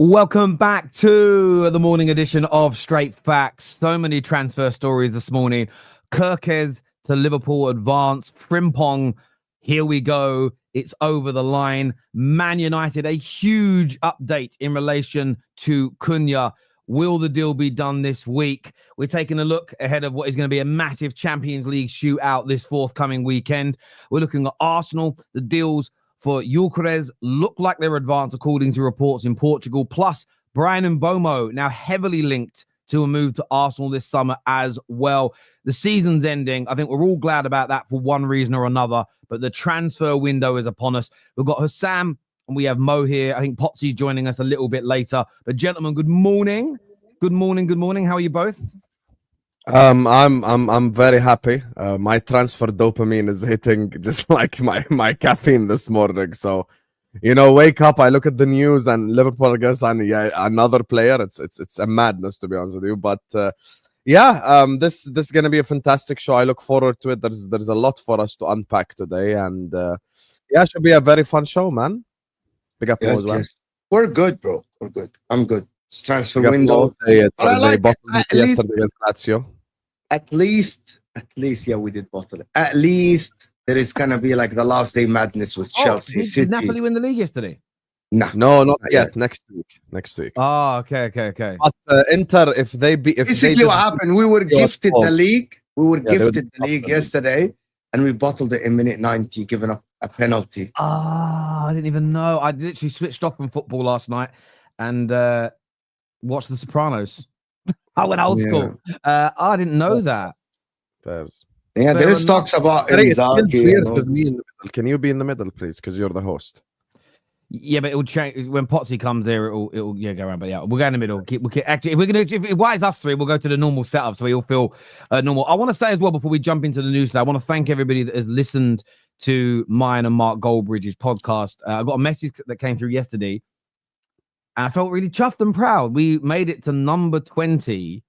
Welcome back to the morning edition of Straight Facts. So many transfer stories this morning. Kerkez to Liverpool advance. Frimpong, here we go. It's over the line. Man United, a huge update in relation to Cunha. Will the deal be done this week? We're taking a look ahead of what is going to be a massive Champions League shootout this forthcoming weekend. We're looking at Arsenal. The deals for Gyokeres look like they're advanced according to reports in Portugal. Plus, Brian Mbeumo now heavily linked to a move to Arsenal this summer as well. The season's ending. I think we're all glad about that for one reason or another, but the transfer window is upon us. We've got Hussam and we have Mo here. I think Potsy's joining us a little bit later. But gentlemen, good morning. Good morning. Good morning. How are you both? I'm very happy. My transfer dopamine is hitting just like my caffeine this morning. So, wake up, I look at the news and Liverpool against another player. It's a madness, to be honest with you. But this is gonna be a fantastic show. I look forward to it. There's a lot for us to unpack today, and it should be a very fun show, man. Big up, as well. Yes. We're good, bro. We're good. I'm good. It's transfer window. They yesterday against Lazio. At least, we did bottle it. At least there is gonna be like the last day madness with Chelsea. Did Napoli win the league yesterday? No, not yet. Next week. Oh, okay. But Inter, if they basically what happened, we were gifted the league. We were gifted the league yesterday, and we bottled it in minute 90, giving up a penalty. I didn't even know. I literally switched off from football last night and watched The Sopranos. I went old school. I didn't know that. Yeah, there is talks about Inzaghi. Can you be in the middle, please? Because you're the host. Yeah, but it will change when Potsy comes here. It'll go around. But yeah, we'll go in the middle. Actually, if we're gonna, why is us three? We'll go to the normal setup so we all feel normal. I want to say as well before we jump into the news, I want to thank everybody that has listened to mine and Mark Goldbridge's podcast. I got a message that came through yesterday. And I felt really chuffed and proud. We made it to number 20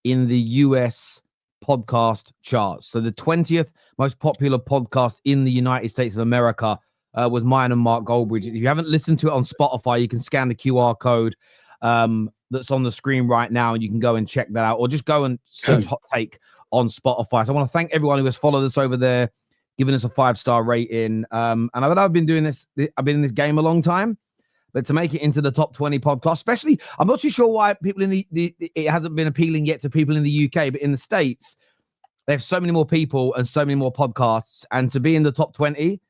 in the US podcast charts. So the 20th most popular podcast in the United States of America was mine and Mark Goldbridge. If you haven't listened to it on Spotify, you can scan the QR code that's on the screen right now, and you can go and check that out, or just go and search Hot Take on Spotify. So I want to thank everyone who has followed us over there, giving us a 5-star rating. And I've been doing this. I've been in this game a long time. But to make it into the top 20 podcast, especially, I'm not too sure why people in it hasn't been appealing yet to people in the UK, but in the States, they have so many more people and so many more podcasts. And to be in the top 20,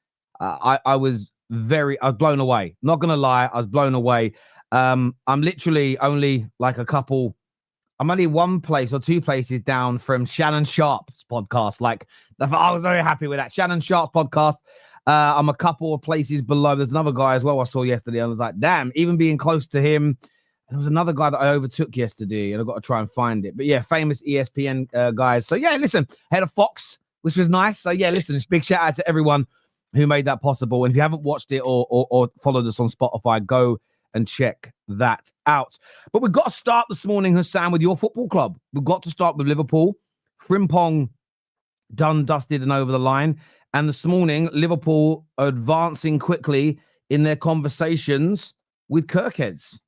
I was blown away. Not going to lie, I was blown away. I'm literally only like I'm only one place or two places down from Shannon Sharp's podcast. Like, I was very happy with that. Shannon Sharp's podcast. I'm a couple of places below. There's another guy as well I saw yesterday. I was like, damn, even being close to him. There was another guy that I overtook yesterday, and I've got to try and find it. But yeah, famous ESPN guys. So yeah, listen, head of Fox, which was nice. So yeah, listen, big shout out to everyone who made that possible. And if you haven't watched it or followed us on Spotify, go and check that out. But we've got to start this morning, Hussam, with your football club. We've got to start with Liverpool. Frimpong done, dusted, and over the line. And this morning, Liverpool advancing quickly in their conversations with Kerkez.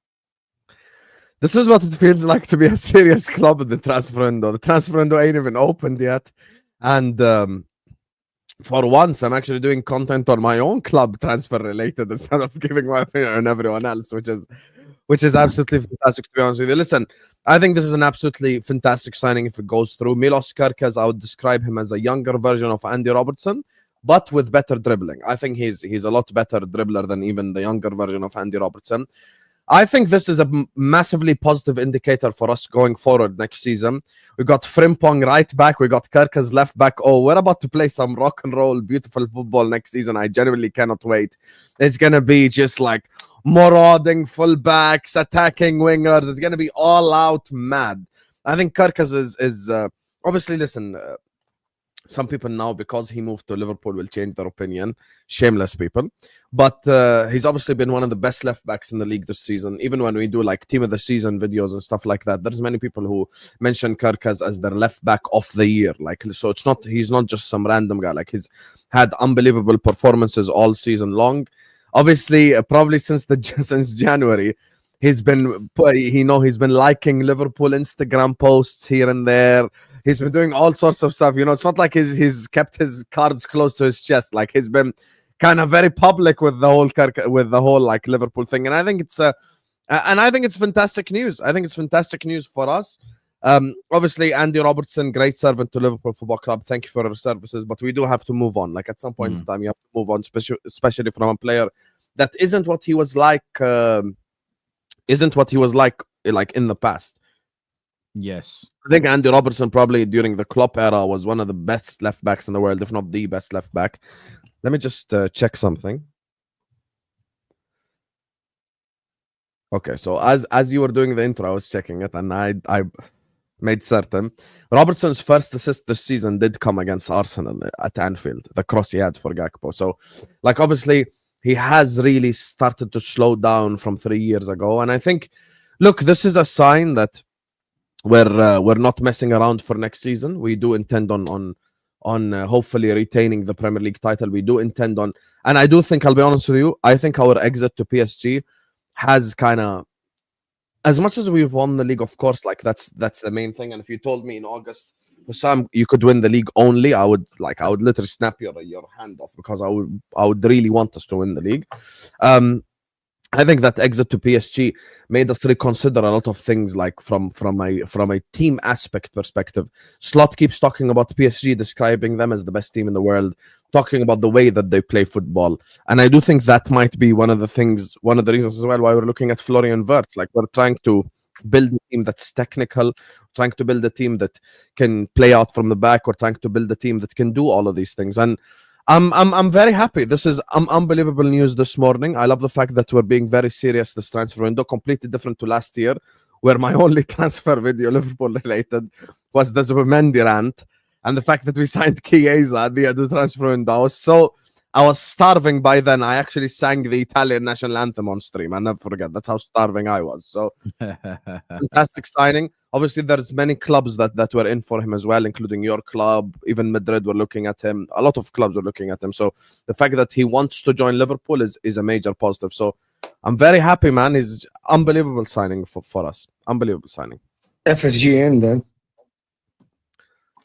This is what it feels like to be a serious club in the transfer window. The transfer window ain't even opened yet. And for once, I'm actually doing content on my own club transfer related instead of giving my opinion on everyone else, which is absolutely fantastic, to be honest with you. Listen, I think this is an absolutely fantastic signing if it goes through. Milos Kerkez, I would describe him as a younger version of Andy Robertson, but with better dribbling. I think he's a lot better dribbler than even the younger version of Andy Robertson. I think this is a massively positive indicator for us going forward next season. We got Frimpong right back. We got Kerkez left back. Oh, we're about to play some rock and roll, beautiful football next season. I genuinely cannot wait. It's going to be just like marauding fullbacks, attacking wingers. It's going to be all out mad. I think Kerkez is obviously, listen, some people now, because he moved to Liverpool, will change their opinion. Shameless people. But he's obviously been one of the best left backs in the league this season. Even when we do like team of the season videos and stuff like that, there's many people who mention Kerkez as their left back of the year. Like, so he's not just some random guy. Like, he's had unbelievable performances all season long. Obviously, probably since January, He's been liking Liverpool Instagram posts here and there. He's been doing all sorts of stuff. It's not like he's kept his cards close to his chest. Like, he's been kind of very public with the whole like Liverpool thing. And I think it's fantastic news. I think it's fantastic news for us. Obviously, Andy Robertson, great servant to Liverpool Football Club. Thank you for your services, but we do have to move on. Like, at some point in time, you have to move on, especially from a player that isn't what he was like. Like in the past. Yes, I think Andy Robertson probably during the Klopp era was one of the best left backs in the world, if not the best left back. Let me just check something. Okay, so as you were doing the intro, I was checking it, and I made certain Robertson's first assist this season did come against Arsenal at Anfield, the cross he had for Gakpo. So, like, obviously, he has really started to slow down from 3 years ago. And I think, look, this is a sign that we're not messing around for next season. We do intend on hopefully retaining the Premier League title. We do intend on, and I do think, I'll be honest with you, I think our exit to PSG has kind of, as much as we've won the league, of course, like that's the main thing. And if you told me in August, Sam, you could win the league only, I would literally snap your hand off, because I would really want us to win the league. I think that exit to PSG made us reconsider a lot of things, like from a team aspect perspective. Slot keeps talking about PSG, describing them as the best team in the world, talking about the way that they play football. And I do think that might be one of the reasons as well why we're looking at Florian Wirtz. Like, we're trying to build a team that's technical, trying to build a team that can play out from the back, or trying to build a team that can do all of these things. And I'm very happy. This is unbelievable news this morning. I love the fact that we're being very serious this transfer window, completely different to last year, where my only transfer video Liverpool related was the Zubimendi rant, and the fact that we signed Chiesa at the transfer window. So I was starving by then. I actually sang the Italian national anthem on stream. I never forget. That's how starving I was. So fantastic signing. Obviously, there's many clubs that were in for him as well, including your club. Even Madrid were looking at him. A lot of clubs were looking at him. So the fact that he wants to join Liverpool is a major positive. So I'm very happy, man. He's unbelievable signing for us. Unbelievable signing. FSG in then.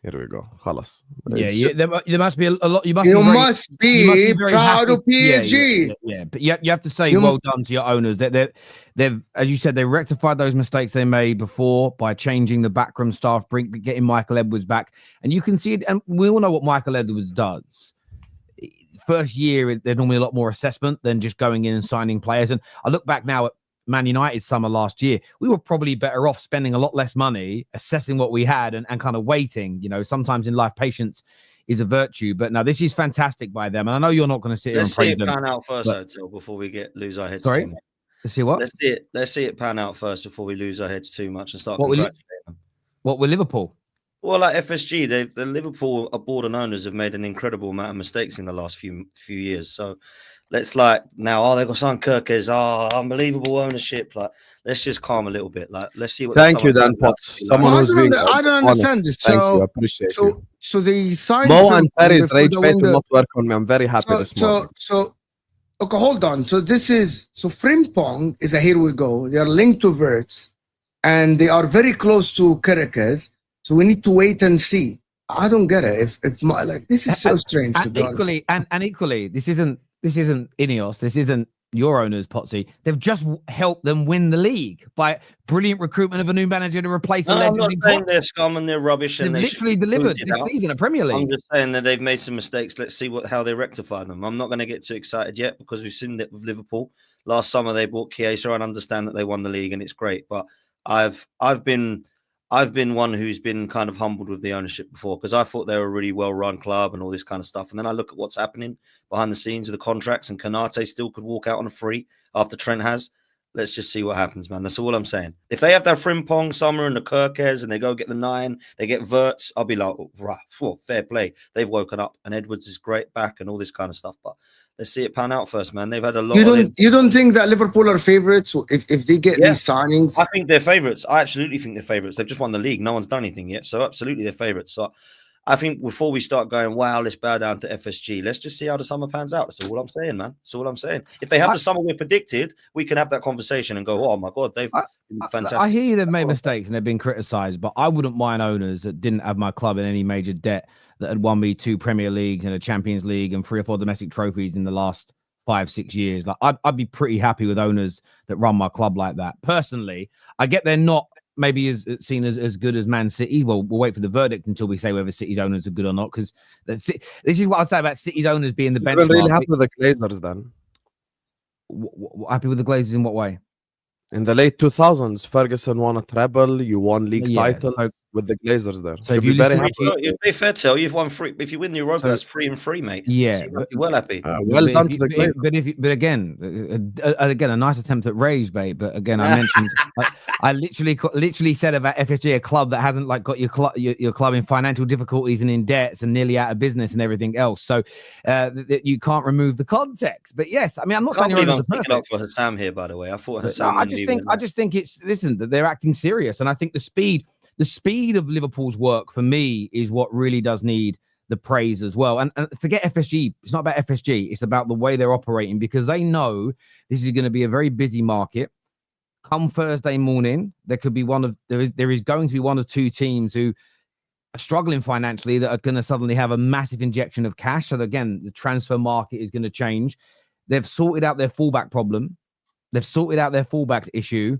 Here we go. Khalas. Yeah, there must be a lot. You must be proud of PSG. Yeah, but you have to say well done to your owners. They've, as you said, they rectified those mistakes they made before by changing the backroom staff, getting Michael Edwards back, and you can see it. And we all know what Michael Edwards does. First year, there's normally a lot more assessment than just going in and signing players. And I look back now at Man United summer last year, we were probably better off spending a lot less money, assessing what we had and kind of waiting. Sometimes in life, patience is a virtue. But no, this is fantastic by them. And I know you're not going to sit here and praise them. Let's see it pan out first, Hotel, before we lose our heads. Sorry? Let's see what? Let's see it pan out first before we lose our heads too much and start congratulating them. What with Liverpool? Well, like FSG, the Liverpool board and owners have made an incredible amount of mistakes in the last few years. So let's now, they've got some Kerkez, unbelievable ownership. Like, let's just calm a little bit. Like, let's see what. Thank you, Dan Potts. Someone who's being. I don't understand this. Thank you. I appreciate you. So the sign. Mo and Terry's rage bait will not work on me. I'm very happy this morning. Okay, hold on. So Frimpong is a here we go. They are linked to Wirtz, and they are very close to Kerkez. So we need to wait and see. I don't get it. This is so strange to be honest. And equally, this isn't Ineos. This isn't your owners, Potsy. They've just helped them win the league by brilliant recruitment of a new manager to replace the legend. I'm not saying they're scum and they're rubbish. They've literally delivered this season at Premier League. I'm just saying that they've made some mistakes. Let's see how they rectify them. I'm not going to get too excited yet because we've seen it with Liverpool. Last summer they bought Chiesa. I understand that they won the league and it's great, but I've been one who's been kind of humbled with the ownership before because I thought they were a really well-run club and all this kind of stuff. And then I look at what's happening behind the scenes with the contracts, and Konate still could walk out on a free after Trent has. Let's just see what happens, man. That's all I'm saying. If they have that Frimpong summer and the Kerkez and they go get the 9, they get Wirtz, I'll be like, fair play. They've woken up and Edwards is great back and all this kind of stuff. But let's see it pan out first, man. They've had a lot. You don't think that Liverpool are favourites if they get these signings? I think they're favourites. I absolutely think they're favourites. They've just won the league. No one's done anything yet, so absolutely they're favourites. So I think before we start going, wow, let's bow down to FSG. Let's just see how the summer pans out. That's all I'm saying, man. That's all I'm saying. If they have the summer we predicted, we can have that conversation and go, oh my God, they've been fantastic. I hear you, they've made mistakes and they've been criticised, but I wouldn't mind owners that didn't have my club in any major debt, that had won me 2 Premier Leagues and a Champions League and 3 or 4 domestic trophies in the last 5-6 years. Like I'd be pretty happy with owners that run my club like that. Personally, I get they're not maybe as seen as good as Man City. Well, we'll wait for the verdict until we say whether City's owners are good or not, because this is what I'd say about City's owners being the benchmark. You're really happy with the Glazers then? Happy with the Glazers in what way? In the late 2000s, Ferguson won a treble. You won league titles with the Glazers there. So Should be very happy. If fair tell, you've won 3. If you win the Europa, that's 3 and 3, mate. Yeah, so you're well happy. Well done to the Glazers. But again, a nice attempt at rage, mate. But again, I mentioned, I literally said about FSG, a club that hasn't like got your club in financial difficulties and in debts and nearly out of business and everything else. So you can't remove the context. But yes, I mean, I'm not saying I'm picking up for Hassam here, by the way. I thought Hassam. I just think it's that they're acting serious, and I think the speed of Liverpool's work for me is what really does need the praise as well. And forget FSG. It's not about FSG. It's about the way they're operating, because they know this is going to be a very busy market. Come Thursday morning, there is going to be one of 2 teams who are struggling financially that are going to suddenly have a massive injection of cash. So again, the transfer market is going to change. They've sorted out their fullback problem. They've sorted out their fullback issue,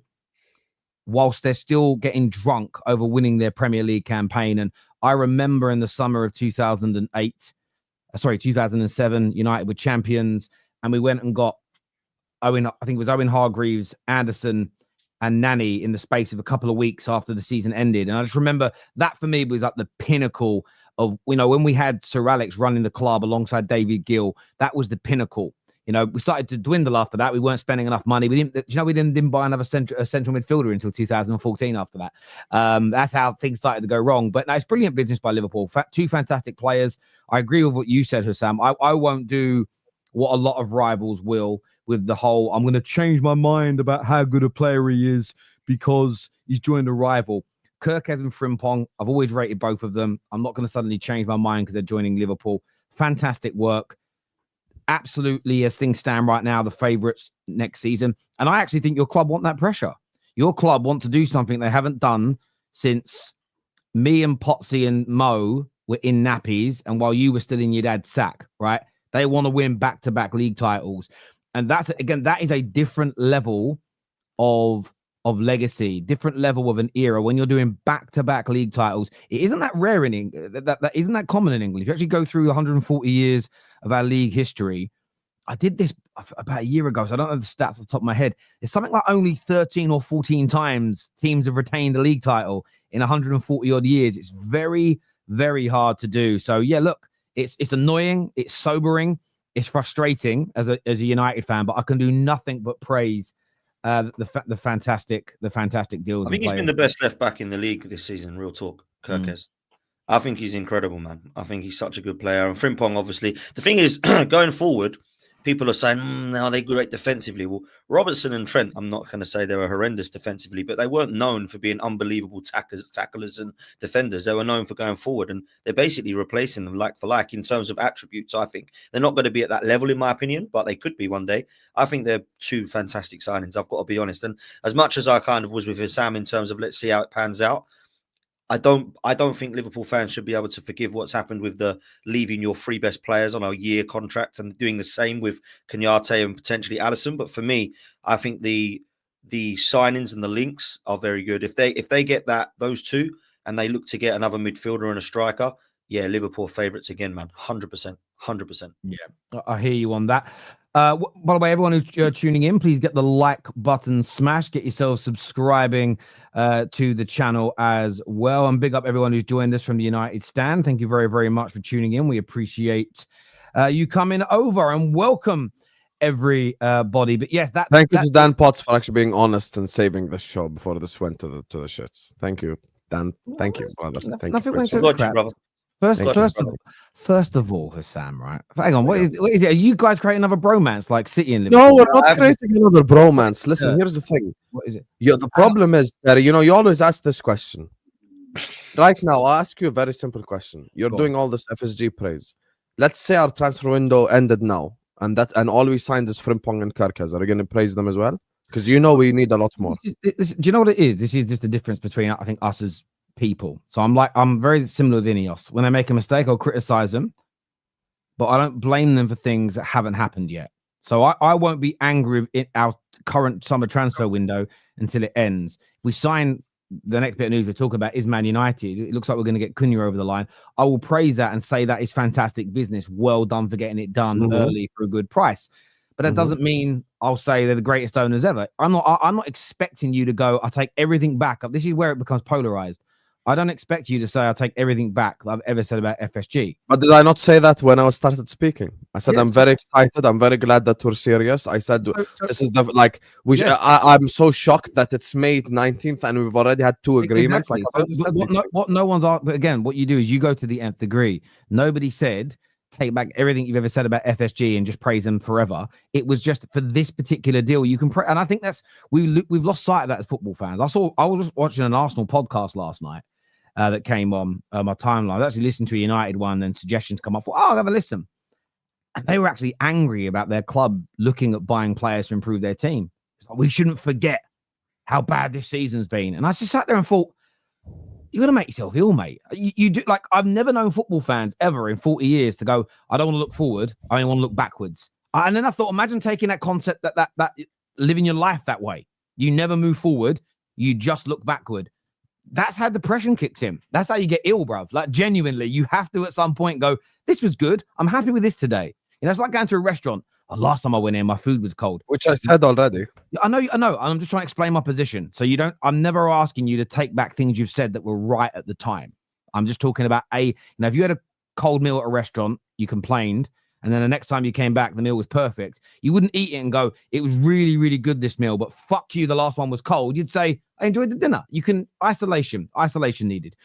whilst they're still getting drunk over winning their Premier League campaign. And I remember in the summer of 2007, United were champions, and we went and got Owen Hargreaves, Anderson, and Nani in the space of a couple of weeks after the season ended. And I just remember that for me was like the pinnacle of, when we had Sir Alex running the club alongside David Gill, that was the pinnacle. We started to dwindle after that. We weren't spending enough money. We didn't buy another central midfielder until 2014 after that. That's how things started to go wrong. But no, it's brilliant business by Liverpool. 2 fantastic players. I agree with what you said, Hassam. I won't do what a lot of rivals will with the whole, I'm going to change my mind about how good a player he is because he's joined a rival. Kerkez and Frimpong, I've always rated both of them. I'm not going to suddenly change my mind because they're joining Liverpool. Fantastic work. Absolutely, as things stand right now, the favourites next season. And I actually think your club want that pressure. Your club want to do something they haven't done since me and Potsy and Mo were in nappies and while you were still in your dad's sack, right? They want to win back-to-back league titles. And that is a different level of legacy, different level of an era. When you're doing back-to-back league titles, it isn't that rare in England. That isn't that common in England. If you actually go through 140 years of our league history, I did this about a year ago, so I don't know the stats off the top of my head. It's something like only 13 or 14 times teams have retained a league title in 140 odd years. It's very, very hard to do. So yeah, look, it's annoying, it's sobering, it's frustrating as a United fan, but I can do nothing but praise the fantastic deals. I think he's been the best left back in the league this season. Real talk, Kerkez. I think he's incredible, man. I think he's such a good player. And Frimpong, obviously, the thing is, going forward, people are saying, no, they're great defensively. Well, Robertson and Trent, I'm not going to say they were horrendous defensively, but they weren't known for being unbelievable tacklers and defenders. They were known for going forward, and they're basically replacing them like for like in terms of attributes. I think they're not going to be at that level, in my opinion, but they could be one day. I think they're 2 fantastic signings, I've got to be honest. And as much as I kind of was with Hassam in terms of let's see how it pans out, I don't think Liverpool fans should be able to forgive what's happened with the leaving your 3 best players on a year contract and doing the same with Cunha and potentially Alisson. But for me, I think the signings and the links are very good. If they get those 2 and they look to get another midfielder and a striker, yeah, Liverpool favourites again, man. 100%. Yeah, I hear you on that. By the way, everyone who's tuning in, please get the like button smashed. Get yourself subscribing to the channel as well. And big up everyone who's joined us from the United Stand. Thank you very, very much for tuning in. We appreciate you coming over, and welcome everybody. But yes, thank you to Dan Potts for actually being honest and saving the show before this went to the shits. Thank you, Dan. Thank you, brother. Thank nothing you. went to the crap. Brother. First of all, Hassam, right? Hang on, what is it? Are you guys creating another bromance like City and Liverpool? No, we're not creating another bromance. Listen, here's the thing. What is it? The problem is that you always ask this question. right now, I'll ask you a very simple question. You're Go doing all this FSG praise. Let's say our transfer window ended now, and all we signed is Frimpong and Kerkez. Are you going to praise them as well? Because you know we need a lot more. Do you know what it is? This is just the difference between, I think, us as people. So I'm very similar with Ineos. When they make a mistake, I'll criticize them, but I don't blame them for things that haven't happened yet. So I won't be angry in our current summer transfer window until it ends. If we sign, the next bit of news we're talking about is Man United. It looks like we're going to get Cunha over the line. I will praise that and say that is fantastic business. Well done for getting it done early for a good price. But that doesn't mean I'll say they're the greatest owners ever. I'm not expecting you to go, I take everything back. This is where it becomes polarized. I don't expect you to say I'll take everything back that I've ever said about FSG. But did I not say that when I started speaking? I said, Yes. I'm very excited. I'm very glad that we're serious. I said, this is the, like, I'm so shocked that it's May 19th and we've already had 2 agreements. Exactly. Like, What no one's, but again, what you do is you go to the nth degree. Nobody said, take back everything you've ever said about FSG and just praise them forever. It was just for this particular deal. You can and I think that's we've lost sight of that as football fans. I was watching an Arsenal podcast last night that came on my timeline. I actually listened to a United one and suggestions come up for, I'll have a listen. And they were actually angry about their club looking at buying players to improve their team. It's like, we shouldn't forget how bad this season's been. And I just sat there and thought, you're going to make yourself ill, mate. You do, like, I've never known football fans ever in 40 years to go, I don't want to look forward. I only want to look backwards. And then I thought, imagine taking that concept that living your life that way. You never move forward. You just look backward. That's how depression kicks in. That's how you get ill, bruv. Like, genuinely, you have to at some point go, this was good. I'm happy with this today. You know, it's like going to a restaurant. Oh, last time I went in, my food was cold. which I said already. I know. I'm just trying to explain my position. So I'm never asking you to take back things you've said that were right at the time. I'm just talking about if you had a cold meal at a restaurant, you complained, and then the next time you came back, the meal was perfect. You wouldn't eat it and go, it was really, really good, this meal, but fuck you, the last one was cold. You'd say, I enjoyed the dinner. You can, isolation needed.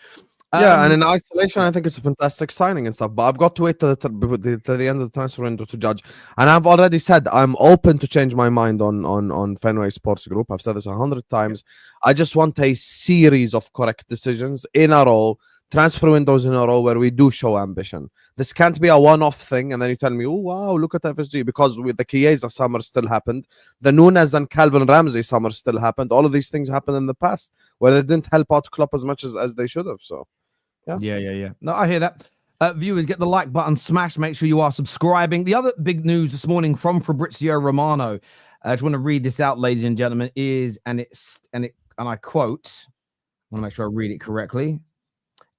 Yeah, and in isolation, I think it's a fantastic signing and stuff. But I've got to wait to the end of the transfer window to judge. And I've already said I'm open to change my mind on Fenway Sports Group. I've said this 100 times. I just want a series of correct decisions in a row, transfer windows in a row where we do show ambition. This can't be a one-off thing, and then you tell me, oh, wow, look at FSG. Because with the Chiesa summer still happened. The Nunes and Calvin Ramsey summer still happened. All of these things happened in the past where they didn't help out Klopp as much as they should have. So. Yeah. No, I hear that. Viewers, get the like button smashed. Make sure you are subscribing. The other big news this morning from Fabrizio Romano, I just want to read this out, ladies and gentlemen, and I quote, I want to make sure I read it correctly.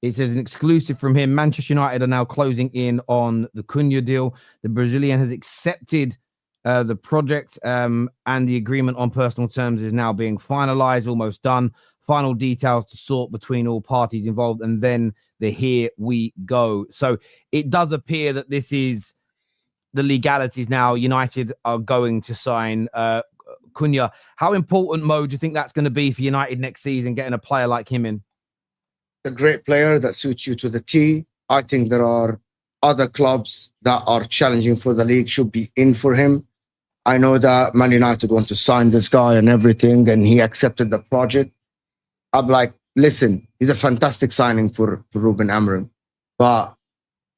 It says, an exclusive from him, Manchester United are now closing in on the Cunha deal. The Brazilian has accepted the project and the agreement on personal terms is now being finalized, almost done. Final details to sort between all parties involved, and then here we go. So it does appear that this is the legalities now. United are going to sign Cunha. How important, Mo, do you think that's going to be for United next season, getting a player like him in? A great player that suits you to the T. I think there are other clubs that are challenging for the league should be in for him. I know that Man United want to sign this guy and everything, and he accepted the project. I'm like, listen, he's a fantastic signing for Ruben Amorim. But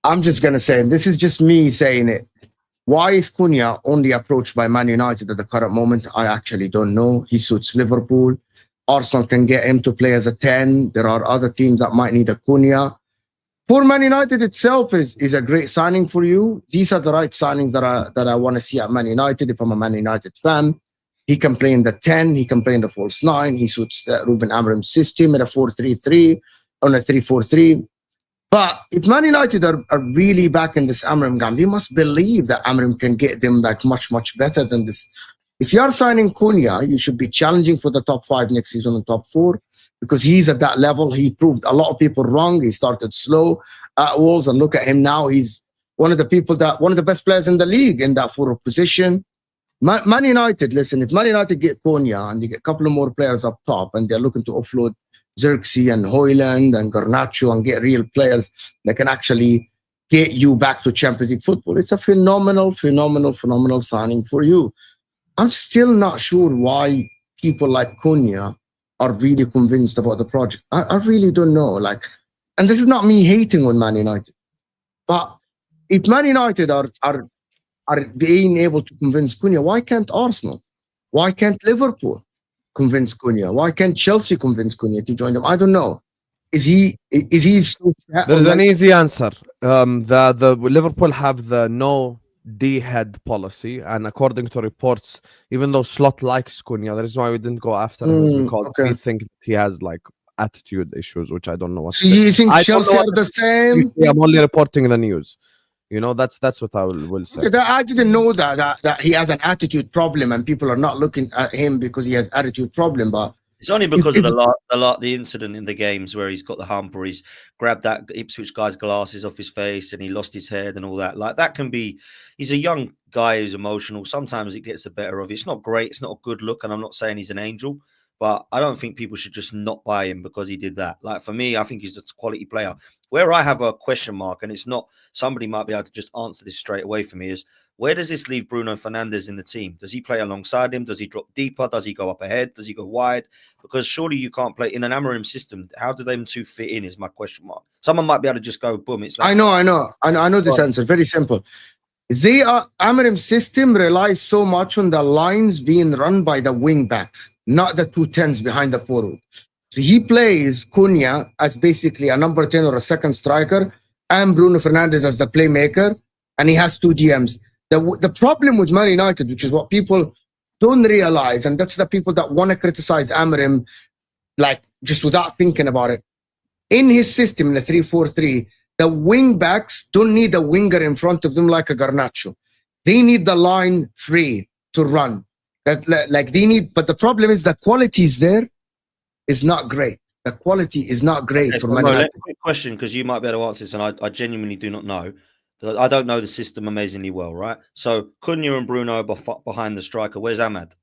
I'm just going to say, and this is just me saying it, why is Cunha only approached by Man United at the current moment? I actually don't know. He suits Liverpool. Arsenal can get him to play as a 10. There are other teams that might need a Cunha. For Man United itself is a great signing for you. These are the right signings that I want to see at Man United if I'm a Man United fan. He can play in the 10. He can play in the false 9. He suits the Ruben Amorim system in a 4-3-3, on a 3-4-3. But if Man United are really back in this Amorim game, they must believe that Amorim can get them like much, much better than this. If you are signing Cunha, you should be challenging for the top 5 next season and top 4 because he's at that level. He proved a lot of people wrong. He started slow at Wolves, and look at him now. He's one of the best players in the league in that forward position. Man United, listen, if Man United get Cunha and they get a couple of more players up top and they're looking to offload Xerxes and Højlund and Garnacho and get real players that can actually get you back to Champions League football, it's a phenomenal signing for you. I'm still not sure why people like Cunha are really convinced about the project. I really don't know. Like, and this is not me hating on Man United, but if Man United are being able to convince Cunha, why can't Arsenal? Why can't Liverpool convince Cunha? Why can't Chelsea convince Cunha to join them? I don't know. Is he so There's an easy answer. The Liverpool have the no D head policy, and according to reports, even though Slot likes Cunha, the reason why we didn't go after him is because we think that he has like attitude issues, which I don't know what. So you think Chelsea are the same? I'm only reporting the news. You know, that's what I will say. Okay, I didn't know that he has an attitude problem, and people are not looking at him because he has attitude problem. But it's only because of the incident in the games where he's got the hump, or he's grabbed that Ipswich guy's glasses off his face and he lost his head and all that. Like, that can be. He's a young guy who's emotional. Sometimes it gets the better of you. It's not great. It's not a good look, and I'm not saying he's an angel, but I don't think people should just not buy him because he did that. Like, for me, I think he's a quality player. Where I have a question mark, and it's not, somebody might be able to just answer this straight away for me, is where does this leave Bruno Fernandes in the team? Does he play alongside him? Does he drop deeper? Does he go up ahead? Does he go wide? Because surely you can't play in an IMMINENT system. How do them two fit in is my question mark. Someone might be able to just go, boom. It's like, I know this answer. Very simple. IMMINENT system relies so much on the lines being run by the wing backs, not the 2 10s behind the forward. So he plays Cunha as basically a number 10 or a second striker, and Bruno Fernandes as the playmaker, and he has 2 DMs. The problem with Man United, which is what people don't realize, and that's the people that want to criticize IMMINENT, like, just without thinking about it. In his system, in the 3-4-3, the wing backs don't need a winger in front of them like a Garnacho. They need the line free to run. But the problem is the quality is there. Is not great. The quality is not great for Man United. Quick question, because you might be able to answer this, and I genuinely do not know. I don't know the system amazingly well, right? So Cunha and Bruno behind the striker. Where's Ahmad?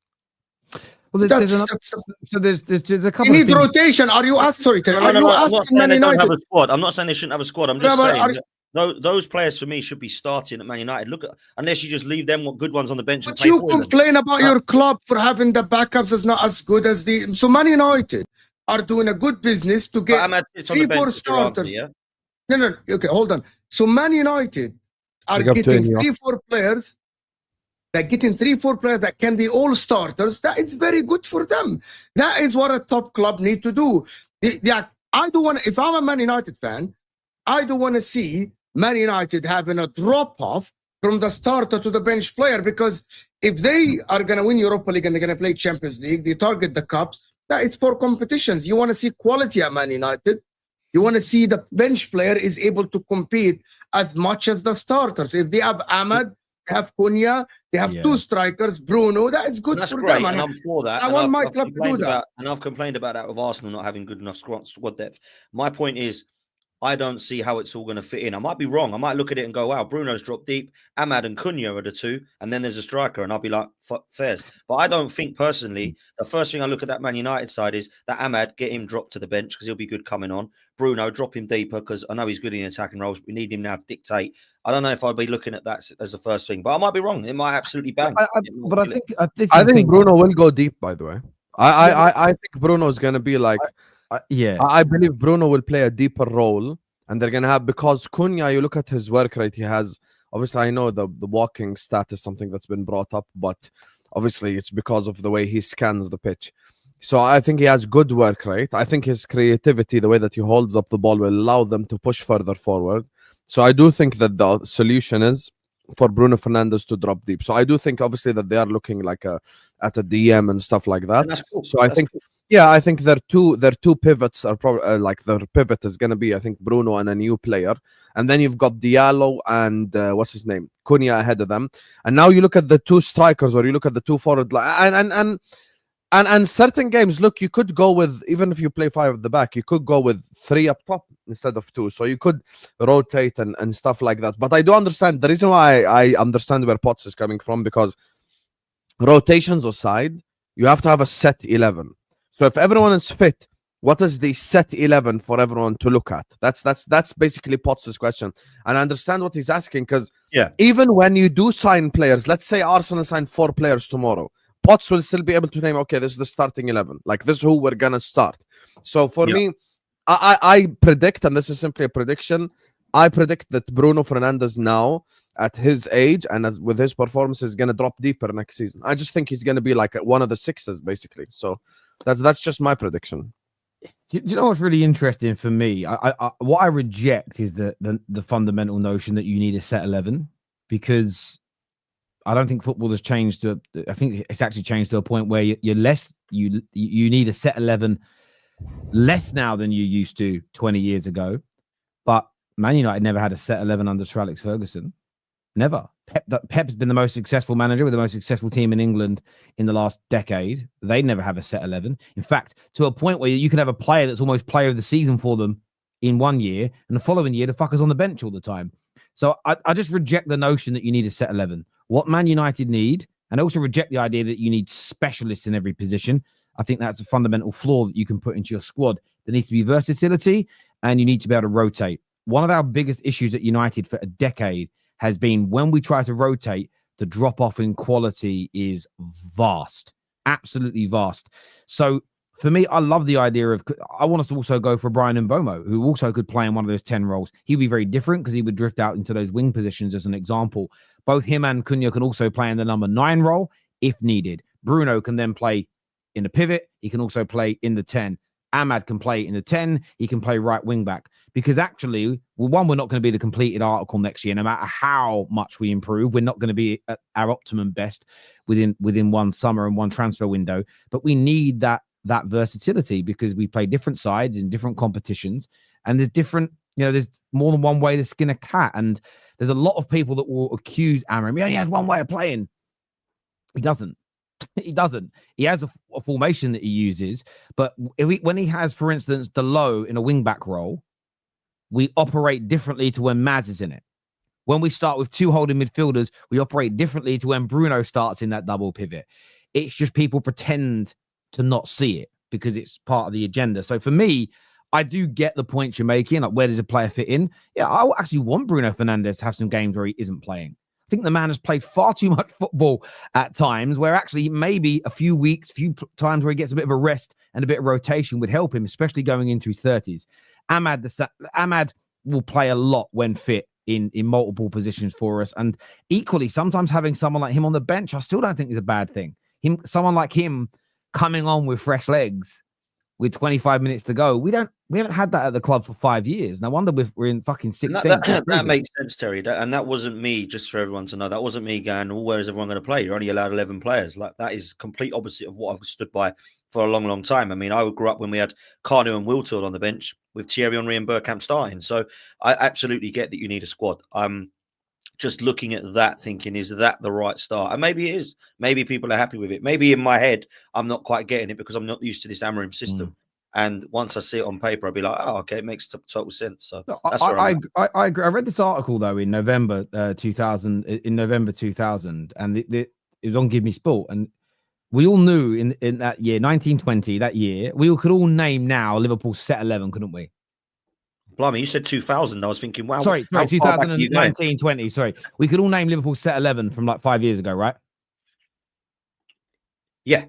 Well, there's a couple. You need rotation. Are you asking? Are you asking Man United? I'm not saying they shouldn't have a squad. I'm just saying those players for me should be starting at Man United. Look, unless you just leave them good ones on the bench. But you complain about your club for having the backups as not as good as the. So Man United are doing a good business to get 3-4 starters. No. Okay, hold on. So Man United are getting 3-4 players. They're getting 3-4 players that can be all starters. That is very good for them. That is what a top club need to do. I don't want. If I'm a Man United fan, I don't want to see Man United having a drop-off from the starter to the bench player, because if they are going to win Europa League and they're going to play Champions League, they target the cups, that it's for competitions. You want to see quality at Man United. You want to see the bench player is able to compete as much as the starters. If they have Ahmad, they have Cunha, they have 2 strikers, Bruno, that is good for them. And I'm for that. I want my club to do that. And I've complained about that with Arsenal not having good enough squad depth. My point is, I don't see how it's all going to fit in. I might be wrong. I might look at it and go, wow, Bruno's dropped deep. Ahmad and Cunha are the 2. And then there's a striker. And I'll be like, fairs. But I don't think personally, the first thing I look at that Man United side is that Ahmad, get him dropped to the bench because he'll be good coming on. Bruno, drop him deeper because I know he's good in attacking roles. But we need him now to dictate. I don't know if I'd be looking at that as the first thing. But I might be wrong. It might absolutely bang. I think Bruno will go deep, by the way. I think Bruno is going to be like... I believe Bruno will play a deeper role, and they're gonna have, because Cunha, you look at his work rate, he has, obviously I know the walking stat is something that's been brought up, but obviously it's because of the way he scans the pitch. So I think he has good work rate. I think his creativity, the way that he holds up the ball, will allow them to push further forward. So I do think that the solution is for Bruno Fernandes to drop deep. So I do think obviously that they are looking like at a DM and stuff like that. Cool. So I think I think their two pivots are probably like their pivot is going to be, I think, Bruno and a new player. And then you've got Diallo and what's his name? Cunha ahead of them. And now you look at the 2 strikers, or you look at the 2 forward and certain games, look, you could go with, even if you play 5 at the back, you could go with 3 up top instead of 2. So you could rotate and stuff like that. But I do understand the reason why I understand where Potts is coming from, because rotations aside, you have to have a set 11. So if everyone is fit, what is the set 11 for everyone to look at? That's basically Potts' question. And I understand what he's asking, because even when you do sign players, let's say Arsenal sign 4 players tomorrow, Potts will still be able to name, okay, this is the starting 11. Like, this is who we're going to start. So for me, I predict, and this is simply a prediction, I predict that Bruno Fernandes now, at his age and with his performance, is going to drop deeper next season. I just think he's going to be like one of the sixes, basically. So that's just my prediction. Do you know what's really interesting for me? What I reject is the fundamental notion that you need a set 11, because I don't think football has changed to. I think it's actually changed to a point where you're less. You need a set 11 less now than you used to 20 years ago. But Man United never had a set 11 under Sir Alex Ferguson. Never. Pep's been the most successful manager with the most successful team in England in the last decade. They never have a set 11. In fact, to a point where you can have a player that's almost player of the season for them in 1 year, and the following year, the fucker's on the bench all the time. So I just reject the notion that you need a set 11. What Man United need, and I also reject the idea that you need specialists in every position. I think that's a fundamental flaw that you can put into your squad. There needs to be versatility, and you need to be able to rotate. One of our biggest issues at United for a decade has been when we try to rotate, the drop-off in quality is vast, absolutely vast. So for me, I love the idea of, I want us to also go for Brian Mbeumo, who also could play in one of those 10 roles. He'd be very different because he would drift out into those wing positions as an example. Both him and Cunha can also play in the number 9 role if needed. Bruno can then play in the pivot. He can also play in the 10. Ahmad can play in the 10. He can play right wing back. Because actually, well, one, we're not going to be the completed article next year. No matter how much we improve, we're not going to be at our optimum best within one summer and one transfer window. But we need that versatility because we play different sides in different competitions. And there's different, there's more than one way to skin a cat. And there's a lot of people that will accuse Amram. He only has one way of playing. He doesn't. He doesn't. He has a formation that he uses. But when he has, for instance, Delo in a wing-back role, we operate differently to when Maz is in it. When we start with 2 holding midfielders, we operate differently to when Bruno starts in that double pivot. It's just people pretend to not see it because it's part of the agenda. So for me, I do get the point you're making. Like, where does a player fit in? Yeah, I actually want Bruno Fernandes to have some games where he isn't playing. I think the man has played far too much football at times where actually maybe a few times where he gets a bit of a rest and a bit of rotation would help him, especially going into his 30s. Ahmad will play a lot when fit in multiple positions for us. And equally, sometimes having someone like him on the bench, I still don't think is a bad thing. Someone like him coming on with fresh legs with 25 minutes to go. We haven't had that at the club for 5 years. No wonder we're in fucking 16th. That makes sense, Terry. And that wasn't me, just for everyone to know. That wasn't me going, where is everyone going to play? You're only allowed 11 players. Like, that is complete opposite of what I've stood by for a long, long time. I mean, I grew up when we had Cunha and Wiltord on the bench with Thierry Henry and Bergkamp starting. So I absolutely get that you need a squad. I'm just looking at that thinking, is that the right start? And maybe it is. Maybe people are happy with it. Maybe in my head, I'm not quite getting it because I'm not used to this Amorim system. And once I see it on paper, I'll be like, oh, okay, it makes total sense. So that's where I agree. I read this article, though, in November 2000, and it was on Give Me Sport. And we all knew in that year, 1920, that year, we could all name now Liverpool's set 11, couldn't we? Blimey, you said 2000. I was thinking, wow. Sorry, 2019, 20. Sorry. We could all name Liverpool's set 11 from like 5 years ago, right? Yeah.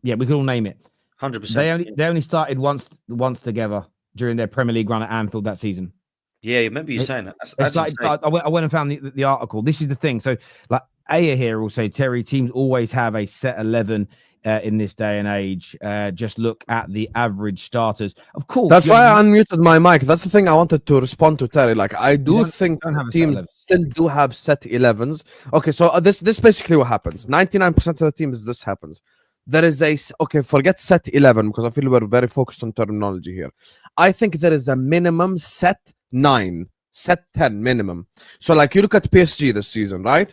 Yeah, we could all name it. 100%. They only started once together during their Premier League run at Anfield that season. Yeah, I remember you saying that. That's like, I went and found the article. This is the thing. So, like, Aya here will say, Terry, teams always have a set 11 in this day and age. Just look at the average starters. Of course. That's why I unmuted my mic. That's the thing I wanted to respond to, Terry. Like, I do think teams still do have set 11s. Okay, so this basically what happens. 99% of the teams, this happens. There is forget set 11 because I feel we're very focused on terminology here. I think there is a minimum set 9, set 10 minimum. So like you look at PSG this season, right?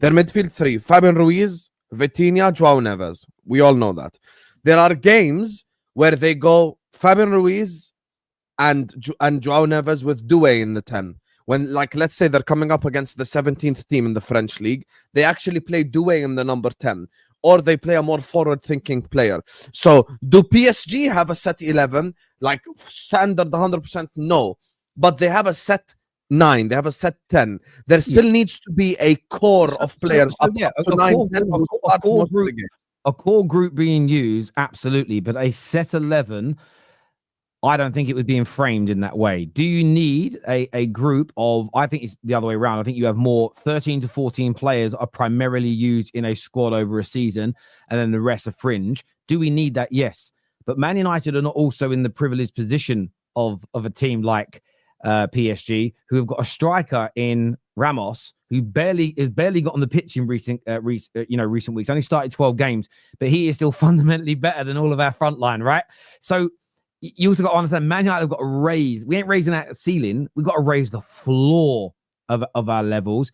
Their midfield 3, Fabian Ruiz, Vitinha, João Neves. We all know that. There are games where they go Fabian Ruiz and João Neves with Doué in the 10. When, like, let's say they're coming up against the 17th team in the French league, they actually play Doué in the number 10. Or they play a more forward-thinking player. So, do PSG have a set 11? Like, standard 100%? No. But they have a set 9. They have a set 10. There still needs to be a core of players up to 9, 10 who start most of the game. a core group being used, absolutely, but a set 11, I don't think it was being framed in that way. Do you need a group of, I think it's the other way around. I think you have more 13 to 14 players are primarily used in a squad over a season, and then the rest are fringe. Do we need that? Yes. But Man United are not also in the privileged position of a team like PSG, who have got a striker in Ramos, who barely got on the pitch in recent weeks. Only started 12 games, but he is still fundamentally better than all of our front line, right? So you also got to understand, Man United have got to raise. We ain't raising that ceiling. We've got to raise the floor of our levels.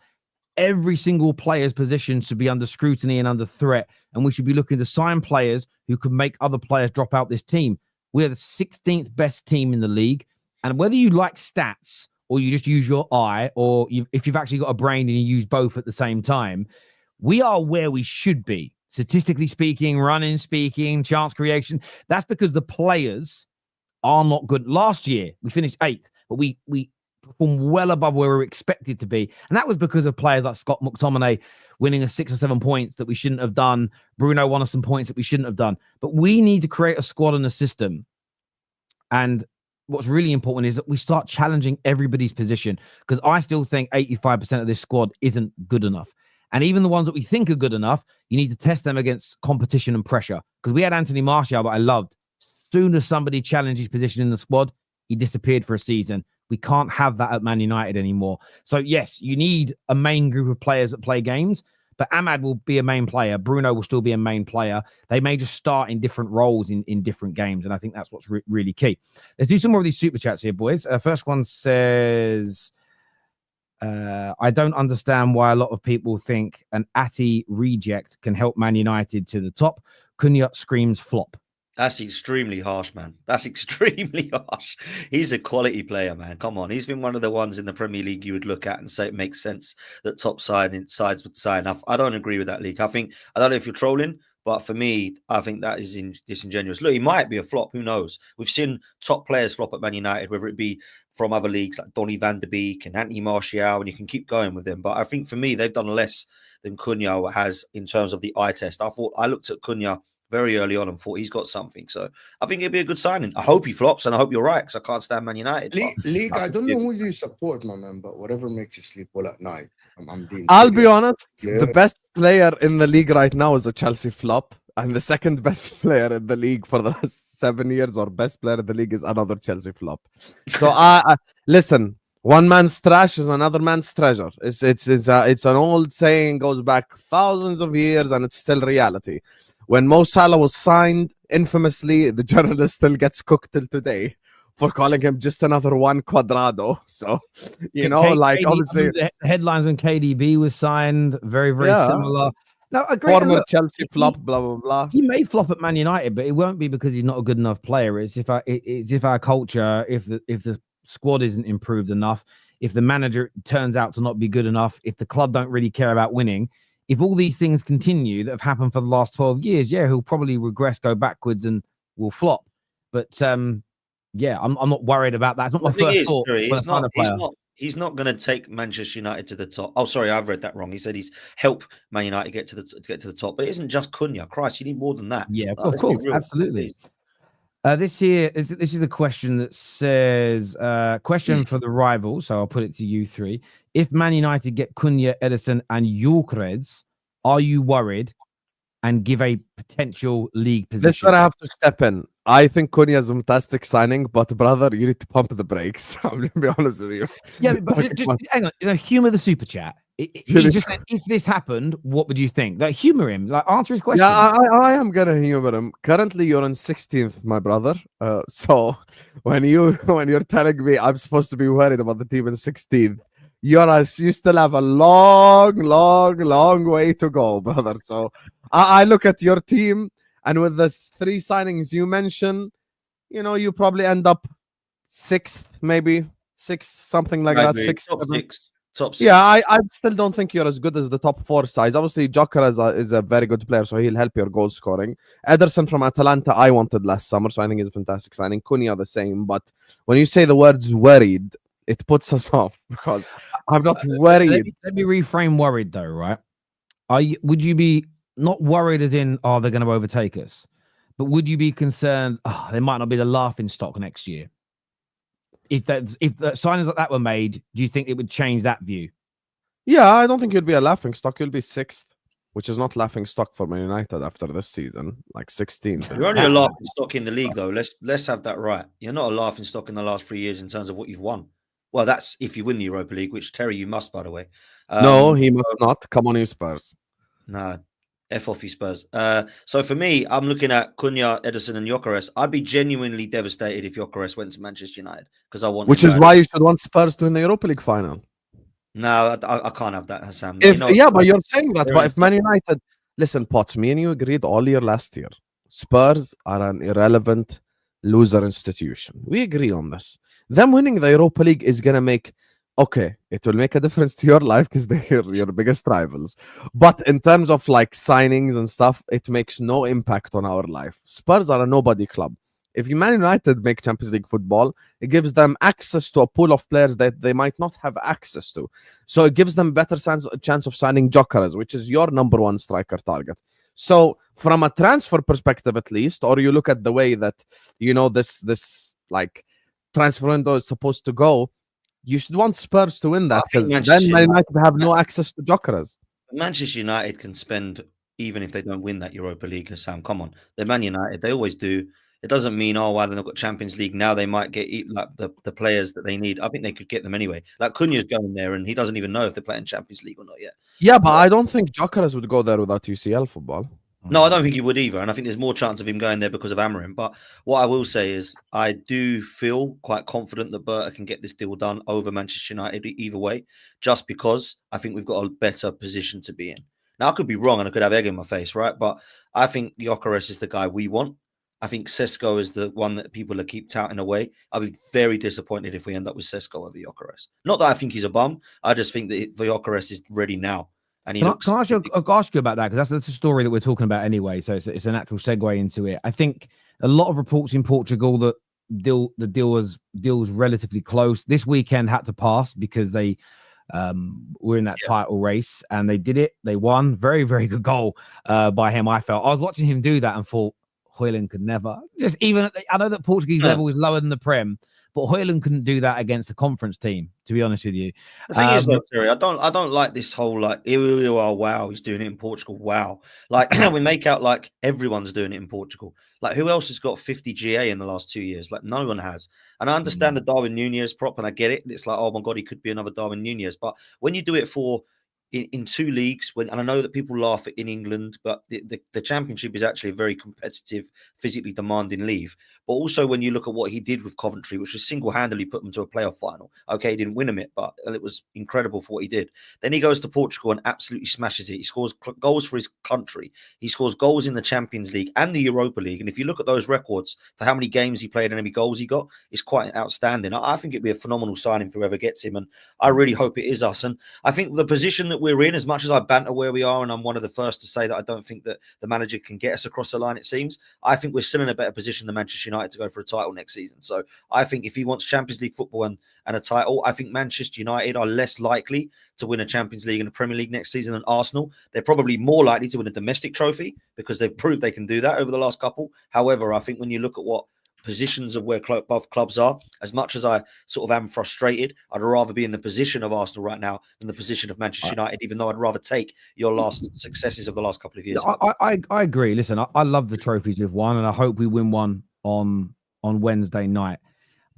Every single player's position should be under scrutiny and under threat, and we should be looking to sign players who could make other players drop out this team. We are the 16th best team in the league, and whether you like stats or you just use your eye, or if you've actually got a brain and you use both at the same time, we are where we should be. Statistically speaking, running speaking, chance creation. That's because the players are not good. Last year, we finished 8th, but we performed well above where we were expected to be. And that was because of players like Scott McTominay winning us 6 or 7 points that we shouldn't have done. Bruno won us some points that we shouldn't have done. But we need to create a squad and a system. And what's really important is that we start challenging everybody's position, because I still think 85% of this squad isn't good enough. And even the ones that we think are good enough, you need to test them against competition and pressure. Because we had Anthony Martial that I loved. Soon as somebody challenged his position in the squad, he disappeared for a season. We can't have that at Man United anymore. So yes, you need a main group of players that play games, but Ahmad will be a main player. Bruno will still be a main player. They may just start in different roles in different games, and I think that's what's really key. Let's do some more of these super chats here, boys. First one says, I don't understand why a lot of people think an Ati reject can help Man United to the top. Cunha screams flop. That's extremely harsh, man. That's extremely harsh. He's a quality player, man. Come on. He's been one of the ones in the Premier League you would look at and say it makes sense that top sides would sign. I don't agree with that, League. I don't know if you're trolling, but for me, I think that is disingenuous. Look, he might be a flop. Who knows? We've seen top players flop at Man United, whether it be from other leagues like Donny van de Beek and Anthony Martial, and you can keep going with them. But I think for me, they've done less than Cunha has in terms of the eye test. I looked at Cunha very early on and thought he's got something. So I think it'd be a good signing. I hope he flops, and I hope you're right, because I can't stand Man United. League, I don't know who you support, my man, but whatever makes you sleep well at night. I'll be honest. Yeah. The best player in the league right now is a Chelsea flop, and the second best player in the league for the last 7 years, or best player in the league, is another Chelsea flop. So I listen. One man's trash is another man's treasure. It's an old saying, goes back thousands of years, and it's still reality. When Mo Salah was signed, infamously, the journalist still gets cooked till today for calling him just another one Cuadrado. So, obviously, the headlines when KDB was signed, very similar. No, agree. Former Chelsea flop, blah blah blah. He may flop at Man United, but it won't be because he's not a good enough player. It's if our culture, if the squad isn't improved enough, if the manager turns out to not be good enough, if the club don't really care about winning. If all these things continue that have happened for the last 12 years, he'll probably regress, go backwards, and will flop. But I'm not worried about that. It's not my first thought. He's not going to take Manchester United to the top. Oh, sorry, I've read that wrong. He said he's helped Man United get to the top. But it isn't just Cunha. Christ, you need more than that. Yeah, of course, absolutely. This is a question that says, question for the rival. So I'll put it to you three. If Man United get Cunha, Ederson, and Gyokeres, are you worried? And give a potential league position. This is where I have to step in. I think Cunha is a fantastic signing, but brother, you need to pump the brakes. I'm going to be honest with you. Yeah, but just hang on. Humor the super chat. He's just saying, if this happened, what would you think? Like, humor him. Like, answer his question. Yeah, I am going to humor him. Currently, you're in 16th, my brother. So when you're telling me I'm supposed to be worried about the team in 16th, you still have a long way to go, brother. So I look at your team, and with the 3 signings you mentioned, you probably end up 6th, maybe 6th, something like that. 6th, top 6. Yeah, I still don't think you're as good as the top 4 sides. Obviously, Gyokeres is a very good player, so he'll help your goal scoring. Ederson from Atalanta, I wanted last summer, so I think he's a fantastic signing. Cunha the same, but when you say the words worried, it puts us off, because I'm not worried. Let me reframe worried though, right? Would you be not worried as in, oh, they're going to overtake us, but would you be concerned? Oh, they might not be the laughing stock next year. If the signings like that were made, do you think it would change that view? Yeah, I don't think you'll be a laughing stock. You'll be 6th, which is not laughing stock for Man United after this season, like 16th. You're only a laughing stock in the league, though. Let's have that right. You're not a laughing stock in the last 3 years in terms of what you've won. Well, that's if you win the Europa League, which Terry, you must, by the way. No, he must not. Come on, you Spurs. No, F off you Spurs. So for me, I'm looking at Cunha, Ederson, and Gyokeres. I'd be genuinely devastated if Gyokeres went to Manchester United because I want. Which is why you should want Spurs to win the Europa League final. No, I can't have that, Hassan. But you're saying that. But if Man United, listen, Potts, me and you agreed all year last year. Spurs are an irrelevant loser institution. We agree on this. Them winning the Europa League is gonna make. Okay, it will make a difference to your life because they're your biggest rivals. But in terms of like signings and stuff, it makes no impact on our life. Spurs are a nobody club. If Man United make Champions League football, it gives them access to a pool of players that they might not have access to. So it gives them better chance of signing Gyokeres, which is your number one striker target. So from a transfer perspective, at least, or you look at the way that, this like transfer window is supposed to go, you should want Spurs to win that because then Man United have no access to Gyokeres. Manchester United can spend, even if they don't win that Europa League, Sam, come on. They're Man United. They always do. It doesn't mean, why they've not got Champions League. Now they might get like the players that they need. I think they could get them anyway. Like Cunha's going there and he doesn't even know if they're playing Champions League or not yet. Yeah, but I don't think Gyokeres would go there without UCL football. No, I don't think he would either. And I think there's more chance of him going there because of Amorim. But what I will say is I do feel quite confident that Berta can get this deal done over Manchester United either way, just because I think we've got a better position to be in. Now, I could be wrong and I could have egg in my face, right? But I think Gyokeres is the guy we want. I think Sesko is the one that people keep touting away. I'll be very disappointed if we end up with Sesko over Gyokeres. Not that I think he's a bum. I just think that Gyokeres is ready now. And can I ask you about that? Because that's the story that we're talking about anyway. So it's a natural segue into it. I think a lot of reports in Portugal that the deal was relatively close. This weekend had to pass because they were in that title race and they did it. They won. Very, very good goal by him. I was watching him do that and thought Højlund could never. Just even I know that Portuguese level is lower than the Prem, but Højlund couldn't do that against the conference team, to be honest with you. The thing is, though, Terry, I don't like this whole wow, he's doing it in Portugal. Wow. Like we make out like everyone's doing it in Portugal. Like who else has got 50 GA in the last 2 years? Like no one has. And I understand the Darwin Nunez prop and I get it. It's like, oh my God, he could be another Darwin Nunez. But when you do it for in 2 leagues, and I know that people laugh at in England, but the Championship is actually a very competitive, physically demanding league. But also when you look at what he did with Coventry, which was single-handedly put them to a playoff final. Okay, he didn't win them it, but it was incredible for what he did. Then he goes to Portugal and absolutely smashes it. He scores goals for his country. He scores goals in the Champions League and the Europa League. And if you look at those records for how many games he played and how many goals he got, it's quite outstanding. I think it'd be a phenomenal signing for whoever gets him. And I really hope it is us. And I think the position that we're in, as much as I banter where we are, and I'm one of the first to say that I don't think that the manager can get us across the line, it seems, I think we're still in a better position than Manchester United to go for a title next season. So I think if he wants Champions League football and a title, I think Manchester United are less likely to win a Champions League and a Premier League next season than Arsenal. They're probably more likely to win a domestic trophy because they've proved they can do that over the last couple. However, I think when you look at what positions of where both clubs are, as much as I sort of am frustrated, I'd rather be in the position of Arsenal right now than the position of Manchester United, even though I'd rather take your last successes of the last couple of years. I agree. Listen, I love the trophies we've won, and I hope we win one on Wednesday night.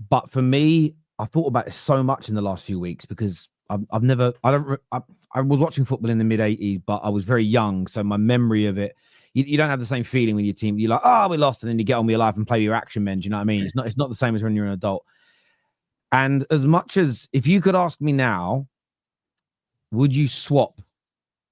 But for me, I thought about it so much in the last few weeks because I was watching football in the mid-'80s, but I was very young, so my memory of it, you don't have the same feeling when your team. You're like, we lost, and then you get on with your life and play your action men. Do you know what I mean? It's not the same as when you're an adult. And as much as if you could ask me now, would you swap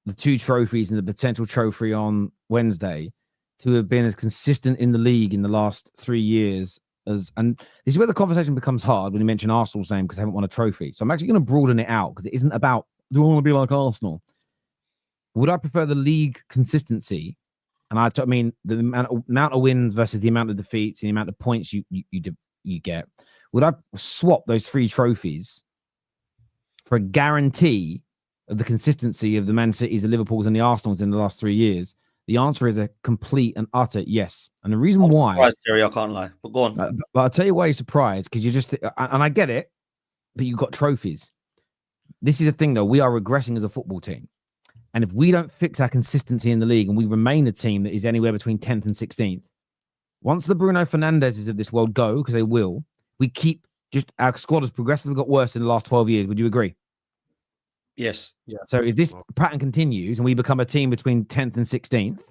the 2 trophies and the potential trophy on Wednesday to have been as consistent in the league in the last 3 years as? And this is where the conversation becomes hard when you mention Arsenal's name because they haven't won a trophy. So I'm actually going to broaden it out because it isn't about do I want to be like Arsenal. Would I prefer the league consistency? And I mean the amount of wins versus the amount of defeats and the amount of points you get. Would I swap those 3 trophies for a guarantee of the consistency of the Man Cities, the Liverpools, and the Arsenals in the last 3 years The answer is a complete and utter yes. And the reason why, surprised, Terry, I can't lie. But go on. but I'll tell you why you're surprised, because you're just, and I get it, but you've got trophies. This is the thing, though. We are regressing as a football team. And if we don't fix our consistency in the league and we remain a team that is anywhere between 10th and 16th, once the Bruno Fernandeses of this world go, because they will, we keep just, our squad has progressively got worse in the last 12 years. Would you agree? Yes. So if this pattern continues and we become a team between 10th and 16th,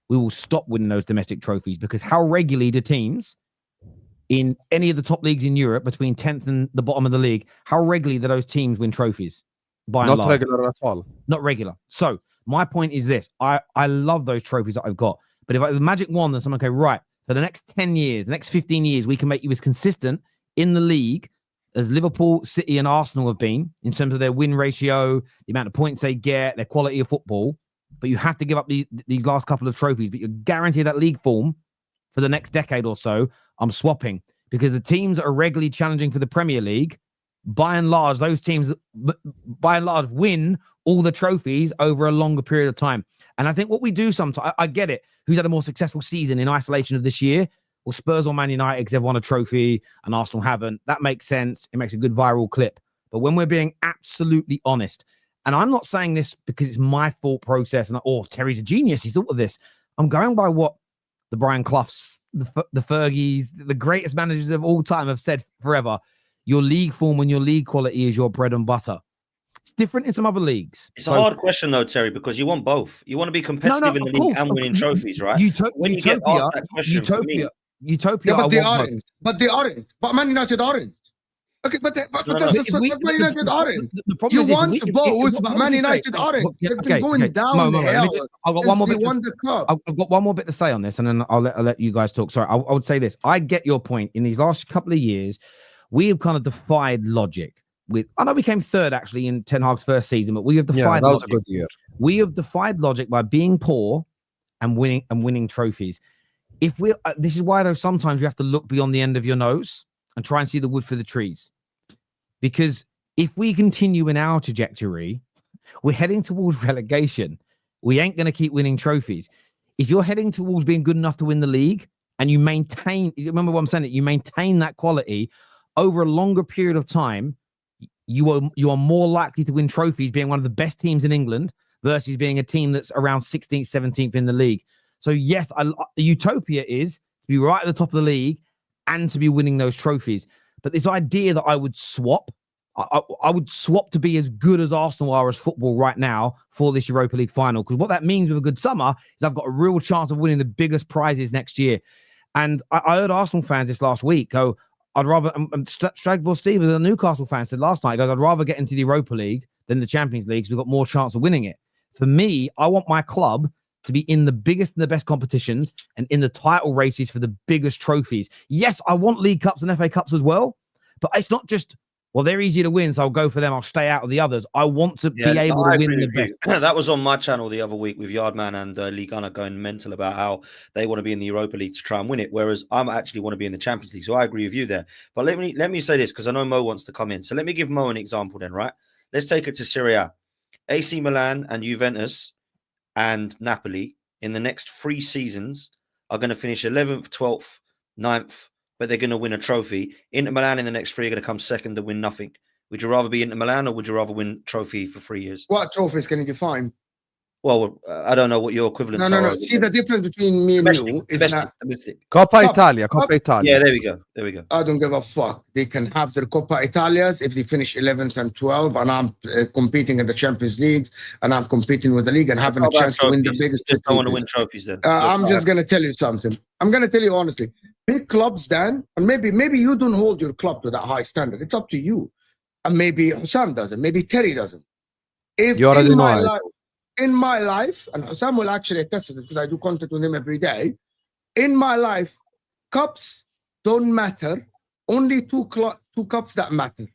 we will stop winning those domestic trophies, because how regularly do teams in any of the top leagues in Europe between 10th and the bottom of the league, how regularly do those teams win trophies? By and Not large? regular at all. Not regular. So my point is this. I love those trophies that I've got. But if I the magic wand and someone go, right, for the next 10 years, the next 15 years, we can make you as consistent in the league as Liverpool, City, and Arsenal have been in terms of their win ratio, the amount of points they get, their quality of football. But you have to give up these last couple of trophies. But you're guaranteed that league form for the next decade or so. I'm swapping, because the teams that are regularly challenging for the Premier League, by and large, those teams, by and large, win all the trophies over a longer period of time. And I think what we do sometimes, I get it. Who's had a more successful season in isolation of this year? Well, Spurs or Man United, because they've won a trophy and Arsenal haven't. That makes sense. It makes a good viral clip. But when we're being absolutely honest, and I'm not saying this because it's my thought process and, Terry's a genius, he's thought of this. I'm going by what the Brian Cloughs, the Fergies, the greatest managers of all time have said forever. Your league form and your league quality is your bread and butter. It's different in some other leagues. It's a hard question, though, Terry, because you want both. You want to be competitive in the league and winning trophies, right? When you get asked that question, Utopia, but they aren't. But they aren't. But Man United aren't. Okay, but Man United aren't. You want both, but Man United aren't. They've been going down. I've got one more bit. Won the cup. I've got one more bit to say on this, and then I'll let you guys talk. Sorry, I would say this. I get your point. In these last couple of years, we have kind of defied logic. I know we came third actually in Ten Hag's first season, but we have defied. That was logic. a good year. We have defied logic by being poor and winning trophies. If we, this is why though sometimes you have to look beyond the end of your nose and try and see the wood for the trees, because if we continue in our trajectory, we're heading towards relegation. We ain't going to keep winning trophies. If you're heading towards being good enough to win the league and you maintain, remember what I'm saying, that you maintain that quality over a longer period of time, you are more likely to win trophies being one of the best teams in England versus being a team that's around 16th, 17th in the league. So yes, the utopia is to be right at the top of the league and to be winning those trophies. But this idea that I would swap, I would swap to be as good as Arsenal are as football right now for this Europa League final. Because what that means with a good summer is I've got a real chance of winning the biggest prizes next year. And I heard Arsenal fans this last week go, I'd rather, Strasbourg Steve, as a Newcastle fan, said last night, he goes, I'd rather get into the Europa League than the Champions League because we've got more chance of winning it. For me, I want my club to be in the biggest and the best competitions and in the title races for the biggest trophies. Yes, I want League Cups and FA Cups as well, but it's not just, well, they're easy to win, so I'll go for them. I'll stay out of the others. I want to be able to win the best. That was on my channel the other week with Yardman and Lee Gunner going mental about how they want to be in the Europa League to try and win it, whereas I actually want to be in the Champions League. So I agree with you there. But let me say this, because I know Mo wants to come in. So let me give Mo an example then, right? Let's take it to Serie A. AC Milan and Juventus and Napoli in the next 3 seasons are going to finish 11th, 12th, 9th, but they're going to win a trophy. Inter Milan in the next 3 are going to come second and win nothing. Would you rather be Inter Milan or would you rather win trophy for 3 years? What trophies can you define? Well, I don't know what your equivalents are. No. See, the difference between me and you is that Coppa Italia. Yeah, there we go. I don't give a fuck. They can have their Coppa Italias if they finish 11th and 12th, and I'm competing in the Champions Leagues, and I'm competing with the league and having a chance to win the biggest. Just don't want to win trophies then. I'm just going to tell you something. I'm going to tell you honestly. Big clubs, Dan, and maybe you don't hold your club to that high standard. It's up to you. And maybe Hussam doesn't. Maybe Terry doesn't. If you already know in my life, and Hussam will actually attest to it because I do content with him every day. In my life, cups don't matter. Only two cups that matter: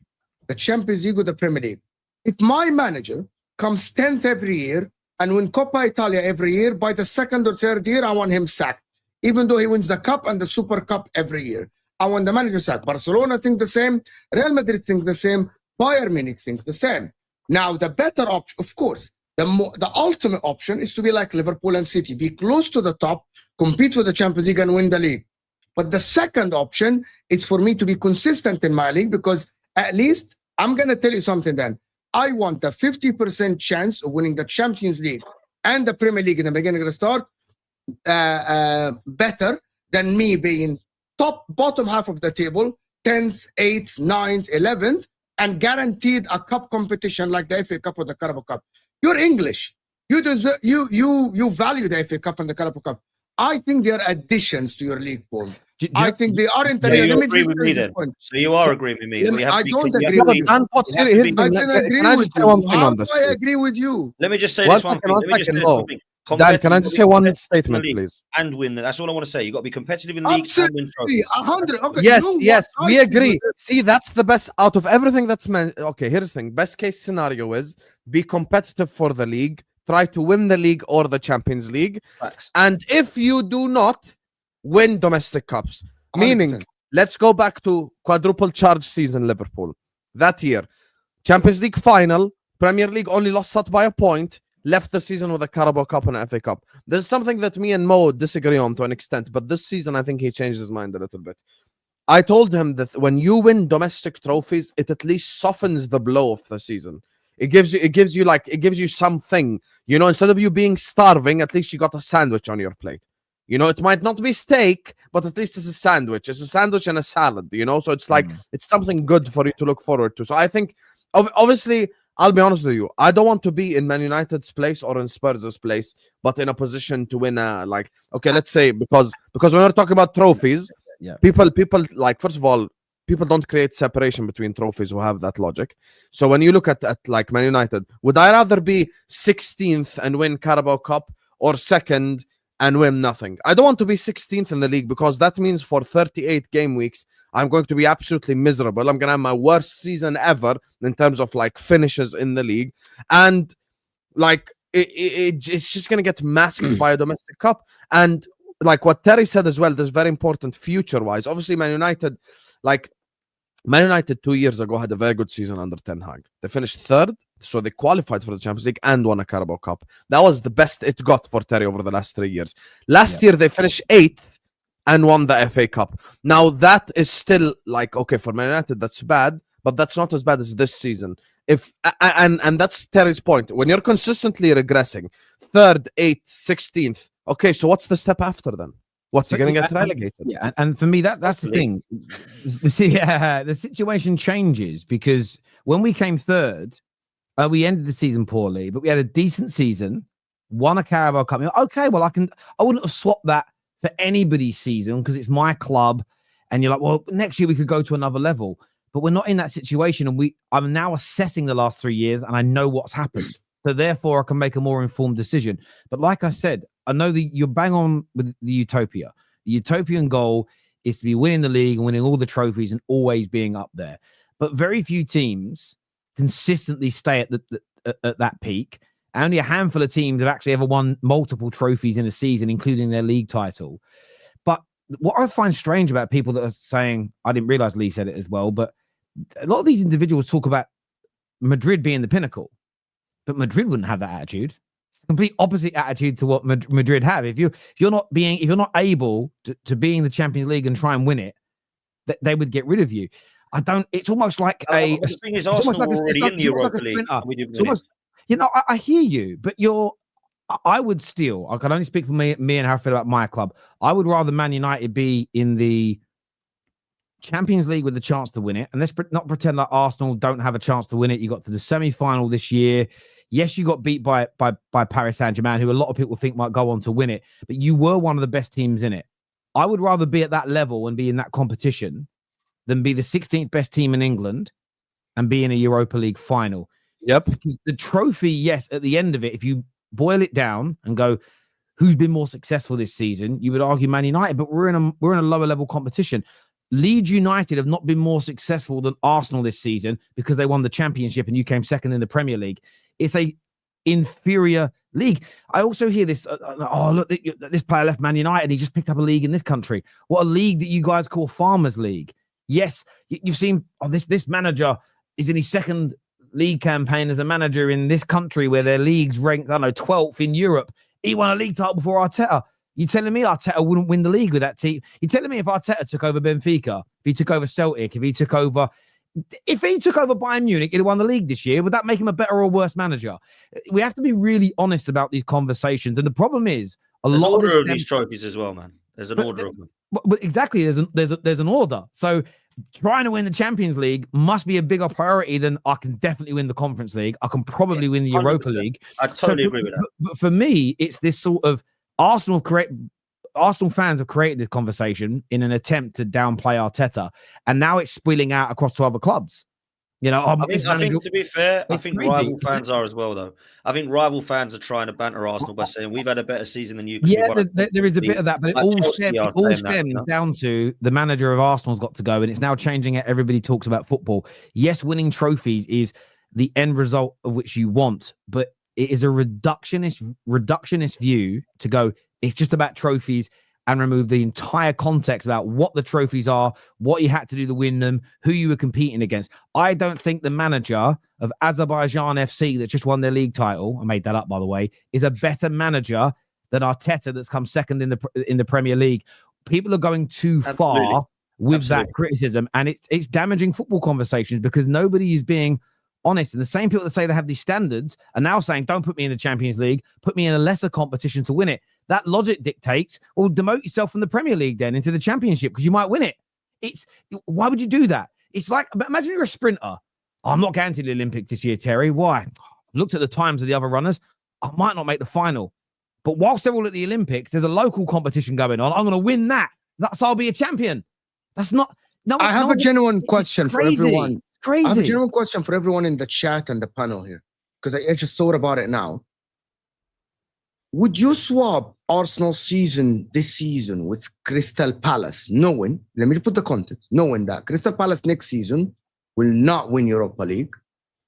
the Champions League or the Premier League. If my manager comes 10th every year and win Coppa Italia every year, by the 2nd or 3rd year, I want him sacked. Even though he wins the cup and the Super Cup every year, I want the manager sacked. Barcelona think the same. Real Madrid think the same. Bayern Munich think the same. Now, the better option, of course, The ultimate option is to be like Liverpool and City, be close to the top, compete for the Champions League and win the league. But the second option is for me to be consistent in my league, because at least I'm going to tell you something then. I want a 50% chance of winning the Champions League and the Premier League in the beginning of the start, better than me being bottom half of the table, 10th, 8th, 9th, 11th, and guaranteed a cup competition like the FA Cup or the Carabao Cup. You're English. You deserve, you value the FA Cup and the Carabao Cup. I think they are additions to your league form. I think they aren't. So you agree with me then? So you are agreeing with me? I don't agree with you. Can I just say one thing on this? I agree with you. Let me just say this one thing. Dan, can I just say one statement, please? And win. That's all I want to say. You've got to be competitive in the league and win trophies. 100. Okay, yes, we agree. See, that's the best out of everything that's meant. Okay, here's the thing. Best case scenario is be competitive for the league, try to win the league or the Champions League. Facts. And if you do not, win domestic cups. 100%. Meaning, let's go back to quadruple charge season Liverpool. That year, Champions League final, Premier League only lost out by a point, left the season with a Carabao Cup and an FA Cup. There's something that me and Mo disagree on to an extent, but this season I think he changed his mind a little bit. I told him that when you win domestic trophies, it at least softens the blow of the season. It gives you something, you know, instead of you being starving, at least you got a sandwich on your plate. You know, it might not be steak, but at least it's a sandwich. It's a sandwich and a salad, you know? So it's like, it's something good for you to look forward to. So I think, obviously, I'll be honest with you. I don't want to be in Man United's place or in Spurs' place, but in a position to win okay, let's say, because when we're talking about trophies, people like, first of all, people don't create separation between trophies who have that logic. So when you look at like Man United, would I rather be 16th and win Carabao Cup or second and win nothing? I don't want to be 16th in the league, because that means for 38 game weeks, I'm going to be absolutely miserable. I'm going to have my worst season ever in terms of like finishes in the league. And like, it's just going to get masked by a domestic cup. And like what Terry said as well, that's very important future-wise. Obviously, Man United 2 years ago had a very good season under Ten Hag. They finished third, so they qualified for the Champions League and won a Carabao Cup. That was the best it got for Terry over the last 3 years. Last year, they finished 8th and won the FA Cup. Now, that is still like, okay, for Man United, that's bad, but that's not as bad as this season. And that's Terry's point. When you're consistently regressing, 3rd, 8th, 16th, okay, so what's the step after then? What's you're going to get relegated? Yeah, and for me, that's the thing. The situation changes, because when we came third, we ended the season poorly, but we had a decent season, won a Carabao Cup. Okay, well, I wouldn't have swapped that for anybody's season, because it's my club. And you're like, well, next year we could go to another level. But we're not in that situation, and I'm now assessing the last 3 years, and I know what's happened. So therefore, I can make a more informed decision. But like I said, I know that you're bang on with the utopia. The utopian goal is to be winning the league and winning all the trophies and always being up there. But very few teams consistently stay at that peak. Only a handful of teams have actually ever won multiple trophies in a season, including their league title. But what I find strange about people that are saying, I didn't realize Lee said it as well, but a lot of these individuals talk about Madrid being the pinnacle. But Madrid wouldn't have that attitude. It's the complete opposite attitude to what Madrid have. If you're not able to be in the Champions League and try and win it, they would get rid of you. It's almost like the thing is, Arsenal were already in the Europa League. I hear you, but I would still, I can only speak for me and how I feel about my club. I would rather Man United be in the Champions League with the chance to win it. And let's not pretend like Arsenal don't have a chance to win it. You got to the semi-final this year. Yes, you got beat by Paris Saint-Germain, who a lot of people think might go on to win it, but you were one of the best teams in it. I would rather be at that level and be in that competition than be the 16th best team in England and be in a Europa League final. Yep. Because the trophy, yes, at the end of it, if you boil it down and go, who's been more successful this season, you would argue Man United, but we're in a lower level competition. Leeds United have not been more successful than Arsenal this season because they won the championship and you came second in the Premier League. It's a inferior league. I also hear this, look, this player left Man United. He just picked up a league in this country. What a league that you guys call Farmers League. Yes, you've seen this manager is in his second league campaign as a manager in this country where their league's ranked, I don't know, 12th in Europe. He won a league title before Arteta. You telling me Arteta wouldn't win the league with that team? You telling me if Arteta took over Benfica, if he took over Celtic, if he took over Bayern Munich, he'd have won the league this year. Would that make him a better or worse manager? We have to be really honest about these conversations. And the problem is There's lot order of of these trophies as well, man. There's an order of them. But exactly, there's an order. So trying to win the Champions League must be a bigger priority than I can definitely win the Conference League. I can probably win the 100%. Europa League. I totally agree with that. But for me, it's this sort of Arsenal fans have created this conversation in an attempt to downplay Arteta, and now it's spilling out across to other clubs. You know, I think to be fair, I think crazy. rival fans are as well, though. I think rival fans are trying to banter Arsenal by saying we've had a better season than you. Yeah, there is a bit of that, but it all stems down to the manager of Arsenal's got to go, and it's now changing it. Everybody talks about football. Yes, winning trophies is the end result of which you want, but it is a reductionist view to go, it's just about trophies, and remove the entire context about what the trophies are, what you had to do to win them, who you were competing against. I don't think the manager of Azerbaijan FC that just won their league title, I made that up, by the way, is a better manager than Arteta that's come second in the Premier League. People are going too far with that criticism, and it's damaging football conversations because nobody is being honest. And the same people that say they have these standards are now saying, don't put me in the Champions League, put me in a lesser competition to win it. That logic dictates, well, demote yourself from the Premier League then into the Championship because you might win it. Why would you do that? It's like, imagine you're a sprinter. Oh, I'm not going to the Olympics this year, Terry. Why? Looked at the times of the other runners. I might not make the final. But whilst they're all at the Olympics, there's a local competition going on. I'm going to win that. So I'll be a champion. That's not... I have a genuine question for everyone. Crazy. I have a genuine question for everyone in the chat and the panel here, because I just thought about it now. Would you swap Arsenal's season this season with Crystal Palace, knowing, let me put the context, knowing that Crystal Palace next season will not win Europa League.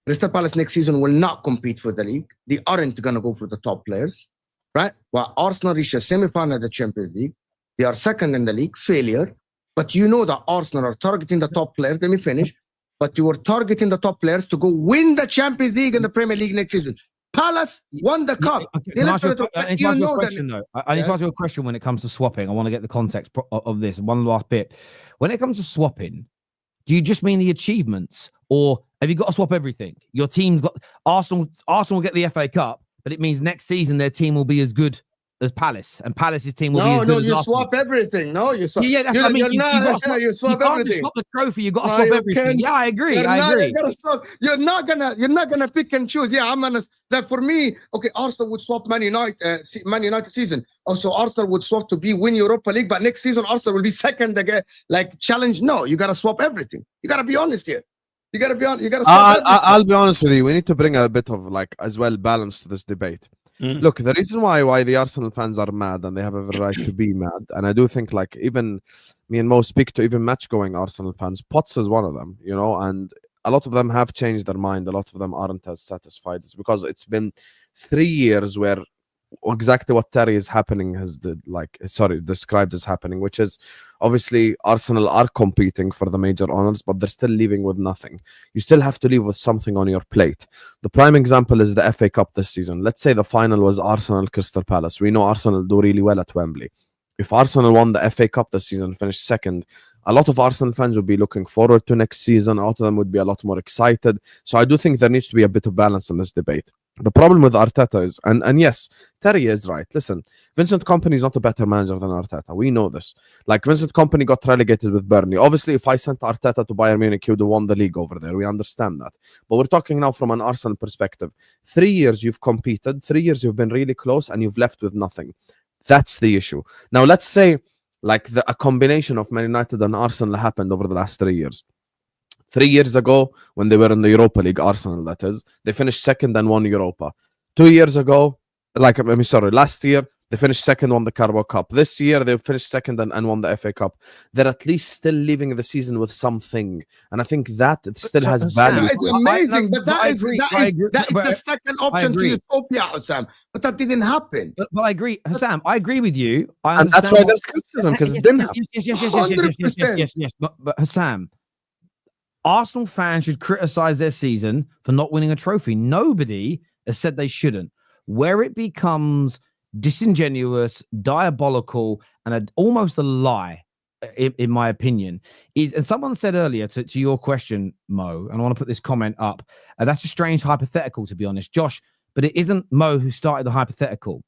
Crystal Palace next season will not compete for the league. They aren't going to go for the top players, right? While Arsenal reached a semi-final of the Champions League, they are second in the league, failure. But you know that Arsenal are targeting the top players. Let me finish. But you were targeting the top players to go win the Champions League and the Premier League next season. Palace won the cup. I need to ask you a question when it comes to swapping. I want to get the context of this. One last bit. When it comes to swapping, do you just mean the achievements, or have you got to swap everything? Your team's got Arsenal will get the FA Cup, but it means next season their team will be as good as Palace, and Palace's team will be as good as you swap everything. No, you swap. Yeah, that's what I mean. You swap can't everything. just swap the trophy. You got to swap everything. Yeah, I agree. You're not gonna pick and choose. Yeah, I'm honest. That for me, okay, Arsenal would swap Man United season. Also, Arsenal would swap to win Europa League, but next season Arsenal will be second again. Like challenge. No, you gotta swap everything. You gotta be honest here. You gotta be honest. You gotta. I'll be honest with you. We need to bring a bit of as well balance to this debate. Look, the reason why the Arsenal fans are mad, and they have every right to be mad, and I do think even me and Mo speak to even match-going Arsenal fans. Potts is one of them, and a lot of them have changed their mind. A lot of them aren't as satisfied. It's because it's been 3 years where exactly what Terry is happening described as happening, which is obviously Arsenal are competing for the major honors, but they're still leaving with nothing. You still have to leave with something on your plate. The prime example is the FA Cup this season. Let's say the final was Arsenal Crystal Palace. We know Arsenal do really well at Wembley. If Arsenal won the FA Cup this season, finished second, a lot of Arsenal fans would be looking forward to next season. A lot of them would be a lot more excited. So I do think there needs to be a bit of balance in this debate. The problem with Arteta is, and yes, Terry is right. Listen, Vincent Kompany is not a better manager than Arteta. We know this. Like, Vincent Kompany got relegated with Burnley. Obviously, if I sent Arteta to Bayern Munich, he would have won the league over there. We understand that. But we're talking now from an Arsenal perspective. 3 years you've competed. 3 years you've been really close, and you've left with nothing. That's the issue. Now, let's say a combination of Man United and Arsenal happened over the last 3 years. 3 years ago, when they were in the Europa League, Arsenal, that is, they finished second and won Europa. 2 years ago, last year, they finished second, won the Carabao Cup. This year, they finished second and won the FA Cup. They're at least still leaving the season with something. And I think that it still has value. It's amazing, but that is the second option to Utopia, Hussam. But that didn't happen. But I agree, Hussam, I agree with you. And that's why there's criticism, because it didn't happen. Yes. But Hussam, Arsenal fans should criticize their season for not winning a trophy. Nobody has said they shouldn't. Where it becomes disingenuous, diabolical, and almost a lie, in my opinion, is, and someone said earlier to your question, Mo, and I want to put this comment up, that's a strange hypothetical, to be honest, Josh, but it isn't Mo who started the hypothetical.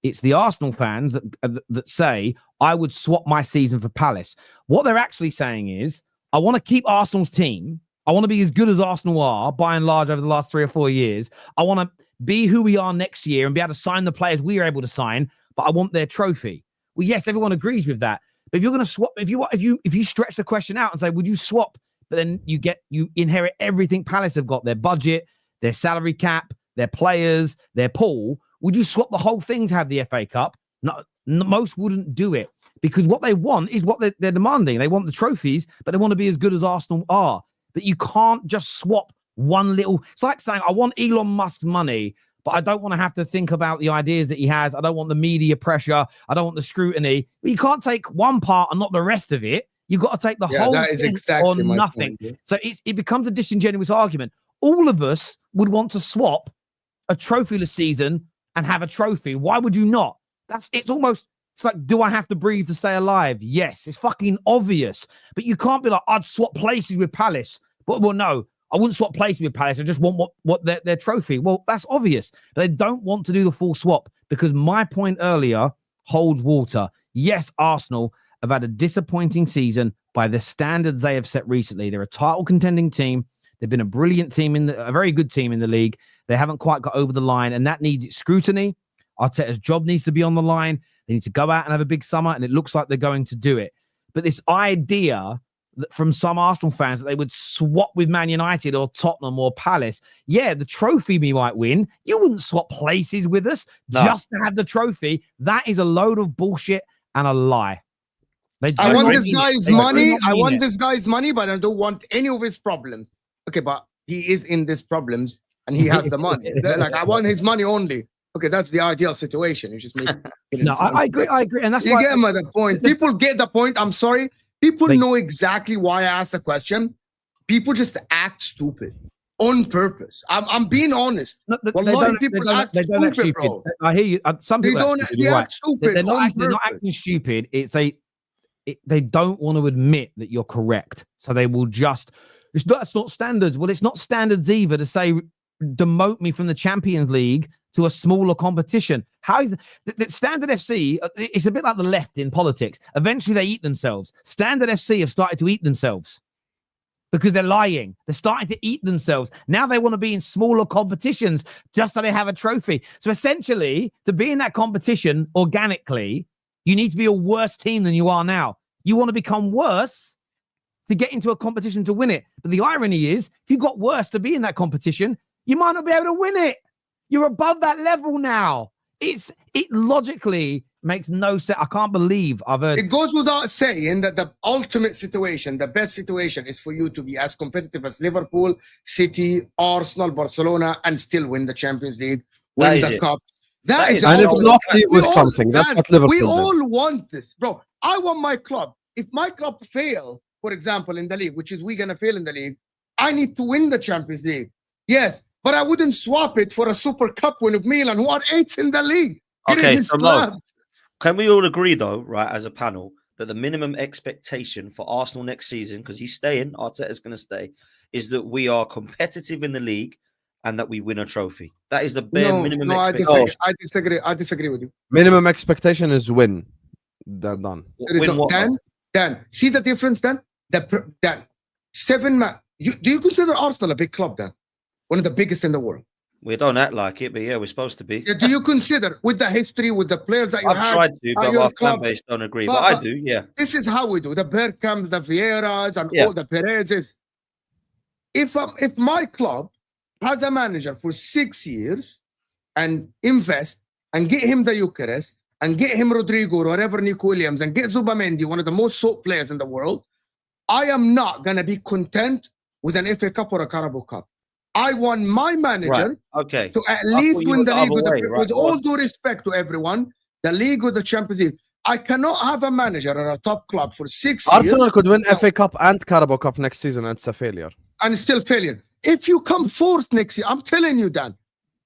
It's the Arsenal fans that say, I would swap my season for Palace. What they're actually saying is, I want to keep Arsenal's team. I want to be as good as Arsenal are, by and large, over the last 3 or 4 years. I want to be who we are next year and be able to sign the players we are able to sign, but I want their trophy. Well, yes, everyone agrees with that. But if you're going to swap, if you stretch the question out and say, would you swap? But then you inherit everything Palace have got, their budget, their salary cap, their players, their pool. Would you swap the whole thing to have the FA Cup? No, most wouldn't do it, because what they want is what they're demanding. They want the trophies, but they want to be as good as Arsenal are. But you can't just swap one little. It's like saying, I want Elon Musk's money, but I don't want to have to think about the ideas that he has. I don't want the media pressure. I don't want the scrutiny. But you can't take one part and not the rest of it. You've got to take the whole that is thing exactly or nothing. Point, yeah. So it becomes a disingenuous argument. All of us would want to swap a trophyless season and have a trophy. Why would you not? It's like, do I have to breathe to stay alive? Yes, it's fucking obvious. But you can't be like, I'd swap places with Palace. But well, no, I wouldn't swap places with Palace. I just want what their trophy. Well, that's obvious. They don't want to do the full swap, because my point earlier holds water. Yes, Arsenal have had a disappointing season by the standards they have set recently. They're a title contending team. They've been a brilliant team, a very good team in the league. They haven't quite got over the line, and that needs scrutiny. Arteta's job needs to be on the line. They need to go out and have a big summer, and it looks like they're going to do it. But this idea that from some Arsenal fans that they would swap with Man United or Tottenham or Palace, yeah, the trophy we might win. You wouldn't swap places with us just to have the trophy. That is a load of bullshit and a lie. I want this guy's money. I want this guy's money, but I don't want any of his problems. Okay, but he is in these problems and he has the money. Like, I want his money only. Okay, that's the ideal situation. You just make no, I agree. And that's you get the point. People get the point. I'm sorry. People know exactly why I asked the question. People just act stupid on purpose. I'm being honest. No, people act stupid, bro. I hear you. Some people act stupid. They're not acting stupid. They don't want to admit that you're correct. So they will just. It's not standards. Well, it's not standards either to say demote me from the Champions League to a smaller competition. How is the Standard FC? It's a bit like the left in politics. Eventually, they eat themselves. Standard FC have started to eat themselves because they're lying. They're starting to eat themselves. Now they want to be in smaller competitions just so they have a trophy. So essentially, to be in that competition organically, you need to be a worse team than you are now. You want to become worse to get into a competition to win it. But the irony is, if you got worse to be in that competition, you might not be able to win it. You're above that level now. It logically makes no sense. I can't believe I've heard. It goes without saying that the ultimate situation, the best situation, is for you to be as competitive as Liverpool, City, Arsenal, Barcelona, and still win the Champions League, win the cup. That is and if not with something, that's what Liverpool. We all want this, bro. I want my club. If my club fail, for example, in the league, which is we're gonna fail in the league, I need to win the Champions League. Yes, but I wouldn't swap it for a Super Cup win of Milan, who are 8th in the league. Okay, so can we all agree, though, right, as a panel, that the minimum expectation for Arsenal next season, because he's staying, Arteta's going to stay, is that we are competitive in the league and that we win a trophy? That is the bare minimum expectation. I disagree with you. Minimum expectation is win. Done. Dan, see the difference, Dan? Dan, 7 man. Do you consider Arsenal a big club, Dan? One of the biggest in the world. We don't act like it, but yeah, we're supposed to be. Yeah, do you consider, with the history, with the players that you have? I've tried to, but our fan base don't agree. But I do, yeah. This is how we do. The Bergkamps, the Vieiras, and all the Perezes. If my club has a manager for 6 years and invest and get him the Gyokeres and get him Rodrigo or whatever, Nico Williams, and get Zubamendi, one of the most sought players in the world, I am not going to be content with an FA Cup or a Carabao Cup. I want my manager to at least win the league with all due respect to everyone, the league with the Champions League. I cannot have a manager at a top club for 6 Arsenal years could win FA Cup and Carabao Cup next season, and it's a failure. and still failure. If you come fourth next year, I'm telling you, Dan,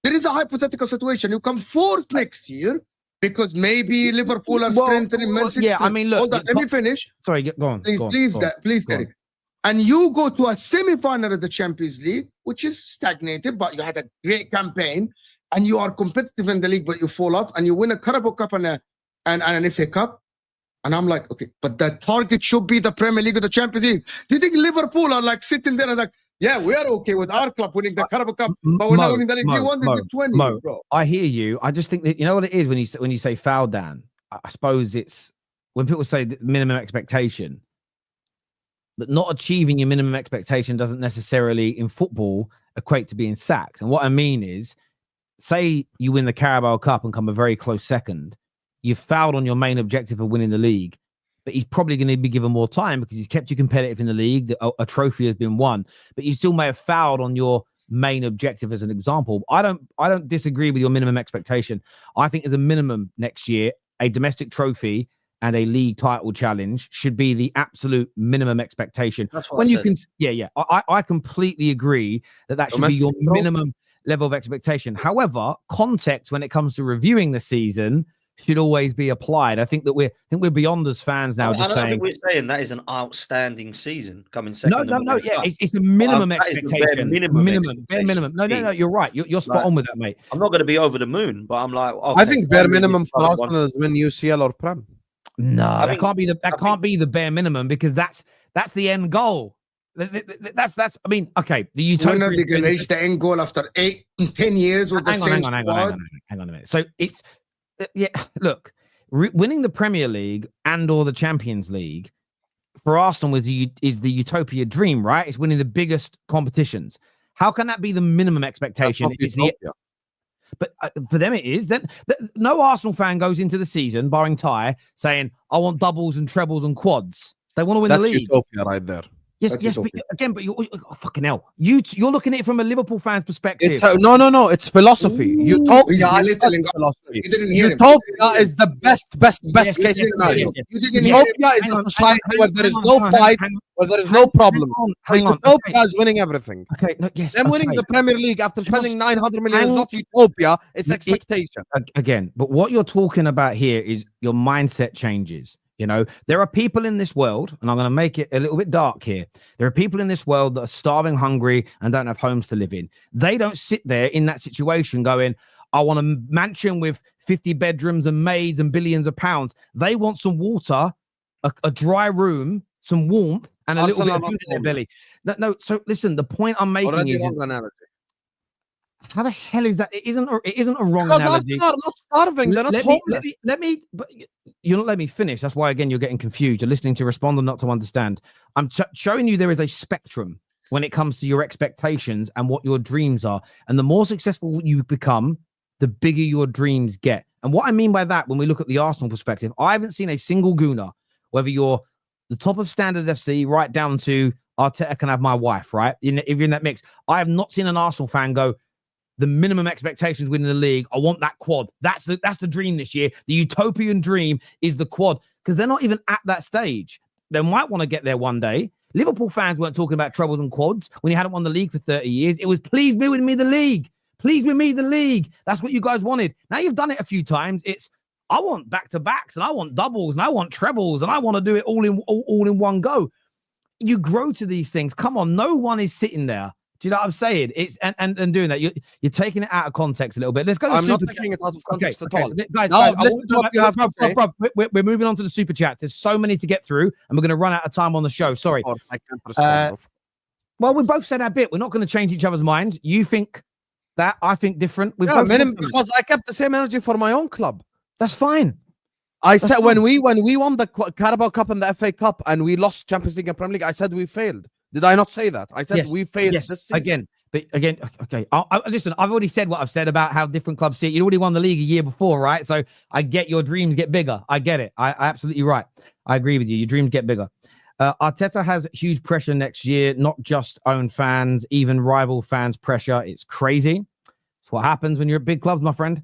there is a hypothetical situation. You come fourth next year because maybe Liverpool are strengthening Man City. Yeah, I mean, look. Hold on, let me finish. Sorry, go on. Please, go on, please, go on, please, go on. Derek. And you go to a semi-final of the Champions League, which is stagnated, but you had a great campaign, and you are competitive in the league, but you fall off, and you win a Carabao Cup and an FA Cup. And I'm like, okay, but the target should be the Premier League or the Champions League. Do you think Liverpool are like sitting there and like, yeah, we are okay with our club winning the Carabao Cup, but we're not winning the league. We won the 20, bro. I hear you. I just think that, you know what it is when you say foul, Dan? I suppose it's when people say the minimum expectation, that not achieving your minimum expectation doesn't necessarily in football equate to being sacked. And what I mean is, say you win the Carabao Cup and come a very close second, you've fouled on your main objective of winning the league, but he's probably going to be given more time because he's kept you competitive in the league. A trophy has been won, but you still may have fouled on your main objective as an example. I don't disagree with your minimum expectation. I think as a minimum next year, a domestic trophy and a league title challenge should be the absolute minimum expectation. That's what when I you said. can, yeah, I completely agree that should be your minimum level of expectation. However, context when it comes to reviewing the season should always be applied. I think we're beyond as fans now. I don't think we're saying that is an outstanding season coming second. No. Yeah, it's a minimum expectation. Bare minimum. No. You're right. You're spot on with that, mate. I'm not going to be over the moon, but I'm like, okay, I think bare minimum for Arsenal is win UCL or Prem. No, that can't be the bare minimum because that's the end goal. That's. I mean, okay, the utopia. When are they going to reach the end goal after 8-10 years with the same squad? Hang on a minute. So it's. Yeah, look, winning the Premier League and or the Champions League for Arsenal is the utopia dream, right? It's winning the biggest competitions. How can that be the minimum expectation? But for them, it is. Then no Arsenal fan goes into the season, barring Ty, saying, "I want doubles and trebles and quads." They want to win the league. Utopia right there. Yes, but again, but you're fucking hell. You're looking at it from a Liverpool fan's perspective. No. It's philosophy. Utopia is philosophy. Utopia is the best case scenario. Utopia is a society where there is no fight, where there is no problem. Utopia is winning everything. Okay, no, yes. Them winning the Premier League after spending 900 million is not utopia. It's expectation. Again, but what you're talking about here is your mindset changes. You know, there are people in this world, and I'm going to make it a little bit dark here. There are people in this world that are starving, hungry, and don't have homes to live in. They don't sit there in that situation going, I want a mansion with 50 bedrooms and maids and billions of pounds. They want some water, a dry room, some warmth, and a little bit of food in their belly. No, so listen, the point I'm making is how the hell is that? It isn't a wrong analogy. Because not starving. They're not homeless. But you're not letting me finish. That's why, again, you're getting confused. You're listening to respond and not to understand. I'm showing you there is a spectrum when it comes to your expectations and what your dreams are. And the more successful you become, the bigger your dreams get. And what I mean by that, when we look at the Arsenal perspective, I haven't seen a single gooner, whether you're the top of Standard FC right down to Arteta can have my wife, right? If you're in that mix, I have not seen an Arsenal fan go, the minimum expectations winning the league, I want that quad. That's the dream this year. The utopian dream is the quad, because they're not even at that stage. They might want to get there one day. Liverpool fans weren't talking about trebles and quads when you hadn't won the league for 30 years. It was, please win me the league. Please win me the league. That's what you guys wanted. Now you've done it a few times. It's, I want back-to-backs and I want doubles and I want trebles and I want to do it all in one go. You grow to these things. Come on, no one is sitting there. Do you know what I'm saying? It's and doing that, you're taking it out of context a little bit. Let's go. I'm not taking it out of context at all. Guys, listen to what you have to say. We're moving on to the super chats. There's so many to get through, and we're going to run out of time on the show. Sorry. I can't respond. Well, we both said our bit. We're not going to change each other's minds. You think that, I think different. Because I kept the same energy for my own club. That's fine. I said when we won the Carabao Cup and the FA Cup and we lost Champions League and Premier League, I said we failed. Did I not say that? I said we failed this season. Again, okay. Listen, I've already said what I've said about how different clubs see it. You already won the league a year before, right? So I get your dreams get bigger. I get it. I absolutely right. I agree with you. Your dreams get bigger. Arteta has huge pressure next year, not just own fans, even rival fans' pressure. It's crazy. It's what happens when you're at big clubs, my friend.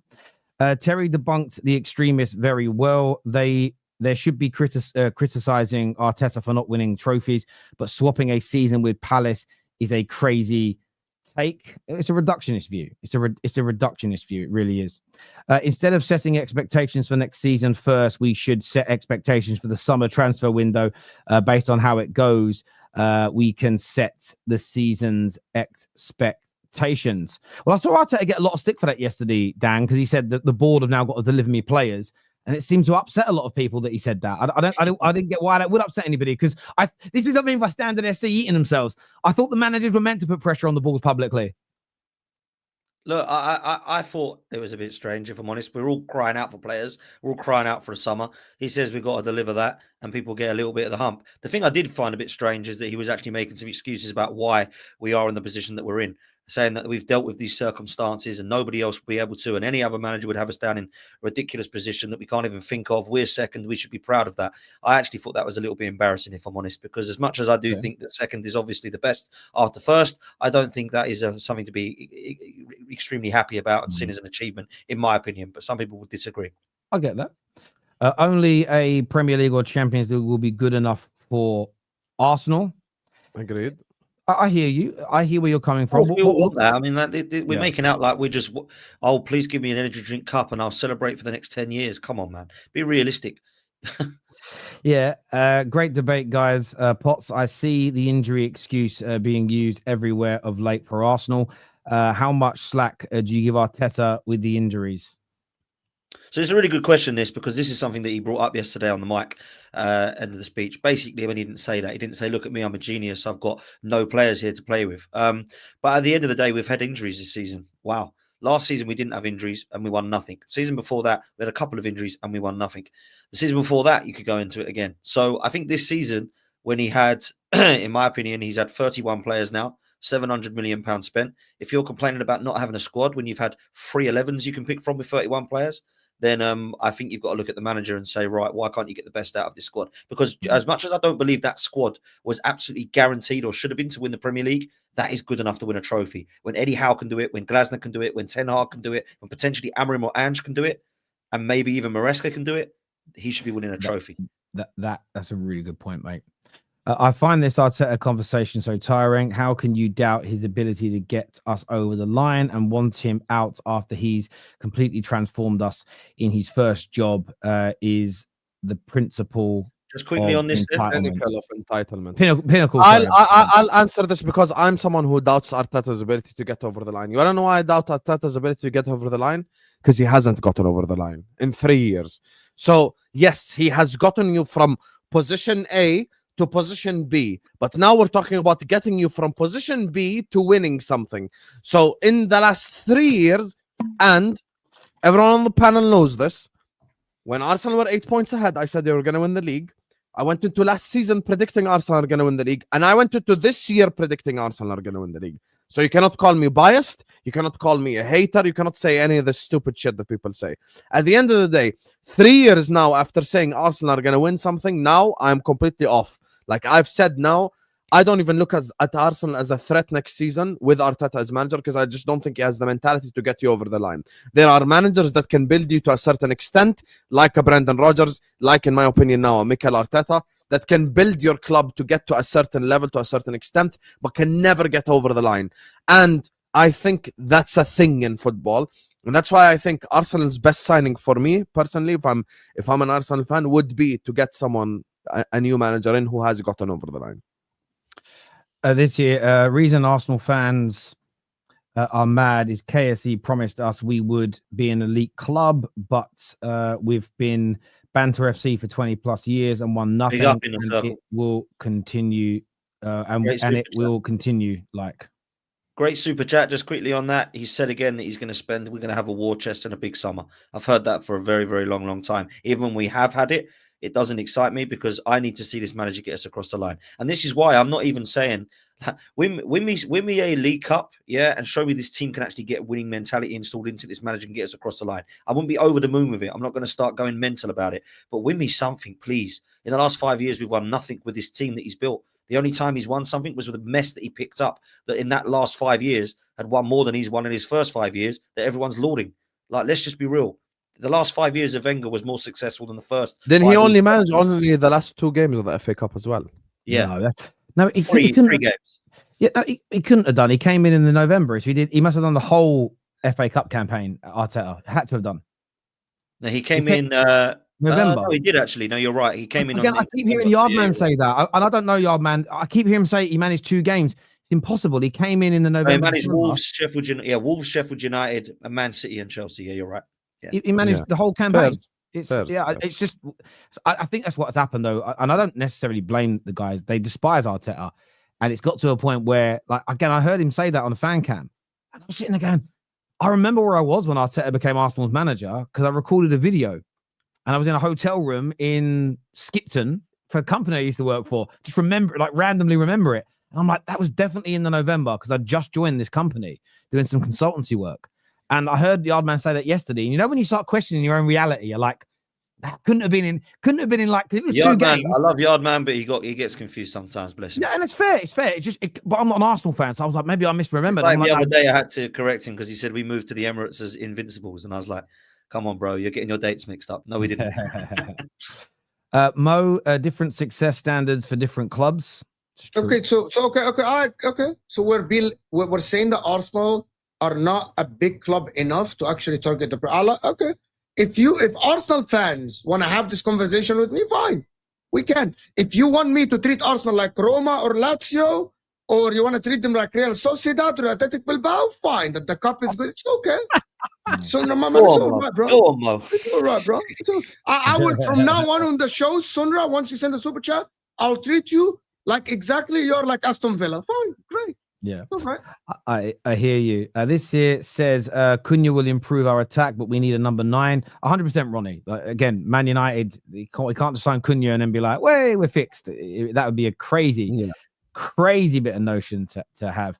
Terry debunked the extremists very well. They there should be criticizing Arteta for not winning trophies, but swapping a season with Palace is a crazy take. It's a reductionist view. It's a reductionist view. It really is. Instead of setting expectations for next season first, we should set expectations for the summer transfer window based on how it goes. We can set the season's expectations. Well, I saw Arteta get a lot of stick for that yesterday, Dan, because he said that the board have now got to deliver me players. And it seemed to upset a lot of people that he said that. I didn't get why that would upset anybody, because this is what I mean by standing there eating themselves. I thought the managers were meant to put pressure on the Bulls publicly. Look, I thought it was a bit strange, if I'm honest. We're all crying out for players. We're all crying out for the summer. He says we've got to deliver that, and people get a little bit of the hump. The thing I did find a bit strange is that he was actually making some excuses about why we are in the position that we're in, saying that we've dealt with these circumstances and nobody else will be able to, and any other manager would have us down in a ridiculous position that we can't even think of. We're second. We should be proud of that. I actually thought that was a little bit embarrassing, if I'm honest, because as much as I do think that second is obviously the best after first, I don't think that is something to be extremely happy about and seen as an achievement, in my opinion. But some people would disagree. I get that. Only a Premier League or Champions League will be good enough for Arsenal. Agreed. I hear you. I hear where you're coming from. We all want that. I mean, we're making out like we're just, oh, please give me an energy drink cup and I'll celebrate for the next 10 years. Come on, man. Be realistic. Yeah. Great debate, guys. Potts, I see the injury excuse being used everywhere of late for Arsenal. How much slack do you give Arteta with the injuries? So it's a really good question, this, because this is something that he brought up yesterday on the mic, end of the speech. Basically, when he didn't say that, he didn't say, look at me, I'm a genius. I've got no players here to play with. But at the end of the day, we've had injuries this season. Wow. Last season, we didn't have injuries and we won nothing. Season before that, we had a couple of injuries and we won nothing. The season before that, you could go into it again. So I think this season, when he had, in my opinion, he's had 31 players now, £700 million spent. If you're complaining about not having a squad when you've had 3 11s you can pick from with 31 players, then I think you've got to look at the manager and say, right, why can't you get the best out of this squad? Because as much as I don't believe that squad was absolutely guaranteed or should have been to win the Premier League, that is good enough to win a trophy. When Eddie Howe can do it, when Glasner can do it, when Ten Hag can do it, when potentially Amorim or Ange can do it, and maybe even Maresca can do it, he should be winning a trophy. That's a really good point, mate. I find this Arteta conversation so tiring. How can you doubt his ability to get us over the line and want him out after he's completely transformed us in his first job? Is the principle just quickly on this pinnacle of entitlement? Pinnacle. I'll answer this because I'm someone who doubts Arteta's ability to get over the line. You want to know why I doubt Arteta's ability to get over the line? Because he hasn't gotten over the line in 3 years. So yes, he has gotten you from position A to position B, but now we're talking about getting you from position B to winning something. So in the last 3 years, and everyone on the panel knows this, when Arsenal were 8 points ahead, I said they were going to win the league. I went into last season predicting Arsenal are going to win the league, and I went into this year predicting Arsenal are going to win the league. So you cannot call me biased. You cannot call me a hater. You cannot say any of the stupid shit that people say. At the end of the day, 3 years now after saying Arsenal are going to win something, now I'm completely off. Like I've said now, I don't even look at Arsenal as a threat next season with Arteta as manager, because I just don't think he has the mentality to get you over the line. There are managers that can build you to a certain extent, like a Brendan Rodgers, like in my opinion now a Mikel Arteta, that can build your club to get to a certain level, to a certain extent, but can never get over the line. And I think that's a thing in football. And that's why I think Arsenal's best signing for me personally, if I'm an Arsenal fan, would be to get someone, a new manager in who has gotten over the line. This year, reason Arsenal fans are mad is KSE promised us we would be an elite club, but we've been Banter FC for 20 plus years and won nothing, and it will continue. And it will continue. Like, great super chat. Just quickly on that, he said again that we're going to have a war chest and a big summer. I've heard that for a very, very long time. Even when we have had it, it doesn't excite me, because I need to see this manager get us across the line. And this is why I'm not even saying, win me a League Cup, yeah, and show me this team can actually get winning mentality installed into this manager and get us across the line. I wouldn't be over the moon with it. I'm not going to start going mental about it. But win me something, please. In the last 5 years, we've won nothing with this team that he's built. The only time he's won something was with the mess that he picked up, that in that last 5 years had won more than he's won in his first 5 years, that everyone's lauding. Like, let's just be real. The last 5 years of Wenger was more successful than the first. Then 5 he only years. managed only the last 2 games of the FA Cup as well. Yeah, No, he three couldn't. games. Yeah, no, he couldn't have done. He came in the November. So he must have done the whole FA Cup campaign. Arteta had to have done. No, he came came- in November. no, he did actually. No, you're right. He came in Again, on I keep hearing Yardman say that, and I don't know Yardman. I keep hearing him say he managed 2 games. It's impossible. He came in the No, November. he managed December. Wolves, Sheffield United, and Man City and Chelsea. Yeah, you're right. Yeah. He managed Yeah. the whole campaign. Fair. It's just. I think that's what's happened though, and I don't necessarily blame the guys. They despise Arteta, and it's got to a point where, like, again, I heard him say that on the fan cam, and I was sitting there going, I remember where I was when Arteta became Arsenal's manager because I recorded a video. And I was in a hotel room in Skipton for a company I used to work for. Just randomly remember it. And I'm like, that was definitely in the November because I just joined this company doing some consultancy work. And I heard the Yardman say that yesterday. And you know, when you start questioning your own reality, you're like, that couldn't have been in like, it was 2 games. I love Yardman, but he gets confused sometimes, bless him. Yeah, and it's fair. But I'm not an Arsenal fan. So I was like, maybe I misremembered. Like the other day, I had to correct him because he said we moved to the Emirates as Invincibles. And I was like, come on, bro, you're getting your dates mixed up. No, we didn't. Mo, different success standards for different clubs. Okay, so okay. So we're saying that Arsenal are not a big club enough to actually target the okay. If Arsenal fans want to have this conversation with me, fine, we can. If you want me to treat Arsenal like Roma or Lazio, or you want to treat them like Real Sociedad or Athletic Bilbao, fine. That the cup is good. It's okay. So no, man, it's all right, bro. Go on, Mo. It's all right, bro. I will from now on the show, Sunra, once you send a super chat, I'll treat you like exactly you're like Aston Villa. Fine, great. Yeah. All right. I hear you. This here says Cunha will improve our attack, but we need a number 9. 100% Ronnie. Again, Man United, we can't just sign Cunha and then be like, "Way, we're fixed." That would be a crazy bit of notion to have.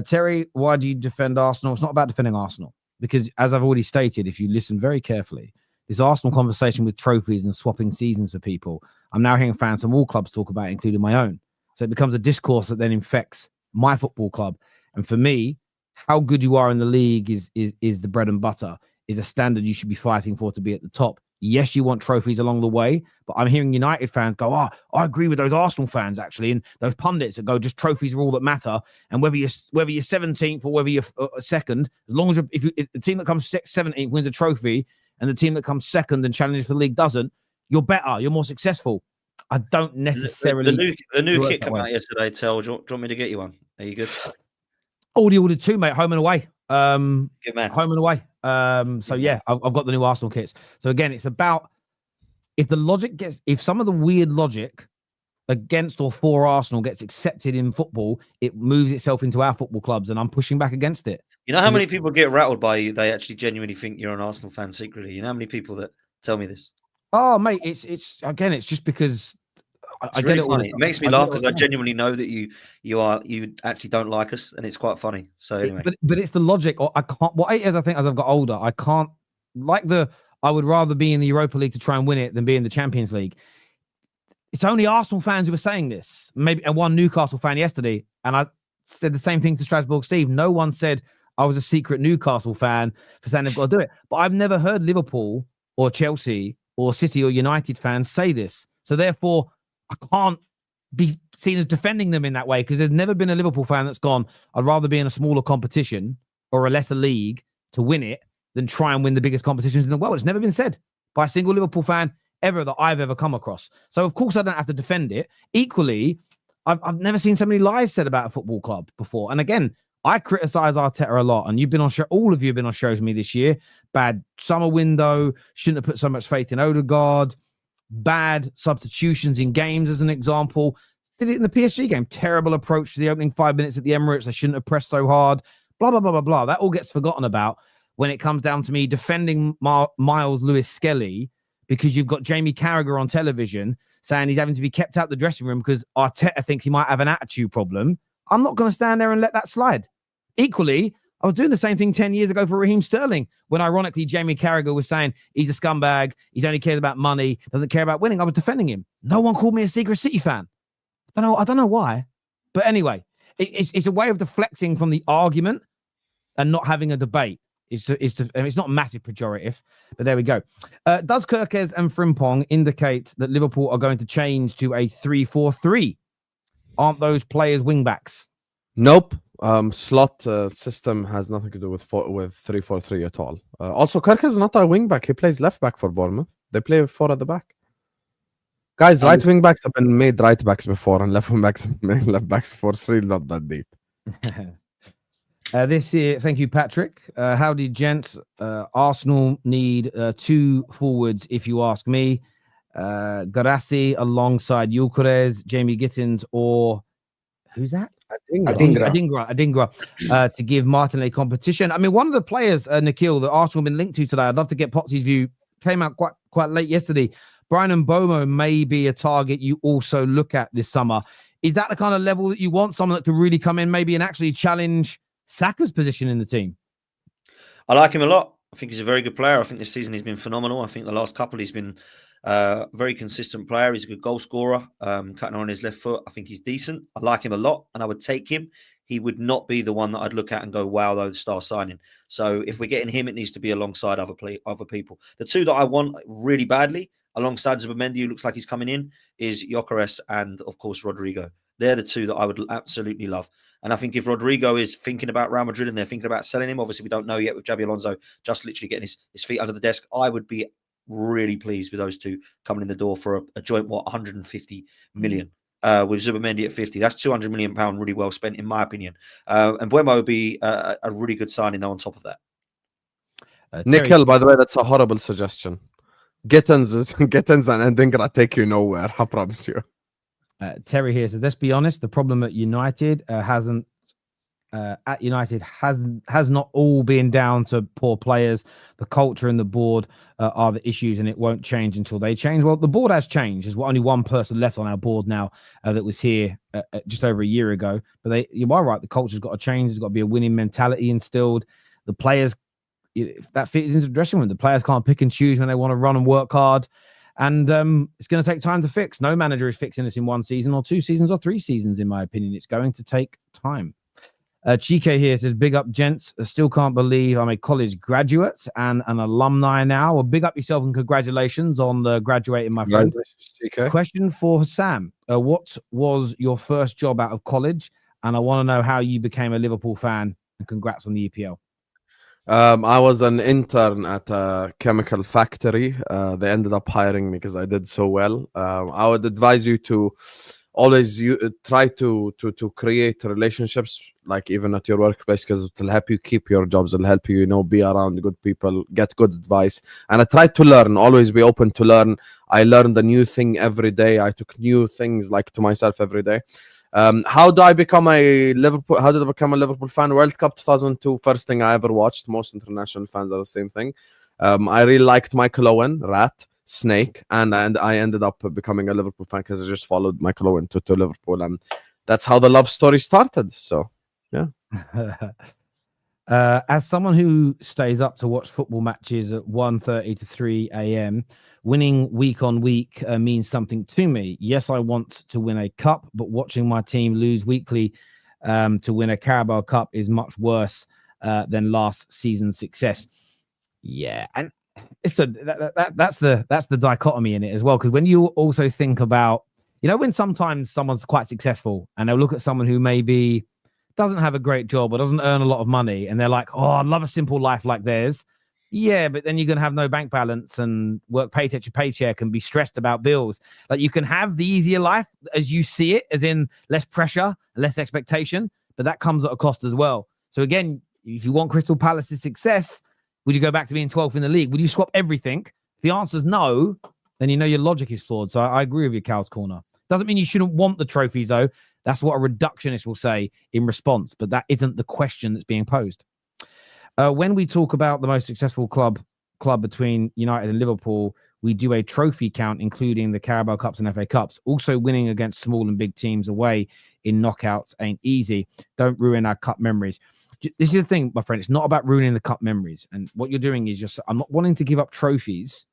Terry, why do you defend Arsenal? It's not about defending Arsenal. Because as I've already stated, if you listen very carefully, this Arsenal conversation with trophies and swapping seasons for people, I'm now hearing fans from all clubs talk about it, including my own. So it becomes a discourse that then infects my football club. And for me, how good you are in the league is the bread and butter, is a standard you should be fighting for to be at the top. Yes, you want trophies along the way, but I'm hearing United fans go, I agree with those Arsenal fans, actually, and those pundits that go, just trophies are all that matter. And whether you're 17th or whether you're second, as long as if the team that comes 17th wins a trophy and the team that comes second and challenges for the league doesn't, you're better, you're more successful. I don't necessarily... The new kit came out yesterday, Tel. Do you want me to get you one? Are you good? Already ordered 2, mate, home and away. Good man. Home and away. So yeah, I've got the new Arsenal kits. So again, it's about if some of the weird logic against or for Arsenal gets accepted in football, it moves itself into our football clubs, and I'm pushing back against it. You know how many people get rattled by you? They actually genuinely think you're an Arsenal fan secretly. You know how many people that tell me this? Oh, mate, it's just because I get it. Funny. It makes me laugh because I genuinely know that you actually don't like us, and it's quite funny. So anyway, but it's the logic. Or I can't. What it is, I think, as I've got older, I can't I would rather be in the Europa League to try and win it than be in the Champions League. It's only Arsenal fans who are saying this. Maybe one Newcastle fan yesterday, and I said the same thing to Strasbourg Steve. No one said I was a secret Newcastle fan for saying they've got to do it. But I've never heard Liverpool or Chelsea or City or United fans say this. So therefore, I can't be seen as defending them in that way, because there's never been a Liverpool fan that's gone, I'd rather be in a smaller competition or a lesser league to win it than try and win the biggest competitions in the world. It's never been said by a single Liverpool fan ever that I've ever come across. So of course I don't have to defend it. Equally, I've never seen so many lies said about a football club before. And again, I criticize Arteta a lot, and you've been on show. All of you have been on shows with me this year. Bad summer window. Shouldn't have put so much faith in Odegaard. Bad substitutions in games, as an example. Did it in the PSG game. Terrible approach to the opening 5 minutes at the Emirates. They shouldn't have pressed so hard. Blah, blah, blah, blah, blah. That all gets forgotten about when it comes down to me defending Miles Lewis-Skelly, because you've got Jamie Carragher on television saying he's having to be kept out the dressing room because Arteta thinks he might have an attitude problem. I'm not going to stand there and let that slide. Equally, I was doing the same thing 10 years ago for Raheem Sterling, when ironically Jamie Carragher was saying he's a scumbag, he's only cares about money, doesn't care about winning. I was defending him. No one called me a Secret City fan. I don't know why. But anyway, it's a way of deflecting from the argument and not having a debate. It's not massive pejorative, but there we go. Does Kerkez and Frimpong indicate that Liverpool are going to change to a 3-4-3? Aren't those players wingbacks? Nope. Slot system has nothing to do with 3-4-3 at all. Also, Kerkez is not a wingback. He plays left back for Bournemouth. They play 4 at the back. Guys, right wing backs have been made right backs before, and left wing backs have been made left backs before. It's really not that deep. This year, thank you, Patrick. Howdy, gents. Arsenal need 2 forwards, if you ask me. Garassi alongside Gyokeres, Jamie Gittins, or who's that? Adingra. To give Martinelli competition. I mean, one of the players, Nikhil, that Arsenal have been linked to today, I'd love to get Potsy's view, came out quite late yesterday. Brian Mbeumo may be a target you also look at this summer. Is that the kind of level that you want? Someone that could really come in maybe and actually challenge Saka's position in the team? I like him a lot. I think he's a very good player. I think this season he's been phenomenal. I think the last couple he's been a very consistent player. He's a good goal scorer, cutting on his left foot. I think he's decent. I like him a lot, and I would take him. He would not be the one that I'd look at and go, wow, though, the star signing. So if we're getting him, it needs to be alongside other people. The 2 that I want really badly, alongside Zubimendi, who looks like he's coming in, is Gyokeres and, of course, Rodrigo. They're the 2 that I would absolutely love. And I think if Rodrigo is thinking about Real Madrid and they're thinking about selling him, obviously we don't know yet with Xabi Alonso just literally getting his feet under the desk, I would be really pleased with those 2 coming in the door for a joint, 150 million. With Zubimendi at 50. That's £200 million really well spent, in my opinion. And Mbeumo would be a really good signing on top of that. Nikhil, by the way, that's a horrible suggestion. Gittins and Adingra take you nowhere, I promise you. Terry here says, let's be honest, the problem at United has not all been down to poor players. The culture and the board are the issues, and it won't change until they change. Well, the board has changed. There's only one person left on our board now that was here just over a year ago. But you are right. The culture's got to change. There's got to be a winning mentality instilled. The players, that fits into the dressing room. The players can't pick and choose when they want to run and work hard. And it's going to take time to fix. No manager is fixing this in 1 season or 2 seasons or 3 seasons, in my opinion. It's going to take time. Chike here says, big up, gents. I still can't believe I'm a college graduate and an alumni now. Well, big up yourself and congratulations on graduating, my friend. Question for Sam. What was your first job out of college? And I want to know how you became a Liverpool fan. And congrats on the EPL. I was an intern at a chemical factory. They ended up hiring me because I did so well. I would advise you to always try to create relationships, like even at your workplace, because it will help you keep your jobs. It'll help you, be around good people, get good advice. And I tried to learn, always be open to learn. I learned a new thing every day. I took new things to myself every day. How did I become a Liverpool fan? World Cup 2002, first thing I ever watched. Most international fans are the same thing. I really liked Michael Owen, Rat, Snake, and I ended up becoming a Liverpool fan because I just followed Michael Owen to Liverpool, and that's how the love story started. So, yeah. As someone who stays up to watch football matches at 1:30 to 3 a.m., winning week on week means something to me. Yes, I want to win a cup, but watching my team lose weekly to win a Carabao Cup is much worse than last season's success. Yeah, and it's that's the dichotomy in it as well, because when you also think about, when sometimes someone's quite successful and they'll look at someone who maybe doesn't have a great job or doesn't earn a lot of money, and they're like, oh, I'd love a simple life like theirs. Yeah, but then you're going to have no bank balance and work paycheck to paycheck and be stressed about bills. Like, you can have the easier life as you see it, as in less pressure, less expectation, but that comes at a cost as well. So again, if you want Crystal Palace's success, would you go back to being 12th in the league? Would you swap everything? If the answer is no, then your logic is flawed. So I agree with you, Cal's Corner. Doesn't mean you shouldn't want the trophies, though. That's what a reductionist will say in response, but that isn't the question that's being posed. When we talk about the most successful club between United and Liverpool, we do a trophy count, including the Carabao Cups and FA Cups. Also, winning against small and big teams away in knockouts ain't easy. Don't ruin our cup memories. This is the thing, my friend. It's not about ruining the cup memories. And what you're doing is I'm not wanting to give up trophies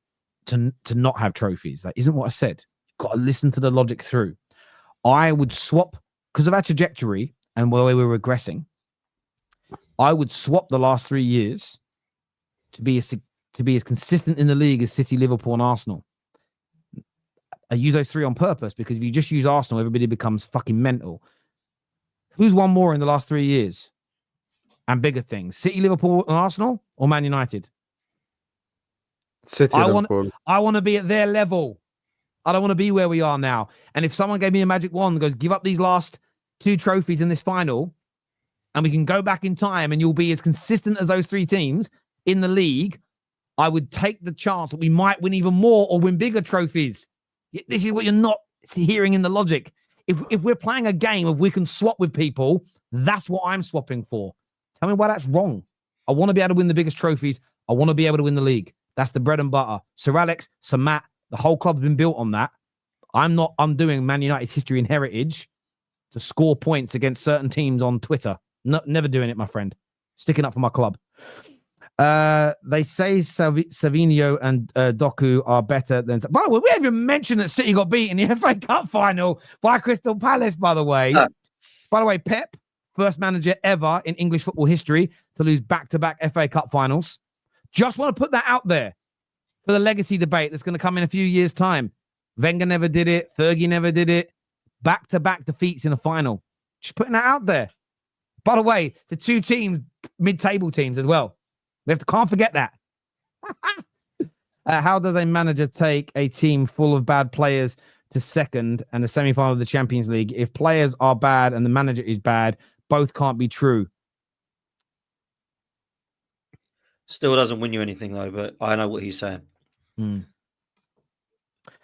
to not have trophies. That isn't what I said. You've got to listen to the logic through. I would swap, because of our trajectory and the way we're regressing, I would swap the last 3 years to be as consistent in the league as City, Liverpool, and Arsenal. I use those three on purpose because if you just use Arsenal, everybody becomes fucking mental. Who's won more in the last 3 years? And bigger things: City, Liverpool, and Arsenal, or Man United? City, Liverpool. I want to be at their level. I don't want to be where we are now. And if someone gave me a magic wand and goes, give up these last 2 trophies in this final, and we can go back in time and you'll be as consistent as those 3 teams in the league, I would take the chance that we might win even more or win bigger trophies. This is what you're not hearing in the logic. If we're playing a game of we can swap with people, that's what I'm swapping for. Tell me why that's wrong. I want to be able to win the biggest trophies. I want to be able to win the league. That's the bread and butter. Sir Alex, Sir Matt, the whole club's been built on that. I'm not undoing Man United's history and heritage to score points against certain teams on Twitter. No, never doing it, my friend. Sticking up for my club. They say Savinho and Doku are better than... By the way, we haven't even mentioned that City got beat in the FA Cup final by Crystal Palace, by the way. By the way, Pep, first manager ever in English football history to lose back-to-back FA Cup finals. Just want to put that out there for the legacy debate that's going to come in a few years' time. Wenger never did it. Fergie never did it. Back-to-back defeats in a final. Just putting that out there. By the way, the 2 teams, mid-table teams as well. Can't forget that. How does a manager take a team full of bad players to second and the semi-final of the Champions League? If players are bad and the manager is bad, both can't be true. Still doesn't win you anything, though, but I know what he's saying. Mm.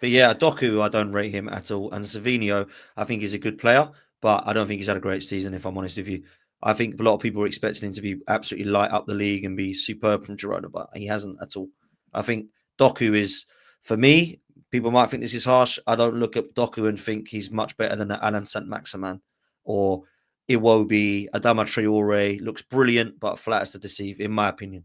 But yeah, Doku, I don't rate him at all. And Savinho, I think he's a good player, but I don't think he's had a great season, if I'm honest with you. I think a lot of people were expecting him to be absolutely light up the league and be superb from Girona, but he hasn't at all. I think Doku is, for me, people might think this is harsh. I don't look at Doku and think he's much better than Alan Saint-Maximin or Iwobi. Adama Traore looks brilliant, but flat as to deceive, in my opinion.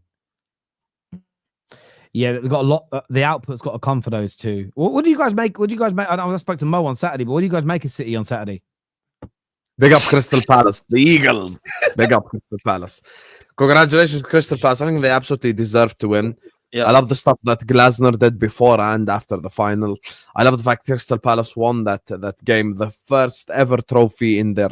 Yeah, they've got a lot. The output's got to come for those two. What do you guys make? What do you guys make? I spoke to Mo on Saturday, but what do you guys make of City on Saturday? Big up Crystal Palace, the Eagles. Big up Crystal Palace. Congratulations, Crystal Palace. I think they absolutely deserve to win. Yeah. I love the stuff that Glasner did before and after the final. I love the fact Crystal Palace won that game, the first ever trophy in their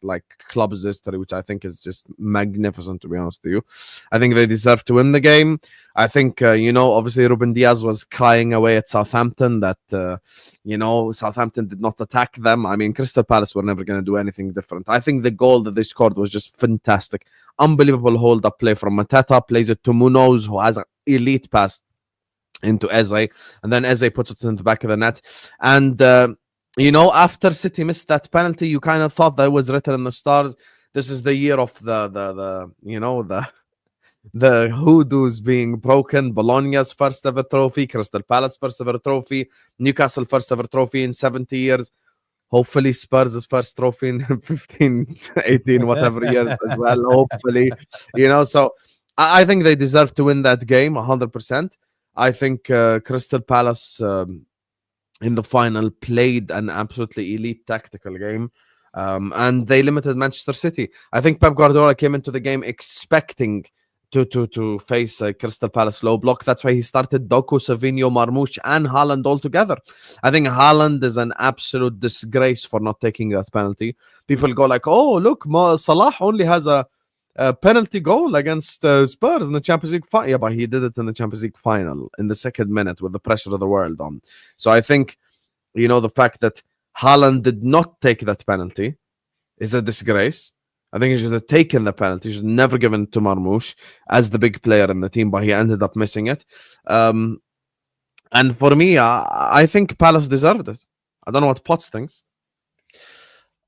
like club's history, which I think is just magnificent, to be honest with you. I think they deserve to win the game. I think obviously Ruben Diaz was crying away at Southampton that Southampton did not attack them. I mean, Crystal Palace were never going to do anything different. I think the goal that they scored was just fantastic. Unbelievable hold-up play from Mateta, plays it to Munoz, who has an elite pass into Eze, and then Eze puts it in the back of the net. And, after City missed that penalty, you kind of thought that was written in the stars. This is the year of the hoodoos being broken. Bologna's first ever trophy, Crystal Palace first ever trophy, Newcastle first ever trophy in 70 years. Hopefully Spurs' first trophy in 15, 18, whatever years as well. Hopefully, so I think they deserve to win that game 100%. I think Crystal Palace in the final played an absolutely elite tactical game. And they limited Manchester City. I think Pep Guardiola came into the game expecting to face a Crystal Palace low block. That's why he started Doku, Savinho, Marmoush, and Haaland all together. I think Haaland is an absolute disgrace for not taking that penalty. People go like, oh, look, Salah only has a penalty goal against Spurs in the Champions League final. Yeah, but he did it in the Champions League final in the second minute with the pressure of the world on. So I think, the fact that Haaland did not take that penalty is a disgrace. I think he should have taken the penalty. He should have never given it to Marmoush as the big player in the team, but he ended up missing it. And for me, I think Palace deserved it. I don't know what Potts thinks.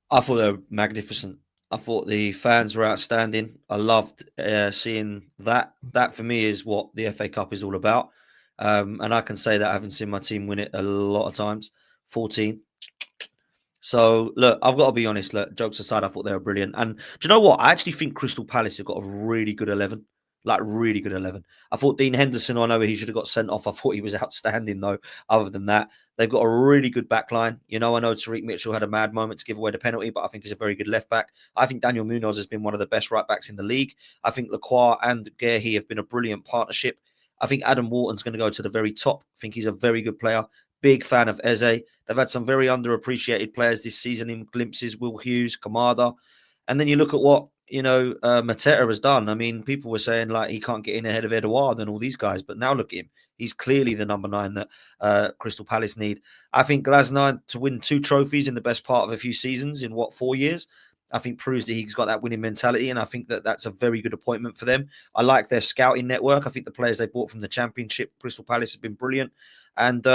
I thought they were magnificent. I thought the fans were outstanding. I loved seeing that. That, for me, is what the FA Cup is all about. And I can say that having seen my team win it a lot of times, 14. So, look, I've got to be honest. Look, jokes aside, I thought they were brilliant. And do you know what? I actually think Crystal Palace have got a really good 11. Like, really good 11. I thought Dean Henderson, I know he should have got sent off. I thought he was outstanding, though. Other than that, they've got a really good back line. I know Tariq Mitchell had a mad moment to give away the penalty, but I think he's a very good left back. I think Daniel Munoz has been one of the best right backs in the league. I think Lacroix and Guerhi have been a brilliant partnership. I think Adam Wharton's going to go to the very top. I think he's a very good player. Big fan of Eze. They've had some very underappreciated players this season in glimpses, Will Hughes, Kamada. And then you look at what, Mateta has done. I mean, people were saying like he can't get in ahead of Edouard and all these guys, but now look at him. He's clearly the number 9 that Crystal Palace need. I think Glasner to win 2 trophies in the best part of a few seasons in 4 years, I think proves that he's got that winning mentality. And I think that that's a very good appointment for them. I like their scouting network. I think the players they bought from the Championship, Crystal Palace, have been brilliant. And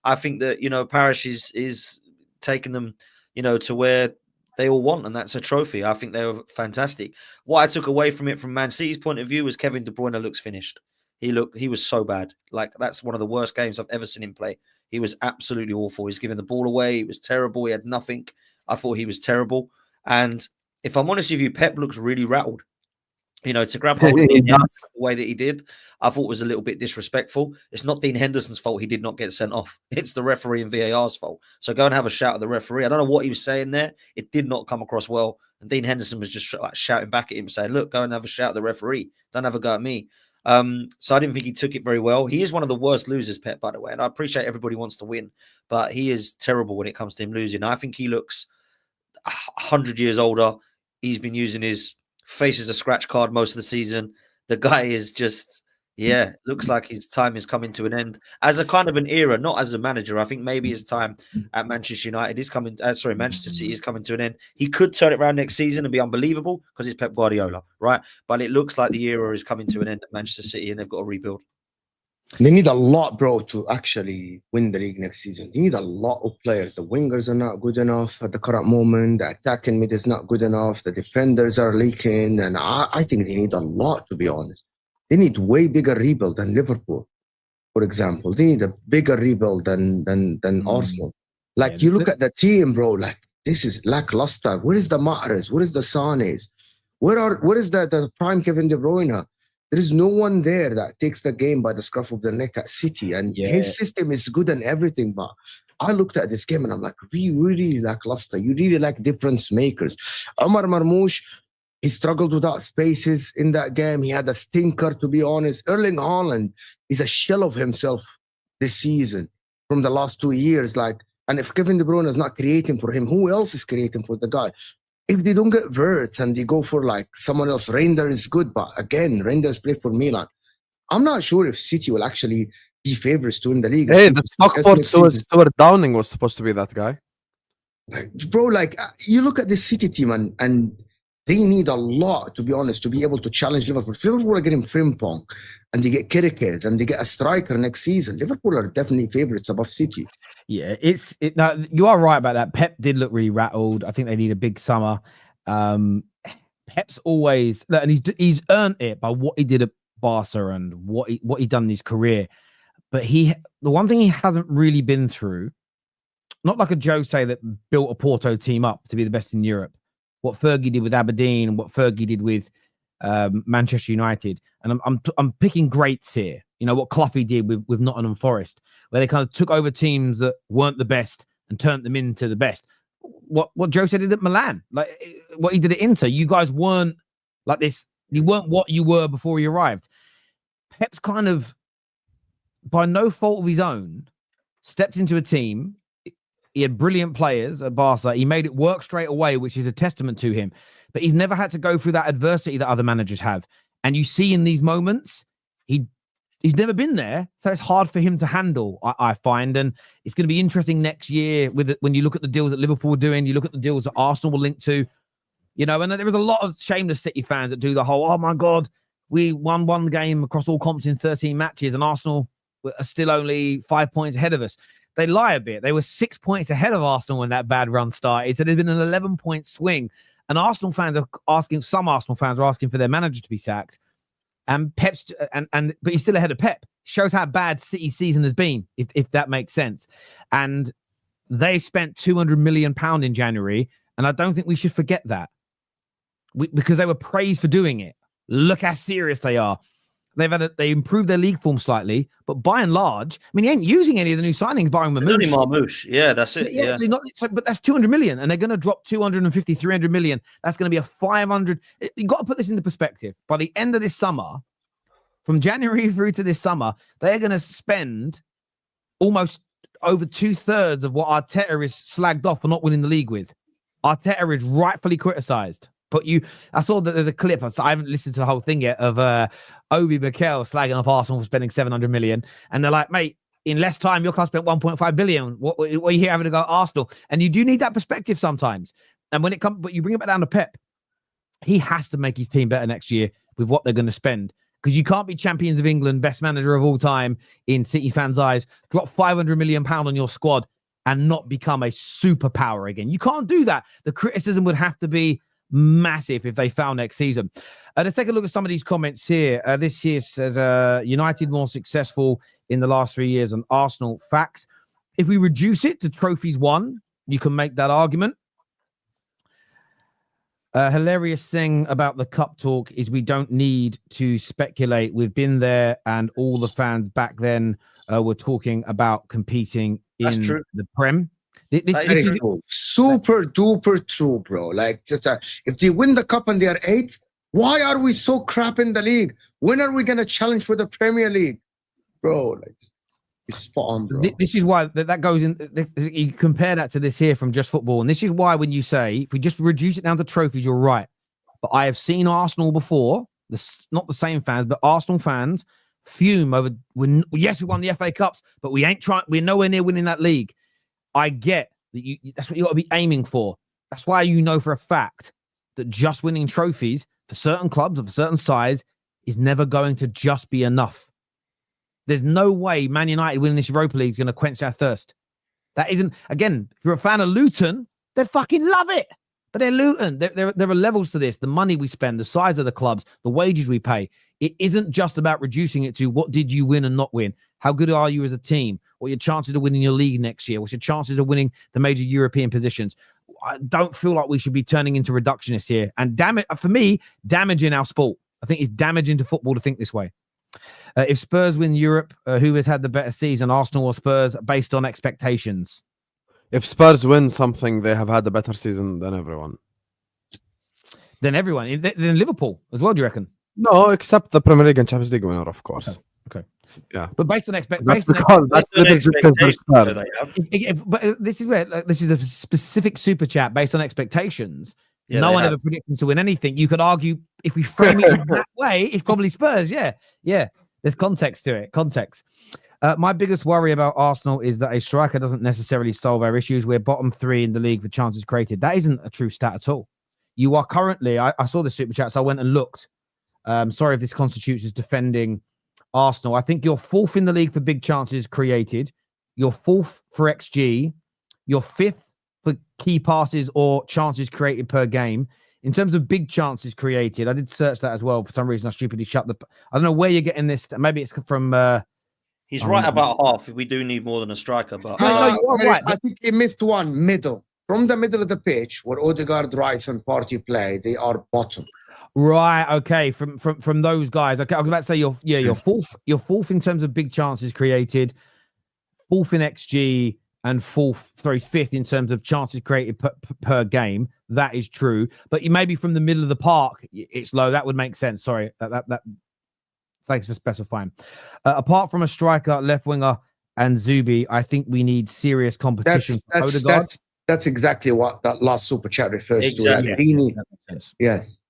I think that, Parish is taking them, to where they all want, and that's a trophy. I think they were fantastic. What I took away from it from Man City's point of view was Kevin De Bruyne looks finished. He was so bad. Like, that's one of the worst games I've ever seen him play. He was absolutely awful. He's giving the ball away. He was terrible. He had nothing. I thought he was terrible. And if I'm honest with you, Pep looks really rattled. To grab hold of him the way that he did, I thought was a little bit disrespectful. It's not Dean Henderson's fault he did not get sent off. It's the referee and VAR's fault. So go and have a shout at the referee. I don't know what he was saying there. It did not come across well. And Dean Henderson was just like shouting back at him, saying, look, go and have a shout at the referee. Don't have a go at me. So I didn't think he took it very well. He is one of the worst losers, Pep, by the way. And I appreciate everybody wants to win, but he is terrible when it comes to him losing. I think he looks 100 years older. He's been using his face as a scratch card most of the season. The guy is just, looks like his time is coming to an end as a kind of an era, not as a manager. I think maybe his time at Manchester United is coming. Manchester City is coming to an end. He could turn it around next season and be unbelievable because it's Pep Guardiola, right? But it looks like the era is coming to an end at Manchester City and they've got to rebuild. They need a lot, bro, to actually win the league next season. They need a lot of players. The wingers are not good enough at the current moment. The attacking mid is not good enough. The defenders are leaking. And I think they need a lot, to be honest. They need way bigger rebuild than Liverpool, for example. They need a bigger rebuild than Arsenal. Like, you look at the team, bro, like, this is lackluster. Where is the Mahrez? Where is the Sanes? Where is the prime Kevin De Bruyne? There is no one there that takes the game by the scruff of the neck at City. And his system is good and everything. But I looked at this game and I'm like, we really lackluster. You really like difference makers. Omar Marmoush, he struggled without spaces in that game. He had a stinker, to be honest. Erling Haaland is a shell of himself this season from the last 2 years. And if Kevin De Bruyne is not creating for him, who else is creating for the guy? If they don't get Wirtz and they go for someone else, Reinders is good, but again, Reinders play for Milan. I'm not sure if City will actually be favorites to win the league. Hey, the Stockport Stuart Downing was supposed to be that guy. Bro, you look at this City team and they need a lot, to be honest, to be able to challenge Liverpool. If Liverpool are getting Frimpong and they get Kerkez and they get a striker next season, Liverpool are definitely favorites above City. Yeah, now you are right about that. Pep did look really rattled. I think they need a big summer. Pep's always, and he's earned it by what he did at Barca and what he done in his career. But the one thing he hasn't really been through, not like a Jose that built a Porto team up to be the best in Europe. What Fergie did with Aberdeen and what Fergie did with Manchester United, and I'm picking greats here. What Cloughy did with Nottingham Forest, where they kind of took over teams that weren't the best and turned them into the best. What Jose did at Milan, like what he did at Inter. You guys weren't like this. You weren't what you were before he arrived. Pep's kind of, by no fault of his own, stepped into a team. He had brilliant players at Barca. He made it work straight away, which is a testament to him. But he's never had to go through that adversity that other managers have. And you see in these moments, he's never been there. So it's hard for him to handle, I find. And it's going to be interesting next year when you look at the deals that Liverpool are doing, you look at the deals that Arsenal will link to, and there was a lot of shameless City fans that do the whole, oh my God, we won one game across all comps in 13 matches and Arsenal are still only 5 points ahead of us. They lie a bit. They were 6 points ahead of Arsenal when that bad run started. So there's been an 11-point swing. And some Arsenal fans are asking for their manager to be sacked. And Pep's but he's still ahead of Pep. Shows how bad City's season has been, if that makes sense. And they spent £200 million in January. And I don't think we should forget that. Because they were praised for doing it. Look how serious they are. They improved their league form slightly, but by and large, I mean, he ain't using any of the new signings, barring Marmoush. Only Marmoush, yeah, that's it. Yeah. But that's 200 million, and they're going to drop 250, 300 million. That's going to be a 500. You've got to put this into perspective. By the end of this summer, from January through to this summer, they're going to spend almost over 2/3 of what Arteta is slagged off for not winning the league with. Arteta is rightfully criticised. But I saw that there's a clip. I haven't listened to the whole thing yet of Obi Mikel slagging off Arsenal for spending 700 million. And they're like, mate, in less time, your club spent 1.5 billion. What are you here having to go Arsenal? And you do need that perspective sometimes. And when it comes, but you bring it back down to Pep, he has to make his team better next year with what they're going to spend. Because you can't be champions of England, best manager of all time in City fans' eyes, drop £500 million on your squad and not become a superpower again. You can't do that. The criticism would have to be massive if they foul next season. Let's take a look at some of these comments here. This here says United more successful in the last 3 years than Arsenal. Facts. If we reduce it to trophies won, you can make that argument. Hilarious thing about the cup talk is we don't need to speculate. We've been there, and all the fans back then were talking about competing in the Prem. This is super duper true, bro. Like, just if they win the cup and they are 8th, why are we so crap in the league? When are we gonna challenge for the Premier League, bro? Like, it's spot on, bro. This is why that goes in. You compare that to this here from Just Football, and this is why when you say if we just reduce it down to trophies, you're right. But I have seen Arsenal before. Not the same fans, but Arsenal fans fume over. Yes, we won the FA Cups, but we ain't trying. We're nowhere near winning that league. I get that that's what you got to be aiming for. That's why you know for a fact that just winning trophies for certain clubs of a certain size is never going to just be enough. There's no way Man United winning this Europa League is going to quench our thirst. That isn't, again, if you're a fan of Luton, they fucking love it. But they're Luton. There are levels to this. The money we spend, the size of the clubs, the wages we pay. It isn't just about reducing it to what did you win and not win. How good are you as a team? What are your chances of winning your league next year? What's your chances of winning the major European positions? I don't feel like we should be turning into reductionists here. And for me, damaging our sport. I think it's damaging to football to think this way. If Spurs win Europe, who has had the better season, Arsenal or Spurs, based on expectations? If Spurs win something, they have had a better season than everyone. Than everyone? Than Liverpool as well, do you reckon? No, except the Premier League and Champions League winner, of course. Okay. Yeah. But based on expectations. But this is where this is a specific super chat based on expectations. Yeah, no one ever predicts them to win anything. You could argue if we frame it in that way, it's probably Spurs. Yeah. There's context to it. Context. My biggest worry about Arsenal is that a striker doesn't necessarily solve our issues. We're bottom 3 in the league for chances created. That isn't a true stat at all. You are currently, I saw the super chat, so I went and looked. Sorry if this constitutes as defending Arsenal. I think you're 4th in the league for big chances created. You're 4th for XG. You're 5th for key passes or chances created per game. In terms of big chances created, I did search that as well. For some reason, I stupidly shut the... I don't know where you're getting this. Maybe it's from... He's right about half. We do need more than a striker, but... No, you are right. I think he missed one, middle. From the middle of the pitch, where Odegaard, Rice, and Partey play, they are bottom. Right, okay. From those guys. Okay, I was about to say you're 4th. You're 4th in terms of big chances created, 4th in XG, and 5th in terms of chances created per game. That is true. But you maybe from the middle of the park, it's low. That would make sense. Sorry. That thanks for specifying. Apart from a striker, left winger, and Zubi, I think we need serious competition. That's exactly what that last super chat refers to. That makes sense. Yes.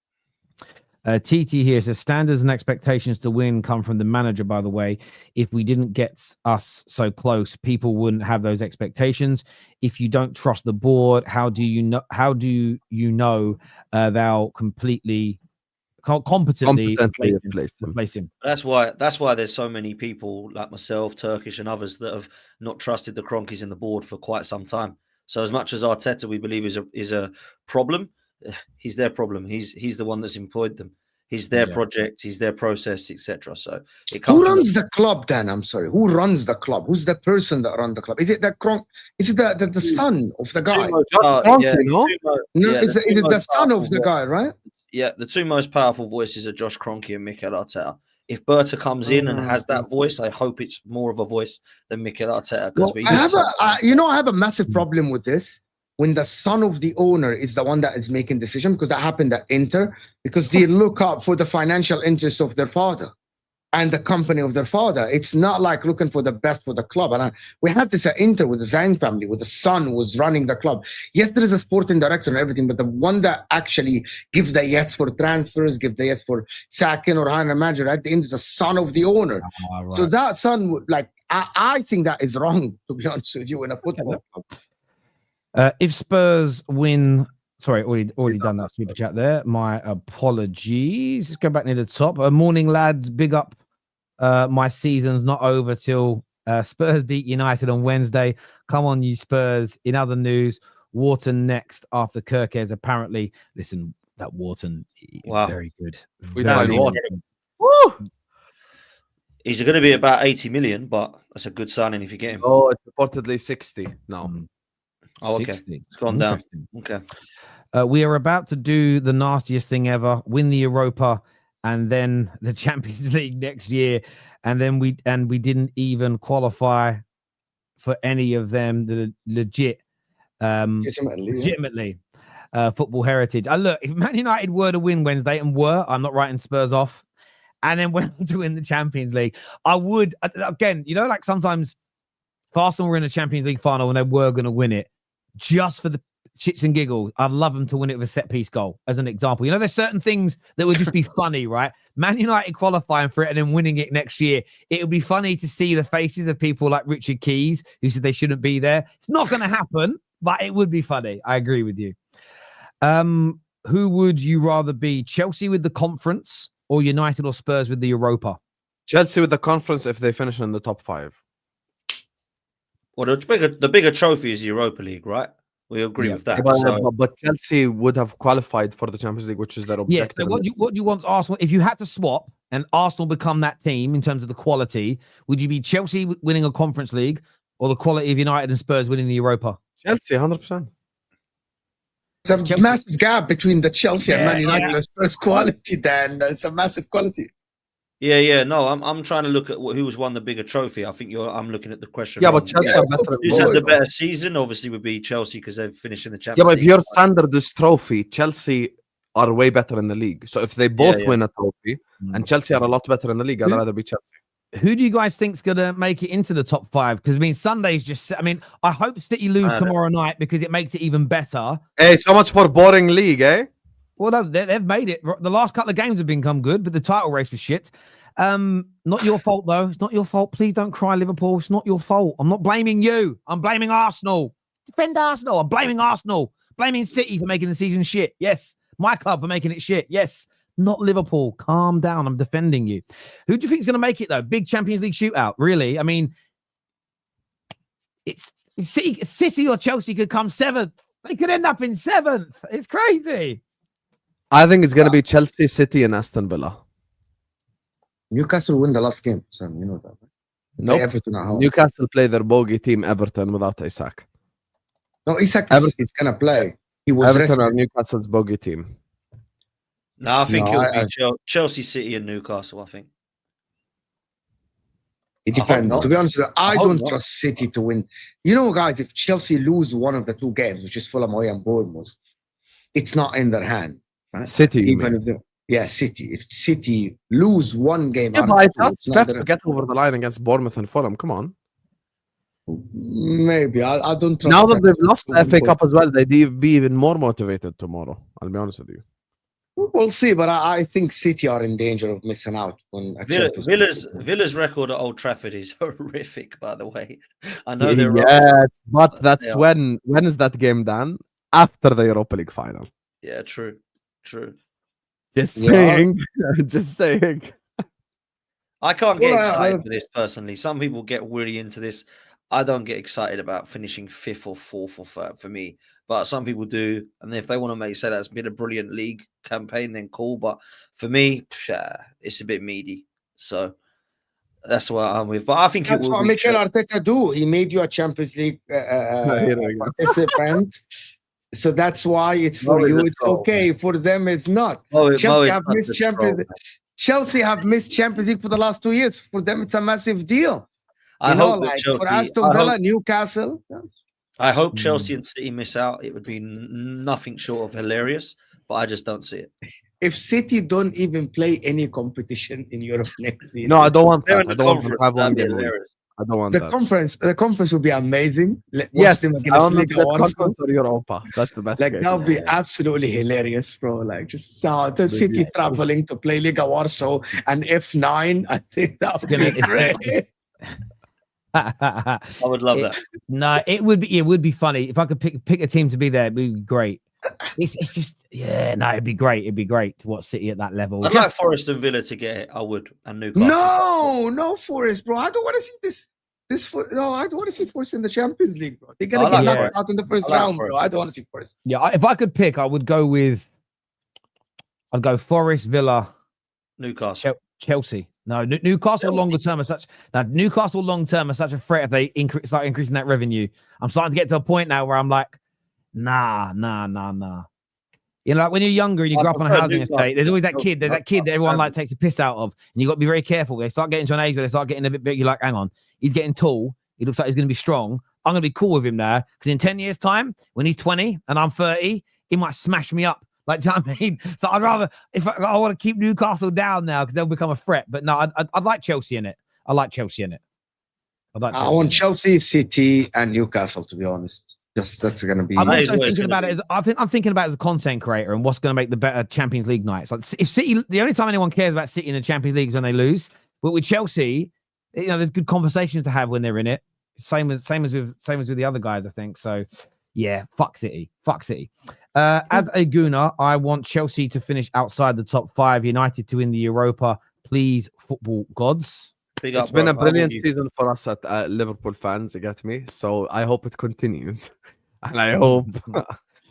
TT here says standards and expectations to win come from the manager, by the way. If we didn't get us so close, people wouldn't have those expectations. If you don't trust the board, how do you know they'll completely competently replace him? That's why there's so many people like myself, Turkish and others that have not trusted the Cronkies in the board for quite some time. So as much as Arteta we believe is a problem, he's their problem. He's the one that's employed them. He's their project. He's their process, etc. So who runs the club then? I'm sorry. Who runs the club? Who's the person that runs the club? Is it Is it the son of the guy? Is it the son of the guy? Right? Yeah, the two most powerful voices are Josh Kroenke and Mikel Arteta. If Berta comes in and has that voice, I hope it's more of a voice than Mikel Arteta. Well, I have a massive problem with this. When the son of the owner is the one that is making decision, because that happened at Inter, because they look up for the financial interest of their father. and the company of their father. It's not like looking for the best for the club. And we had this at Inter with the Zhang family, with the son who was running the club. Yes, there is a sporting director and everything, but the one that actually gives the yes for transfers, give the yes for sacking or hiring a manager at the end is the son of the owner. Right. So that son would I think that is wrong, to be honest with you, in a football club. If Spurs win, sorry, already done that super chat there. My apologies. Let's go back near the top. Morning, lads. Big up. My season's not over till Spurs beat United on Wednesday. Come on, you Spurs. In other news, Wharton next after Kerkez. Apparently, listen, that Wharton is very good. We Very signed Wharton. good. Woo! He's going to be about 80 million, but that's a good signing if you get him. Oh, it's reportedly 60 now. Oh, okay. 60. It's gone down. Okay. We are about to do the nastiest thing ever, win the Europa and then the Champions League next year. And then we didn't even qualify for any of them, the legitimately football heritage. Look, if Man United were to win Wednesday, and I'm not writing Spurs off, and then went on to win the Champions League, I would, again, you know, like sometimes if Arsenal were in a Champions League final and they were going to win it, just for the shits and giggles, I'd love them to win it with a set-piece goal, as an example. You know, there's certain things that would just be funny, right? Man United qualifying for it and then winning it next year. It would be funny to see the faces of people like Richard Keys, who said they shouldn't be there. It's not going to happen, but it would be funny. I agree with you. Who would you rather be, Chelsea with the conference or United or Spurs with the Europa? Chelsea with the conference if they finish in the top 5. Well, the bigger trophy is the Europa League, right? We agree with that. But Chelsea would have qualified for the Champions League, which is their objective. Yeah, so what do you want Arsenal? If you had to swap and Arsenal become that team in terms of the quality, would you be Chelsea winning a Conference League or the quality of United and Spurs winning the Europa? Chelsea, 100%. It's a massive gap between the Chelsea and Man United and Spurs quality, then. It's a massive quality. Yeah. No, I'm trying to look at who's won the bigger trophy. I think I'm looking at the question. Yeah, but Chelsea are better. Who's had the better season? Obviously, would be Chelsea because they've finished in the Champions League. Yeah, but if your standard is trophy, Chelsea are way better in the league. So if they both win a trophy and Chelsea are a lot better in the league, I'd rather be Chelsea. Who do you guys think's gonna make it into the top 5? Because I mean, Sunday's just. I mean, I hope City lose tomorrow night because it makes it even better. Hey, so much for boring league, eh? Well, no, they've made it. The last couple of games have become good, but the title race was shit. Not your fault though. It's not your fault. Please don't cry, Liverpool. It's not your fault. I'm not blaming you. I'm blaming Arsenal. Defend Arsenal. I'm blaming Arsenal. Blaming City for making the season shit. Yes. My club for making it shit. Yes. Not Liverpool. Calm down. I'm defending you. Who do you think is going to make it though? Big Champions League shootout. Really? I mean, it's City or Chelsea could come 7th. They could end up in 7th. It's crazy. I think it's going to be Chelsea, City, and Aston Villa. Newcastle win the last game, Sam. You know that. No, nope. Everton at home. Newcastle play their bogey team, Everton, without Isak. No, Isak is going to play. He was Everton are Newcastle's bogey team. No, I think it'll be Chelsea, City, and Newcastle. I think it depends. To be honest with you, I don't trust City to win. You know, guys, if Chelsea lose one of the 2 games, which is Fulham away and Bournemouth, it's not in their hand. Right? City, even if City. If City lose one game, but I trust Pep to get over the line against Bournemouth and Fulham. Come on. Maybe I don't trust. Now that they've lost the FA Cup as well, they'd be even more motivated tomorrow. I'll be honest with you. We'll see, but I think City are in danger of missing out on Villa's record at Old Trafford is horrific, by the way. I know they're but that's when is that game done? After the Europa League final. Yeah, true. Just saying. Just saying. I can't get excited for this personally. Some people get really into this. I don't get excited about finishing 5th or 4th or 3rd for me, but some people do. And if they want to say that's been a brilliant league campaign, then cool. But for me, it's a bit meaty. So that's what I'm with. But I think that's what Mikel Arteta do. He made you a Champions League participant. So that's why it's for you. It's okay. For them, it's not. Chelsea have missed Champions League for the last 2 years. For them, it's a massive deal. For Aston Villa, Newcastle. I hope Chelsea and City miss out. It would be nothing short of hilarious, but I just don't see it. if City don't even play any competition in Europe next season. No, I don't want They're that. in I the don't want them to conference. have one That'd be game a week. hilarious. I don't want The that. conference will be amazing. Watch Yes, them I against want them Liga to get Warsaw. conference or Europa. That's the best Like case. that would be absolutely hilarious, bro. Like just the City traveling to play Liga Warsaw and F9. I think that would be great. I would love that. No, it would be funny if I could pick a team to be there. It'd be great. It's just it'd be great. It'd be great to watch City at that level. I'd like Forest and Villa to get it. I would, and Newcastle. No Forest, bro. I don't want to see this. No, I don't want to see Forest in the Champions League, bro. They're gonna get knocked out in the first round, bro. I don't want to see Forest. Yeah, if I could pick, I'd go Forest, Villa, Newcastle, Chelsea. No, Newcastle longer term are such. Now, Newcastle long term are such a threat if they start increasing that revenue. I'm starting to get to a point now where I'm like, nah. You know, like when you're younger and you grow up on a housing estate, there's always that kid. There's that kid that everyone like takes a piss out of, and you got to be very careful. They start getting to an age where they start getting a bit big. You're like, hang on, he's getting tall. He looks like he's going to be strong. I'm going to be cool with him there because in 10 years' time, when he's 20 and I'm 30, he might smash me up. Like, do you know what I mean? So I'd rather, if I want to keep Newcastle down now because they'll become a threat. But no, I'd like Chelsea in it. I want Chelsea, City, and Newcastle, to be honest. That's going to be. I'm also thinking about it as I'm thinking about it as a content creator and what's going to make the better Champions League nights. Like if City, the only time anyone cares about City in the Champions League is when they lose. But with Chelsea, you know, there's good conversations to have when they're in it. Same as with the other guys, I think. So yeah, fuck City. As a Gooner, I want Chelsea to finish outside the top 5, United to win the Europa. Please, football gods. It's been a brilliant season for us at Liverpool fans, you get me? So I hope it continues. And I hope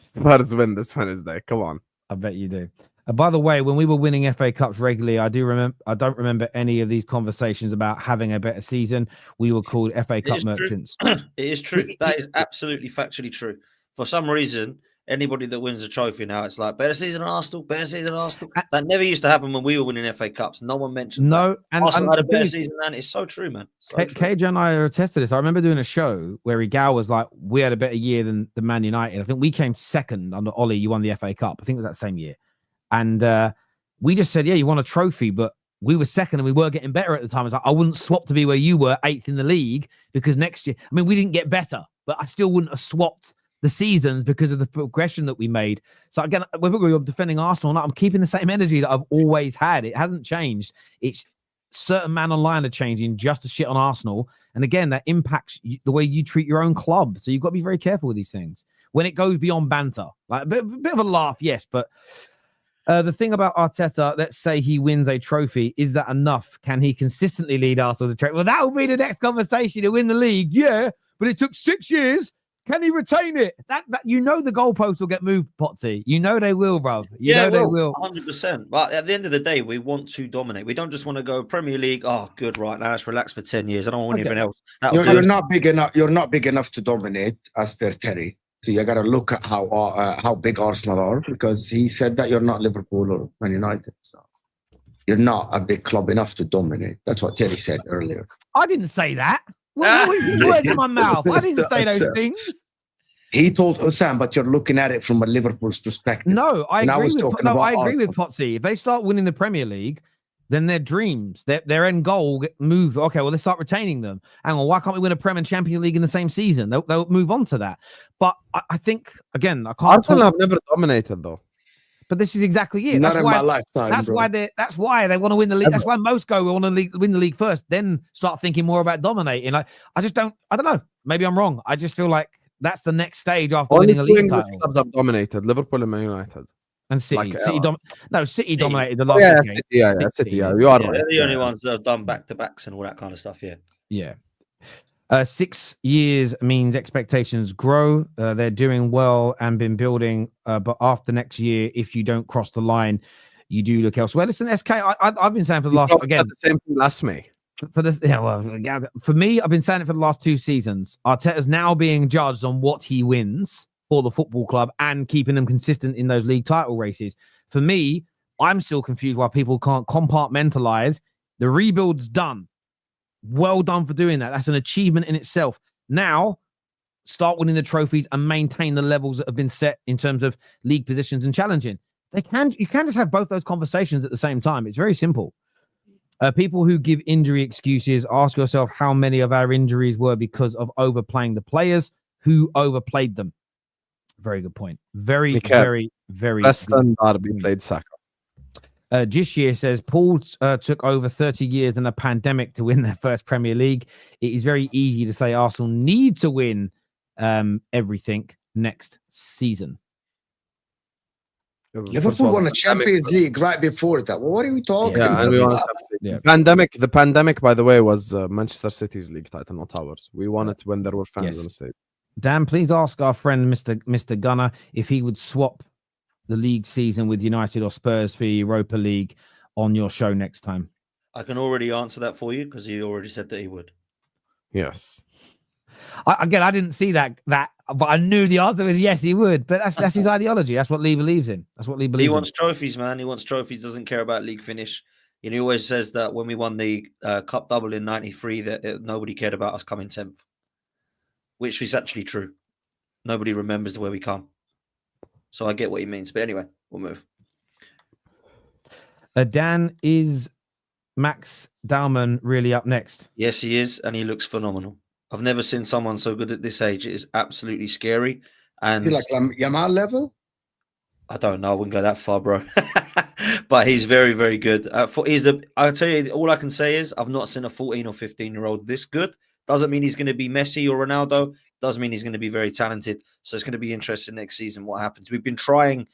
Spurs win this Wednesday. Come on. I bet you do. By the way, when we were winning FA Cups regularly, I don't remember any of these conversations about having a better season. We were called FA Cup merchants. It is true. That is absolutely factually true. For some reason, anybody that wins a trophy now, it's like better season than Arsenal. That never used to happen when we were winning FA Cups. No one mentioned that. And Arsenal had a better season than. It's so true, man. KJ and I attested this. I remember doing a show where Igal was like, we had a better year than the Man United. I think we came second under Ollie. You won the FA Cup. I think it was that same year. And we just said, yeah, you won a trophy, but we were second and we were getting better at the time. It's like, I wouldn't swap to be where you were 8th in the league because next year, I mean, we didn't get better, but I still wouldn't have swapped the seasons because of the progression that we made. So again, when we're defending Arsenal, I'm keeping the same energy that I've always had. It hasn't changed. It's certain man online are changing just to shit on Arsenal. And again, that impacts the way you treat your own club. So you've got to be very careful with these things. When it goes beyond banter, like a bit of a laugh, yes, but the thing about Arteta, let's say he wins a trophy, is that enough? Can he consistently lead Arsenal to trophy? Well, that will be the next conversation to win the league, yeah, but it took 6 years. Can he retain it? That you know the goalposts will get moved, Potsy. You know they will, bro. You know they will. 100%. But at the end of the day, we want to dominate. We don't just want to go Premier League. Oh, good, right now let's relax for 10 years. I don't want anything else. You're not big enough. You're not big enough to dominate, as per Terry. So you got to look at how big Arsenal are, because he said that you're not Liverpool or Man United. So you're not a big club enough to dominate. That's what Terry said earlier. I didn't say that. What words in my mouth? I didn't say those things. He told Osam, but you're looking at it from a Liverpool's perspective. No, I agree with Potsy. If they start winning the Premier League, then their dreams, their end goal moves. Okay, well, let's start retaining them. Hang on, why can't we win a Prem and Champions League in the same season? They'll move on to that. But I think, again, I can't. Arsenal have never dominated, though. But this is exactly it. Not in my lifetime. That's why they want to win the league. That's why most go want to win the league first, then start thinking more about dominating. Like, I don't know. Maybe I'm wrong. I just feel like that's the next stage after winning a league title. Clubs have dominated: Liverpool and Man United. And City. Like, City dominated the last game. City. You are right. They're the only ones that have done back-to-backs and all that kind of stuff. Yeah. 6 years means expectations grow. They're doing well and been building. But after next year, if you don't cross the line, you do look elsewhere. Listen, SK, I've been saying for the last again the same thing last May. For this, for me, I've been saying it for the last 2 seasons. Arteta's now being judged on what he wins for the football club and keeping them consistent in those league title races. For me, I'm still confused why people can't compartmentalize. The rebuild's done. Well done for doing that. That's an achievement in itself. Now, start winning the trophies and maintain the levels that have been set in terms of league positions and challenging. You can just have both those conversations at the same time. It's very simple. People who give injury excuses, ask yourself how many of our injuries were because of overplaying the players who overplayed them. Very good point. Very Preston Derby played Saka. Jishir says Paul took over 30 years in a pandemic to win their first Premier League. It is very easy to say Arsenal need to win everything next season. Liverpool won a Champions League right before that. Well, what are we talking about? And we won the pandemic, by the way, was Manchester City's league title, not ours. We won it when there were fans on the stage. Dan, please ask our friend Mr. Gunner if he would swap the league season with United or Spurs for Europa League on your show next time. I can already answer that for you because he already said that he would. Yes. I didn't see that, but I knew the answer was yes, he would. But that's his ideology. That's what Lee believes in. He wants trophies, man. He wants trophies. Doesn't care about league finish. And he always says that when we won the cup double in '93, that nobody cared about us coming 10th, which is actually true. Nobody remembers where we come. So I get what he means. But anyway, we'll move. Dan, is Max Dalman really up next? Yes, he is. And he looks phenomenal. I've never seen someone so good at this age. It is absolutely scary. And is he like Yamal level? I don't know. I wouldn't go that far, bro. But he's very, very good. I'll tell you, all I can say is I've not seen a 14 or 15-year-old this good. Doesn't mean he's going to be Messi or Ronaldo. Doesn't mean he's going to be very talented. So it's going to be interesting next season what happens. We've been trying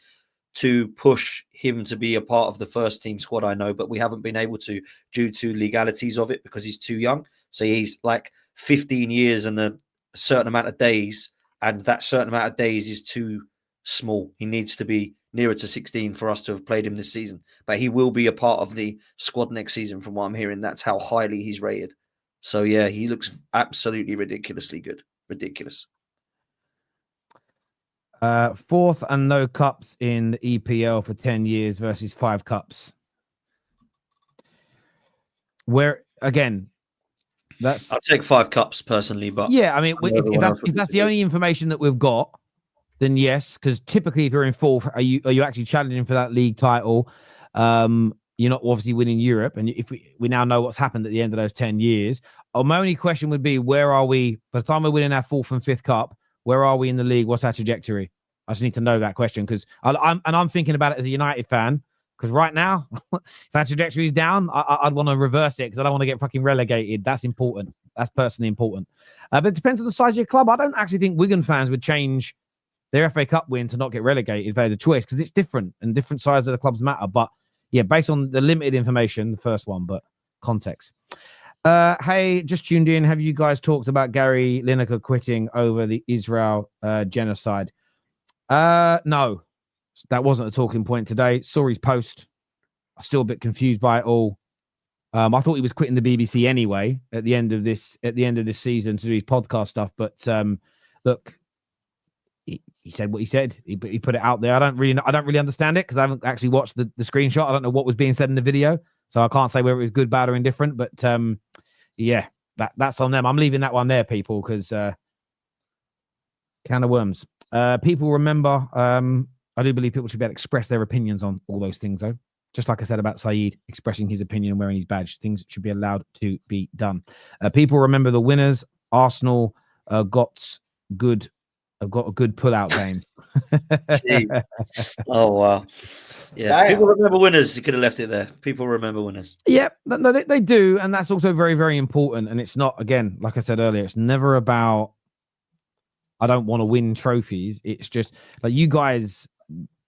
to push him to be a part of the first team squad, I know, but we haven't been able to due to legalities of it because he's too young. So he's like 15 years and a certain amount of days, and that certain amount of days is too small. He needs to be nearer to 16 for us to have played him this season. But he will be a part of the squad next season from what I'm hearing. That's how highly he's rated. So, yeah, he looks absolutely ridiculously good. Ridiculous. Fourth and no cups in the EPL for 10 years versus 5 cups. Where, again, I'll take 5 cups personally, but yeah, I mean, if that's the only information that we've got, then yes, because typically if you're in fourth, are you actually challenging for that league title? You're not obviously winning Europe, and if we now know what's happened at the end of those 10 years, my only question would be, where are we by the time we're winning our 4th and 5th cup? Where are we in the league? What's our trajectory? I just need to know that question because I'm thinking about it as a United fan. Because right now, if our trajectory is down, I'd want to reverse it because I don't want to get fucking relegated. That's important. That's personally important. But it depends on the size of your club. I don't actually think Wigan fans would change their FA Cup win to not get relegated if they had the choice because it's different and different sizes of the clubs matter. But yeah, based on the limited information, the first one, but context. Hey, just tuned in. Have you guys talked about Gary Lineker quitting over the Israel genocide? No. That wasn't a talking point today. Saw his post. I'm still a bit confused by it all. I thought he was quitting the BBC anyway at the end of this season to do his podcast stuff. But look, he said what he said. He put it out there. I don't really understand it because I haven't actually watched the screenshot. I don't know what was being said in the video, so I can't say whether it was good, bad, or indifferent. But yeah, that's on them. I'm leaving that one there, people, because can of worms. People remember. I do believe people should be able to express their opinions on all those things, though. Just like I said about Saeed expressing his opinion and wearing his badge, things should be allowed to be done. People remember the winners. Arsenal got a good pull-out game. Oh, wow. Yeah, people remember winners. You could have left it there. People remember winners. Yeah, no, they do. And that's also very, very important. And it's not, again, like I said earlier, it's never about, I don't want to win trophies. It's just like you guys,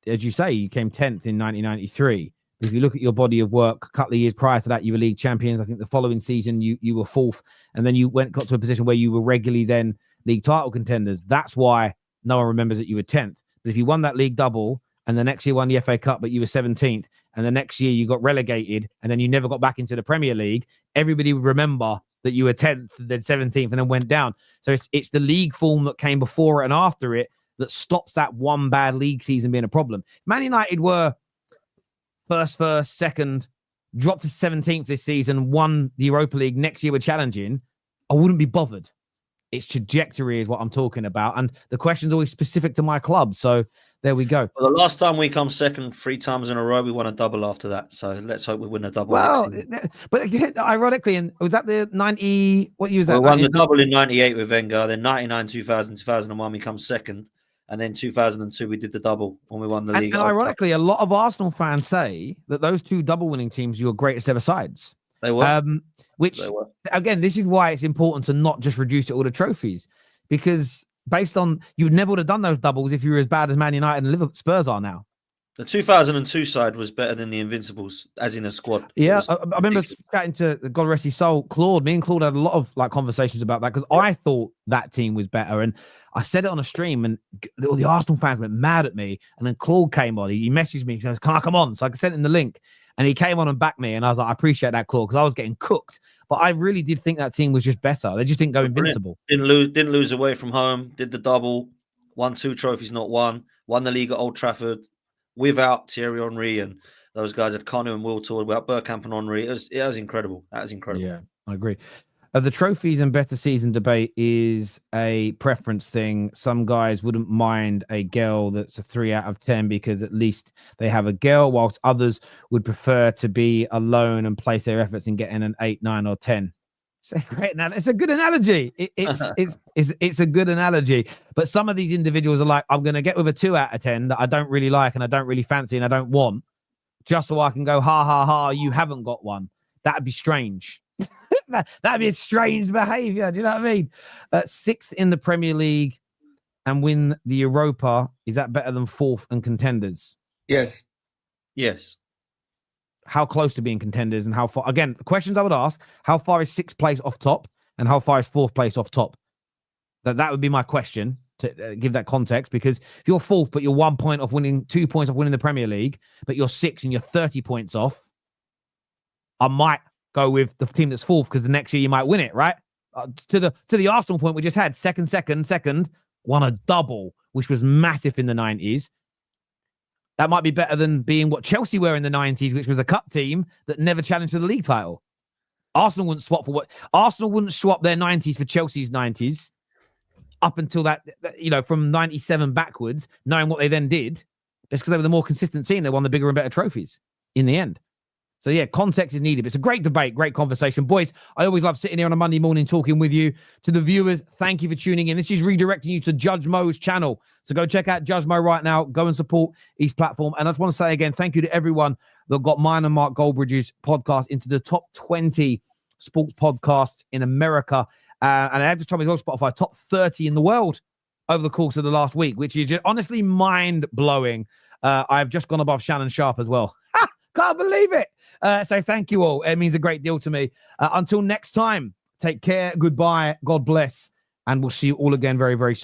as you say, you came 10th in 1993. If you look at your body of work, a couple of years prior to that, you were league champions. I think the following season, you were 4th. And then you got to a position where you were regularly then league title contenders. That's why no one remembers that you were 10th. But if you won that league double and the next year won the FA Cup, but you were 17th, and the next year you got relegated and then you never got back into the Premier League, everybody would remember that you were 10th, then 17th, and then went down. So it's the league form that came before it and after it that stops that one bad league season being a problem. Man United were first, second, dropped to 17th this season, won the Europa League, next year we're challenging, I wouldn't be bothered. Its trajectory is what I'm talking about. And the question's always specific to my club. So there we go. Well, the last time we come second 3 times in a row, we won a double after that. So let's hope we win a double Well, next season. but again, ironically, and was that the 90? What year was that? We won the double in 98 with Wenger, then 99, 2000, 2001, we come second. And then 2002, we did the double when we won the league. And ironically, a lot of Arsenal fans say that those 2 double winning teams are your greatest ever sides. They were. Which, They were. again, this is why it's important to not just reduce it all to trophies. Because based on, you never would have done those doubles if you were as bad as Man United and Liverpool Spurs are now. The 2002 side was better than the Invincibles, as in a squad. Yeah, I remember chatting to God rest his soul, Claude. Me and Claude had a lot of conversations about that because I thought that team was better, and I said it on a stream, and all the Arsenal fans went mad at me. And then Claude came on. He messaged me. He says, "Can I come on?" So I sent him the link, and he came on and backed me. And I was like, "I appreciate that, Claude," because I was getting cooked. But I really did think that team was just better. They just didn't go invincible. Didn't lose away from home. Did the double. Won 2 trophies, not 1. Won the league at Old Trafford. Without Thierry Henry and those guys at Cunha and Will Todd, without Bergkamp and Henry, it was incredible. That was incredible. Yeah, I agree. The trophies and better season debate is a preference thing. Some guys wouldn't mind a girl that's a 3 out of 10 because at least they have a girl, whilst others would prefer to be alone and place their efforts in getting an 8, 9, or 10. It's great. Now it's a good analogy. It's a good analogy. But some of these individuals are like, I'm going to get with a 2 out of 10 that I don't really like and I don't really fancy and I don't want, just so I can go, ha ha ha, you haven't got one. That'd be strange. That'd be a strange behavior. Do you know what I mean? 6th in the Premier League and win the Europa. Is that better than 4th and contenders? Yes. Yes. How close to being contenders and how far? Again, the questions I would ask: how far is 6th place off top, and how far is 4th place off top? That would be my question to give that context. Because if you're 4th, but you're 1 point off winning, 2 points off winning the Premier League, but you're 6th and you're 30 points off, I might go with the team that's 4th because the next year you might win it, right? To the Arsenal point we just had, second, won a double, which was massive in the 90s. That might be better than being what Chelsea were in the 90s, which was a cup team that never challenged for the league title. Arsenal wouldn't swap their 90s for Chelsea's 90s up until that, from 97 backwards, knowing what they then did. Just because they were the more consistent team, they won the bigger and better trophies in the end. So, yeah, context is needed. It's a great debate, great conversation. Boys, I always love sitting here on a Monday morning talking with you. To the viewers, thank you for tuning in. This is redirecting you to Judge Mo's channel. So go check out Judge Mo right now. Go and support his platform. And I just want to say again, thank you to everyone that got mine and Mark Goldbridge's podcast into the top 20 sports podcasts in America. And I have just told me as well, Spotify, top 30 in the world over the course of the last week, which is just honestly mind-blowing. I've just gone above Shannon Sharp as well. Can't believe it. So thank you all. It means a great deal to me. Until next time, take care. Goodbye. God bless. And we'll see you all again very, very soon.